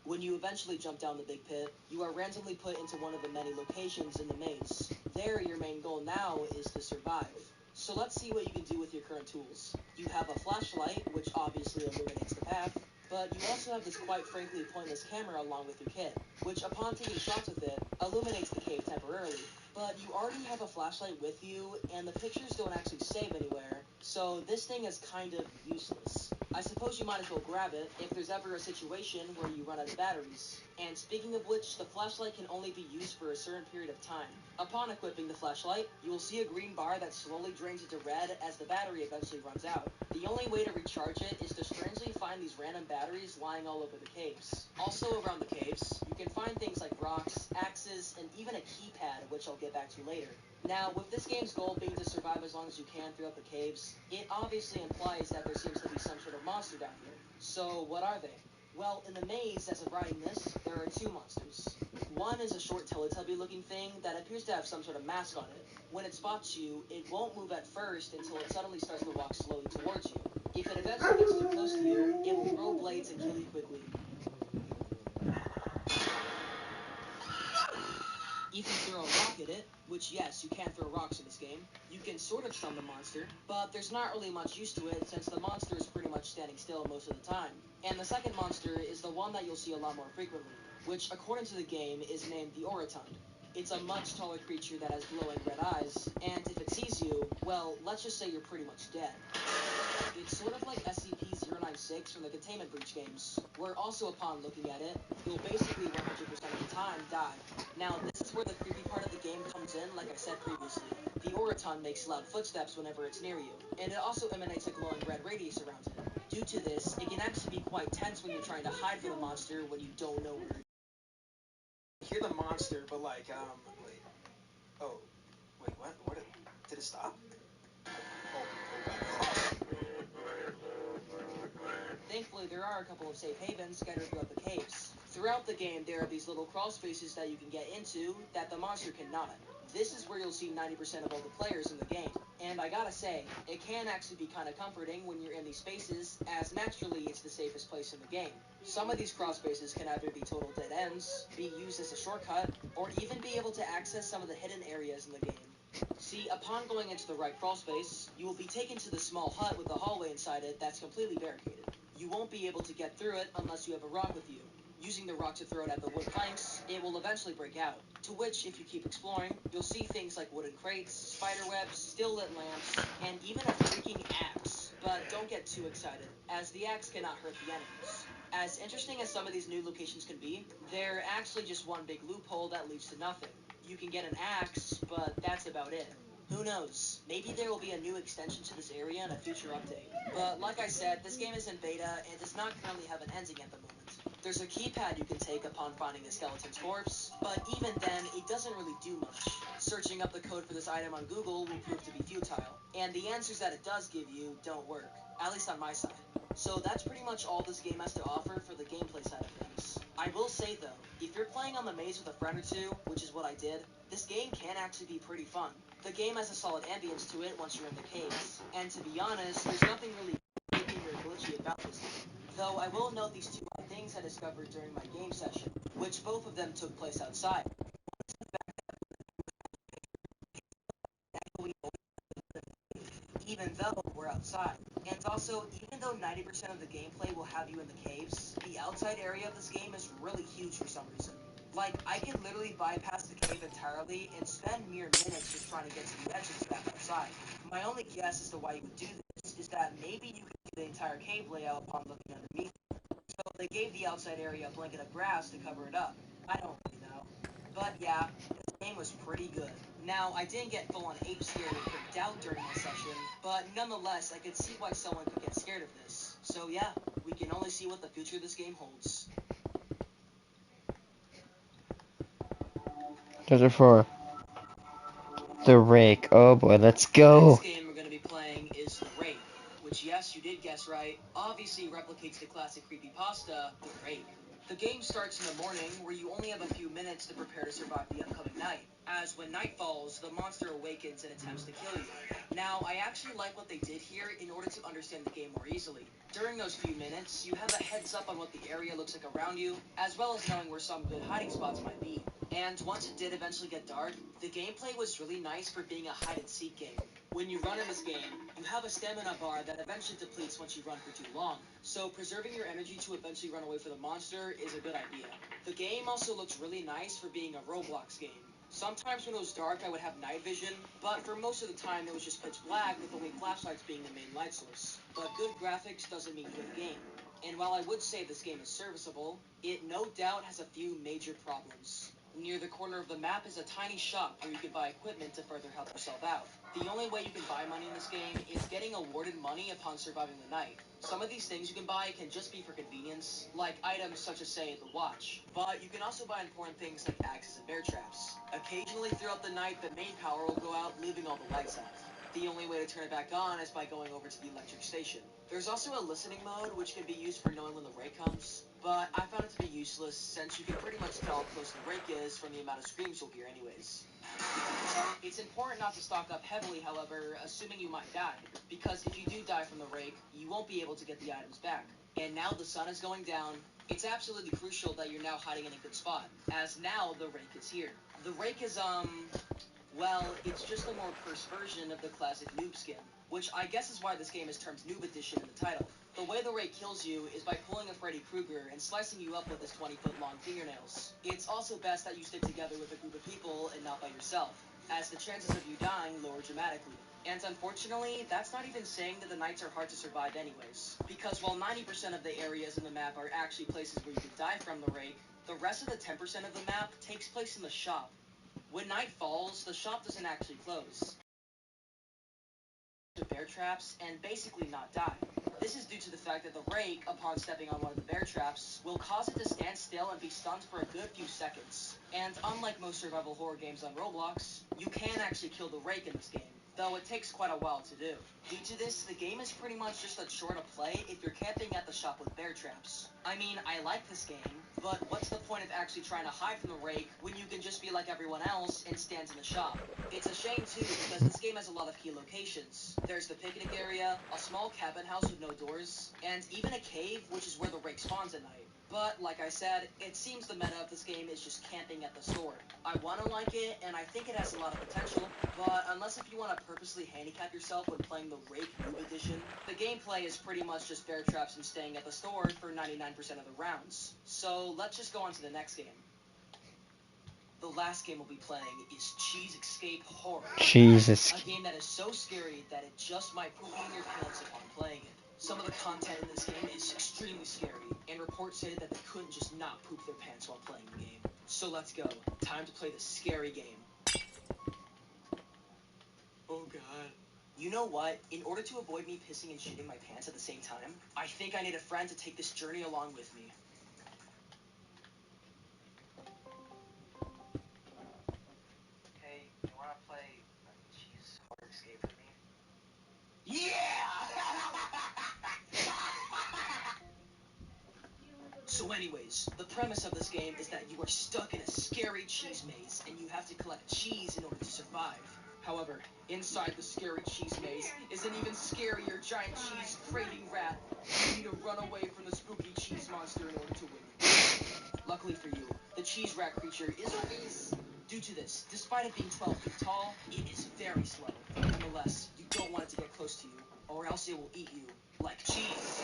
Speaker 3: When you eventually jump down the big pit, you are randomly put into one of the many locations in the maze. There, your main goal now is to survive. So let's see what you can do with your current tools. You have a flashlight, which obviously illuminates the path, but you also have this quite frankly pointless camera along with your kit, which upon taking shots with it, illuminates the cave temporarily. But you already have a flashlight with you, and the pictures don't actually save anywhere, so this thing is kind of useless. I suppose you might as well grab it if there's ever a situation where you run out of batteries. And speaking of which, the flashlight can only be used for a certain period of time. Upon equipping the flashlight, you will see a green bar that slowly drains into red as the battery eventually runs out. The only way to recharge it is to strangely find these random batteries lying all over the caves. Also around the caves, you can find things like rocks, axes, and even a keypad, which I'll get back to later. Now, with this game's goal being to survive as long as you can throughout the caves, it obviously implies that there seems to be some sort of monster down here. So, what are they? Well, in the maze, as of writing this, there are two monsters. One is a short Teletubby-looking thing that appears to have some sort of mask on it. When it spots you, it won't move at first until it suddenly starts to walk slowly towards you. If it eventually gets too close to you, it will throw blades and kill you quickly. If you throw a rock at it, which yes, you can throw rocks in this game, you can sort of stun the monster, but there's not really much use to it since the monster is pretty much standing still most of the time. And the second monster is the one that you'll see a lot more frequently, which according to the game is named the Orotund. It's a much taller creature that has glowing red eyes, and if it sees you, well, let's just say you're pretty much dead. It's sort of like Scp-09 from the Containment Breach games, where also upon looking at it, you'll basically 100% of the time die. Now, this is where the creepy part of the game comes in, like I said previously. The Orotund makes loud footsteps whenever it's near you, and it also emanates a glowing red radius around it. Due to this, it can actually be quite tense when you're trying to hide from the monster when you don't know where it is.
Speaker 12: I hear the monster, but like, wait. Oh, wait, what? What? Did it stop?
Speaker 3: Thankfully, there are a couple of safe havens scattered throughout the caves. Throughout the game, there are these little crawl spaces that you can get into that the monster cannot. This is where you'll see 90% of all the players in the game. And I gotta say, it can actually be kind of comforting when you're in these spaces, as naturally it's the safest place in the game. Some of these crawl spaces can either be total dead ends, be used as a shortcut, or even be able to access some of the hidden areas in the game. See, upon going into the right crawl space, you will be taken to the small hut with a hallway inside it that's completely barricaded. You won't be able to get through it unless you have a rock with you. Using the rock to throw it at the wood planks, it will eventually break out. To which, if you keep exploring, you'll see things like wooden crates, spider webs, still lit lamps, and even a freaking axe. But don't get too excited, as the axe cannot hurt the enemies. As interesting as some of these new locations can be, they're actually just one big loophole that leads to nothing. You can get an axe, but that's about it. Who knows? Maybe there will be a new extension to this area in a future update. But like I said, this game is in beta and does not currently have an ending at the moment. There's a keypad you can take upon finding a skeleton's corpse, but even then, it doesn't really do much. Searching up the code for this item on Google will prove to be futile, and the answers that it does give you don't work, at least on my side. So that's pretty much all this game has to offer for the gameplay side of things. I will say though, if you're playing on the maze with a friend or two, which is what I did, this game can actually be pretty fun. The game has a solid ambience to it once you're in the caves, and to be honest, there's nothing really creepy or glitchy about this game. Though I will note these two things things I discovered during my game session, which both of them took place outside. Even though we're outside. And also, even though 90% of the gameplay will have you in the caves, the outside area of this game is really huge for some reason. Like, I could literally bypass the cave entirely and spend mere minutes just trying to get to the edge of the map outside. My only guess as to why you would do this is that maybe you could get the entire cave layout upon looking underneath. So they gave the outside area a blanket of grass to cover it up. I don't really know. But yeah, this game was pretty good. Now, I didn't get full-on ape scared or freaked out during my session, but nonetheless, I could see why someone could get scared of this. So yeah, we can only see what the future of this game holds.
Speaker 2: Those are for the rake. Oh boy, let's go.
Speaker 3: The next game we're going to be playing is the Rake, which, yes, you did guess right, obviously replicates the classic creepypasta, the Rake. The game starts in the morning, where you only have a few minutes to prepare to survive the upcoming night, as when night falls, the monster awakens and attempts to kill you. Now, I actually like what they did here in order to understand the game more easily. During those few minutes, you have a heads up on what the area looks like around you, as well as knowing where some good hiding spots might be. And once it did eventually get dark, the gameplay was really nice for being a hide-and-seek game. When you run in this game, you have a stamina bar that eventually depletes once you run for too long, so preserving your energy to eventually run away from the monster is a good idea. The game also looks really nice for being a Roblox game. Sometimes when it was dark I would have night vision, but for most of the time it was just pitch black with only flashlights being the main light source. But good graphics doesn't mean good game. And while I would say this game is serviceable, it no doubt has a few major problems. Near the corner of the map is a tiny shop where you can buy equipment to further help yourself out. The only way you can buy money in this game is getting awarded money upon surviving the night. Some of these things you can buy can just be for convenience, like items such as, say, the watch. But you can also buy important things like axes and bear traps. Occasionally throughout the night, the main power will go out, leaving all the lights off. The only way to turn it back on is by going over to the electric station. There's also a listening mode, which can be used for knowing when the rake comes, but I found it to be useless since you can pretty much tell how close the rake is from the amount of screams you'll hear anyways. It's important not to stock up heavily, however, assuming you might die, because if you do die from the rake, you won't be able to get the items back. And now the sun is going down, it's absolutely crucial that you're now hiding in a good spot, as now the rake is here. The rake is, well, it's just a more cursed version of the classic noob skin, which I guess is why this game is termed Noob Edition in the title. The way the rake kills you is by pulling a Freddy Krueger and slicing you up with his 20-foot long fingernails. It's also best that you stick together with a group of people and not by yourself, as the chances of you dying lower dramatically. And unfortunately, that's not even saying that the nights are hard to survive anyways, because while 90% of the areas in the map are actually places where you could die from the rake, the rest of the 10% of the map takes place in the shop. When night falls, the shop doesn't actually close. Bear traps and basically not die. This is due to the fact that the rake, upon stepping on one of the bear traps, will cause it to stand still and be stunned for a good few seconds. And unlike most survival horror games on Roblox, you can actually kill the rake in this game, though it takes quite a while to do. Due to this, the game is pretty much just a chore to play if you're camping at the shop with bear traps. I mean, I like this game, but what's the point of actually trying to hide from the rake when you can just be like everyone else and stand in the shop? It's a shame too, because this game has a lot of key locations. There's the picnic area, a small cabin house with no doors, and even a cave, which is where the rake spawns at night. But, like I said, it seems the meta of this game is just camping at the store. I want to like it, and I think it has a lot of potential, but unless if you want to purposely handicap yourself when playing the Rake Noob Edition, the gameplay is pretty much just bear traps and staying at the store for 99% of the rounds. So, let's just go on to the next game. The last game we'll be playing is Cheese Escape Horror.
Speaker 2: Jesus.
Speaker 3: A game that is so scary that it just might poop you in your pants upon playing it. Some of the content in this game is extremely scary, and reports say that they couldn't just not poop their pants while playing the game. So let's go. Time to play the scary game. Oh god. You know what? In order to avoid me pissing and shitting my pants at the same time, I think I need a friend to take this journey along with me.
Speaker 12: Hey, you wanna play Cheese Horror Escape with me?
Speaker 3: Yeah! So anyways, the premise of this game is that you are stuck in a scary cheese maze, and you have to collect cheese in order to survive. However, inside the scary cheese maze is an even scarier giant cheese-craving rat. You need to run away from the spooky cheese monster in order to win Luckily for you, the cheese rat creature is obese. Due to this, despite it being 12 feet tall, it is very slow. Nonetheless, you don't want it to get close to you, or else it will eat you like cheese.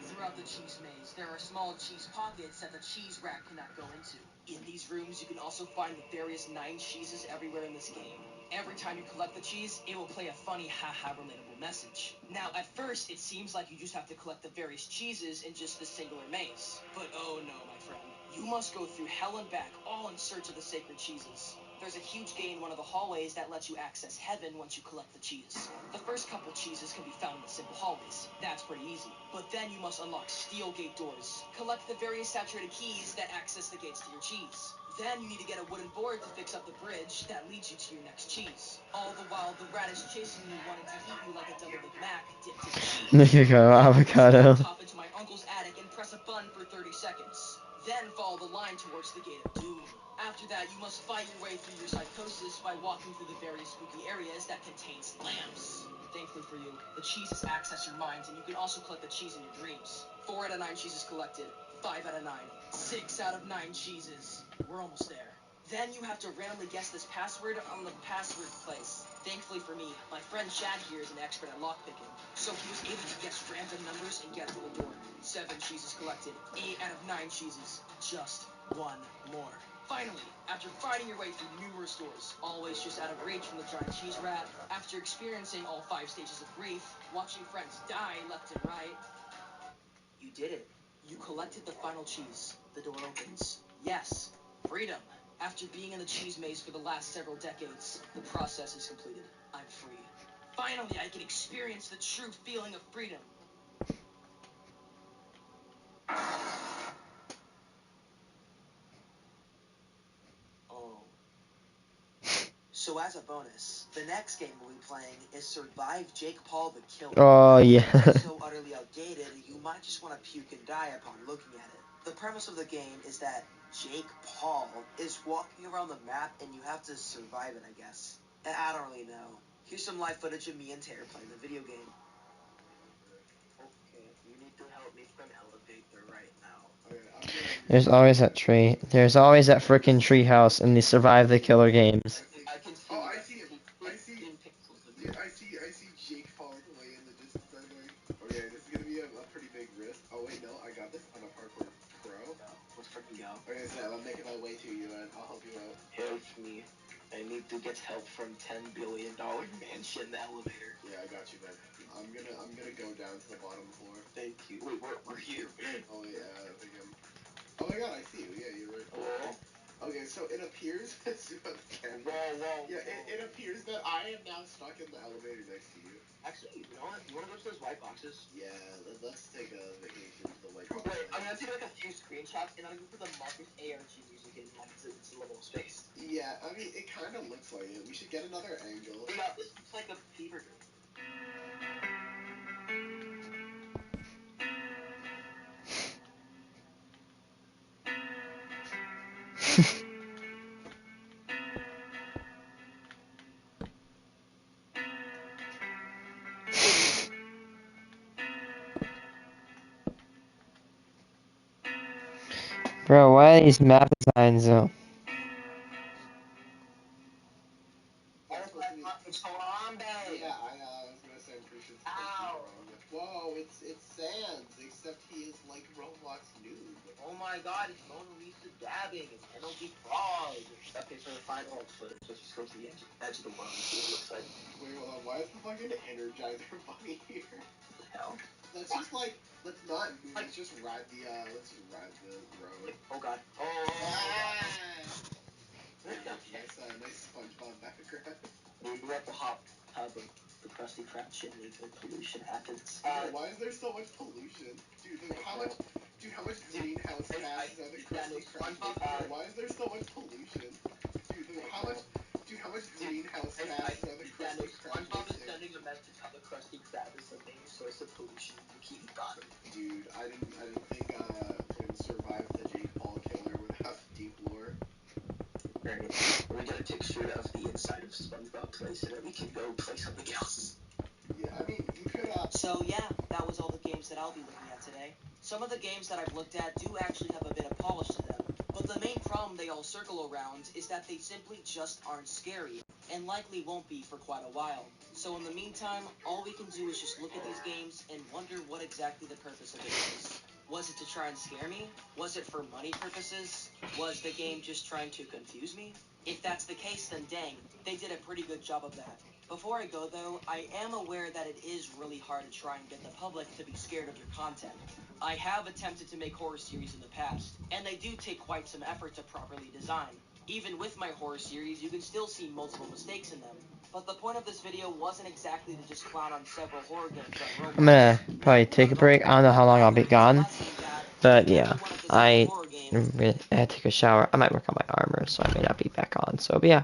Speaker 3: Throughout the cheese maze, there are small cheese pockets that the cheese rat cannot go into. In these rooms, you can also find the various 9 cheeses everywhere in this game. Every time you collect the cheese, it will play a funny haha relatable message. Now, at first, it seems like you just have to collect the various cheeses in just this singular maze. But oh no, my friend. You must go through hell and back, all in search of the sacred cheeses. There's a huge gate in one of the hallways that lets you access heaven once you collect the cheese. The first couple cheeses can be found in the simple hallways. That's pretty easy. But then you must unlock steel gate doors. Collect the various saturated keys that access the gates to your cheese. Then you need to get a wooden board to fix up the bridge that leads you to your next cheese. All the while, the rat is chasing you, wanting to eat you like a double Big Mac dipped in cheese.
Speaker 2: There you go, avocado.
Speaker 3: Top into my uncle's attic and press a button for 30 seconds. Then follow the line towards the Gate of Doom. After that, you must fight your way through your psychosis by walking through the various spooky areas that contains lamps. Thankfully for you, the cheeses access your mind, and you can also collect the cheese in your dreams. 4 out of 9 cheeses collected. 5 out of 9. 6 out of 9 cheeses. We're almost there. Then you have to randomly guess this password on the password place. Thankfully for me, my friend Chad here is an expert at lockpicking, so he was able to guess random numbers and get through the door. 7 cheeses collected. 8 out of 9 cheeses. Just 1 more. Finally, after fighting your way through numerous doors, always just out of reach from the giant cheese rat, after experiencing all 5 stages of grief, watching friends die left and right, you did it. You collected the final cheese. The door opens. Yes, freedom. After being in the cheese maze for the last several decades, the process is completed. I'm free. Finally, I can experience the true feeling of freedom. Oh. So as a bonus, the next game we'll be playing is Survive Jake Paul the Killer.
Speaker 2: Oh, yeah.
Speaker 3: It's so utterly outdated, you might just want to puke and die upon looking at it. The premise of the game is that Jake Paul is walking around the map and you have to survive it, I guess. I don't really know. Here's some live footage of me and Tara playing the video game. Okay, you need to help me from elevator right now. Okay,
Speaker 2: There's always that tree. There's always that frickin' tree house in the Survive the Killer games.
Speaker 9: Oh, I see him. Dude, I see Jake falling away in the distance, by the way. Okay, this is gonna be a pretty big risk. Oh wait, no, I got this. I'm a parkour pro.
Speaker 3: Let's freaking go.
Speaker 9: Okay, so I'm making my way to you, and I'll help you out.
Speaker 3: Help me. I need to get help from $10 billion mansion elevator.
Speaker 9: Yeah, I got you, man. I'm gonna go down to the bottom floor.
Speaker 3: Thank you. Wait, where are you?
Speaker 9: Oh yeah, I think I'm. Oh my god, I see you. Yeah, you're right.
Speaker 3: Hello?
Speaker 9: Okay, so it appears it appears that I am now stuck in the elevator next to you.
Speaker 3: Actually, you know what? You wanna go to those white boxes?
Speaker 9: Yeah, let's take a vacation to the white box.
Speaker 3: Wait, I'm gonna take like a few screenshots and I'm gonna put the Marcus ARG music in like it's a little space.
Speaker 9: Yeah, I mean it kind of looks like it. We should get another angle.
Speaker 3: Yeah, this looks like a fever dream.
Speaker 2: Bro, why are these map designs though?
Speaker 9: Yeah, I was gonna say I'm pretty sure it's Harambe. Whoa, it's Sans, except he is like Roblox noob.
Speaker 3: Oh my god, it's Mona Lisa dabbing. It's MLG Frog. Okay, for the final footage, let's just go to the edge of the world and see what it looks like.
Speaker 9: Wait, hold on, why is the fucking Energizer Bunny here?
Speaker 3: What the hell?
Speaker 9: Let's just like, let's not move, let's just ride the road.
Speaker 3: Oh god. Oh!
Speaker 9: Nice SpongeBob background.
Speaker 3: We're at the hot tub of the Krusty Krab chimney where pollution happens.
Speaker 9: Why is there so much pollution? Dude, how much greenhouse gases are the Krusty Krab? Why is there so much pollution? Dude, how much greenhouse gases are the Krusty Krab?
Speaker 3: SpongeBob is sending a message how the Krusty Krab is the main source of pollution in Bikini Bottom.
Speaker 9: Dude, I didn't think we can survive the Jake Paul killer without deep lore.
Speaker 3: Alright, we gotta take straight of the inside of SpongeBob Place so that we can go play something else.
Speaker 9: Yeah, I mean, you could
Speaker 3: So yeah, that was all the games that I'll be looking at today. Some of the games that I've looked at do actually have a bit of polish to them, but the main problem they all circle around is that they simply just aren't scary, and likely won't be for quite a while. So in the meantime, all we can do is just look at these games and wonder what exactly the purpose of it is. Was it to try and scare me? Was it for money purposes? Was the game just trying to confuse me? If that's the case, then dang, they did a pretty good job of that. Before I go though, I am aware that it is really hard to try and get the public to be scared of your content. I have attempted to make horror series in the past, and they do take quite some effort to properly design. Even with my horror series, you can still see multiple mistakes in them. But the point of this video wasn't exactly to just clown on several horror games on Roblox.
Speaker 2: I'm gonna probably take a break. I don't know how long I'll be gone. But yeah, I had to take a shower. I might work on my armor, so I may not be back on. So, but yeah.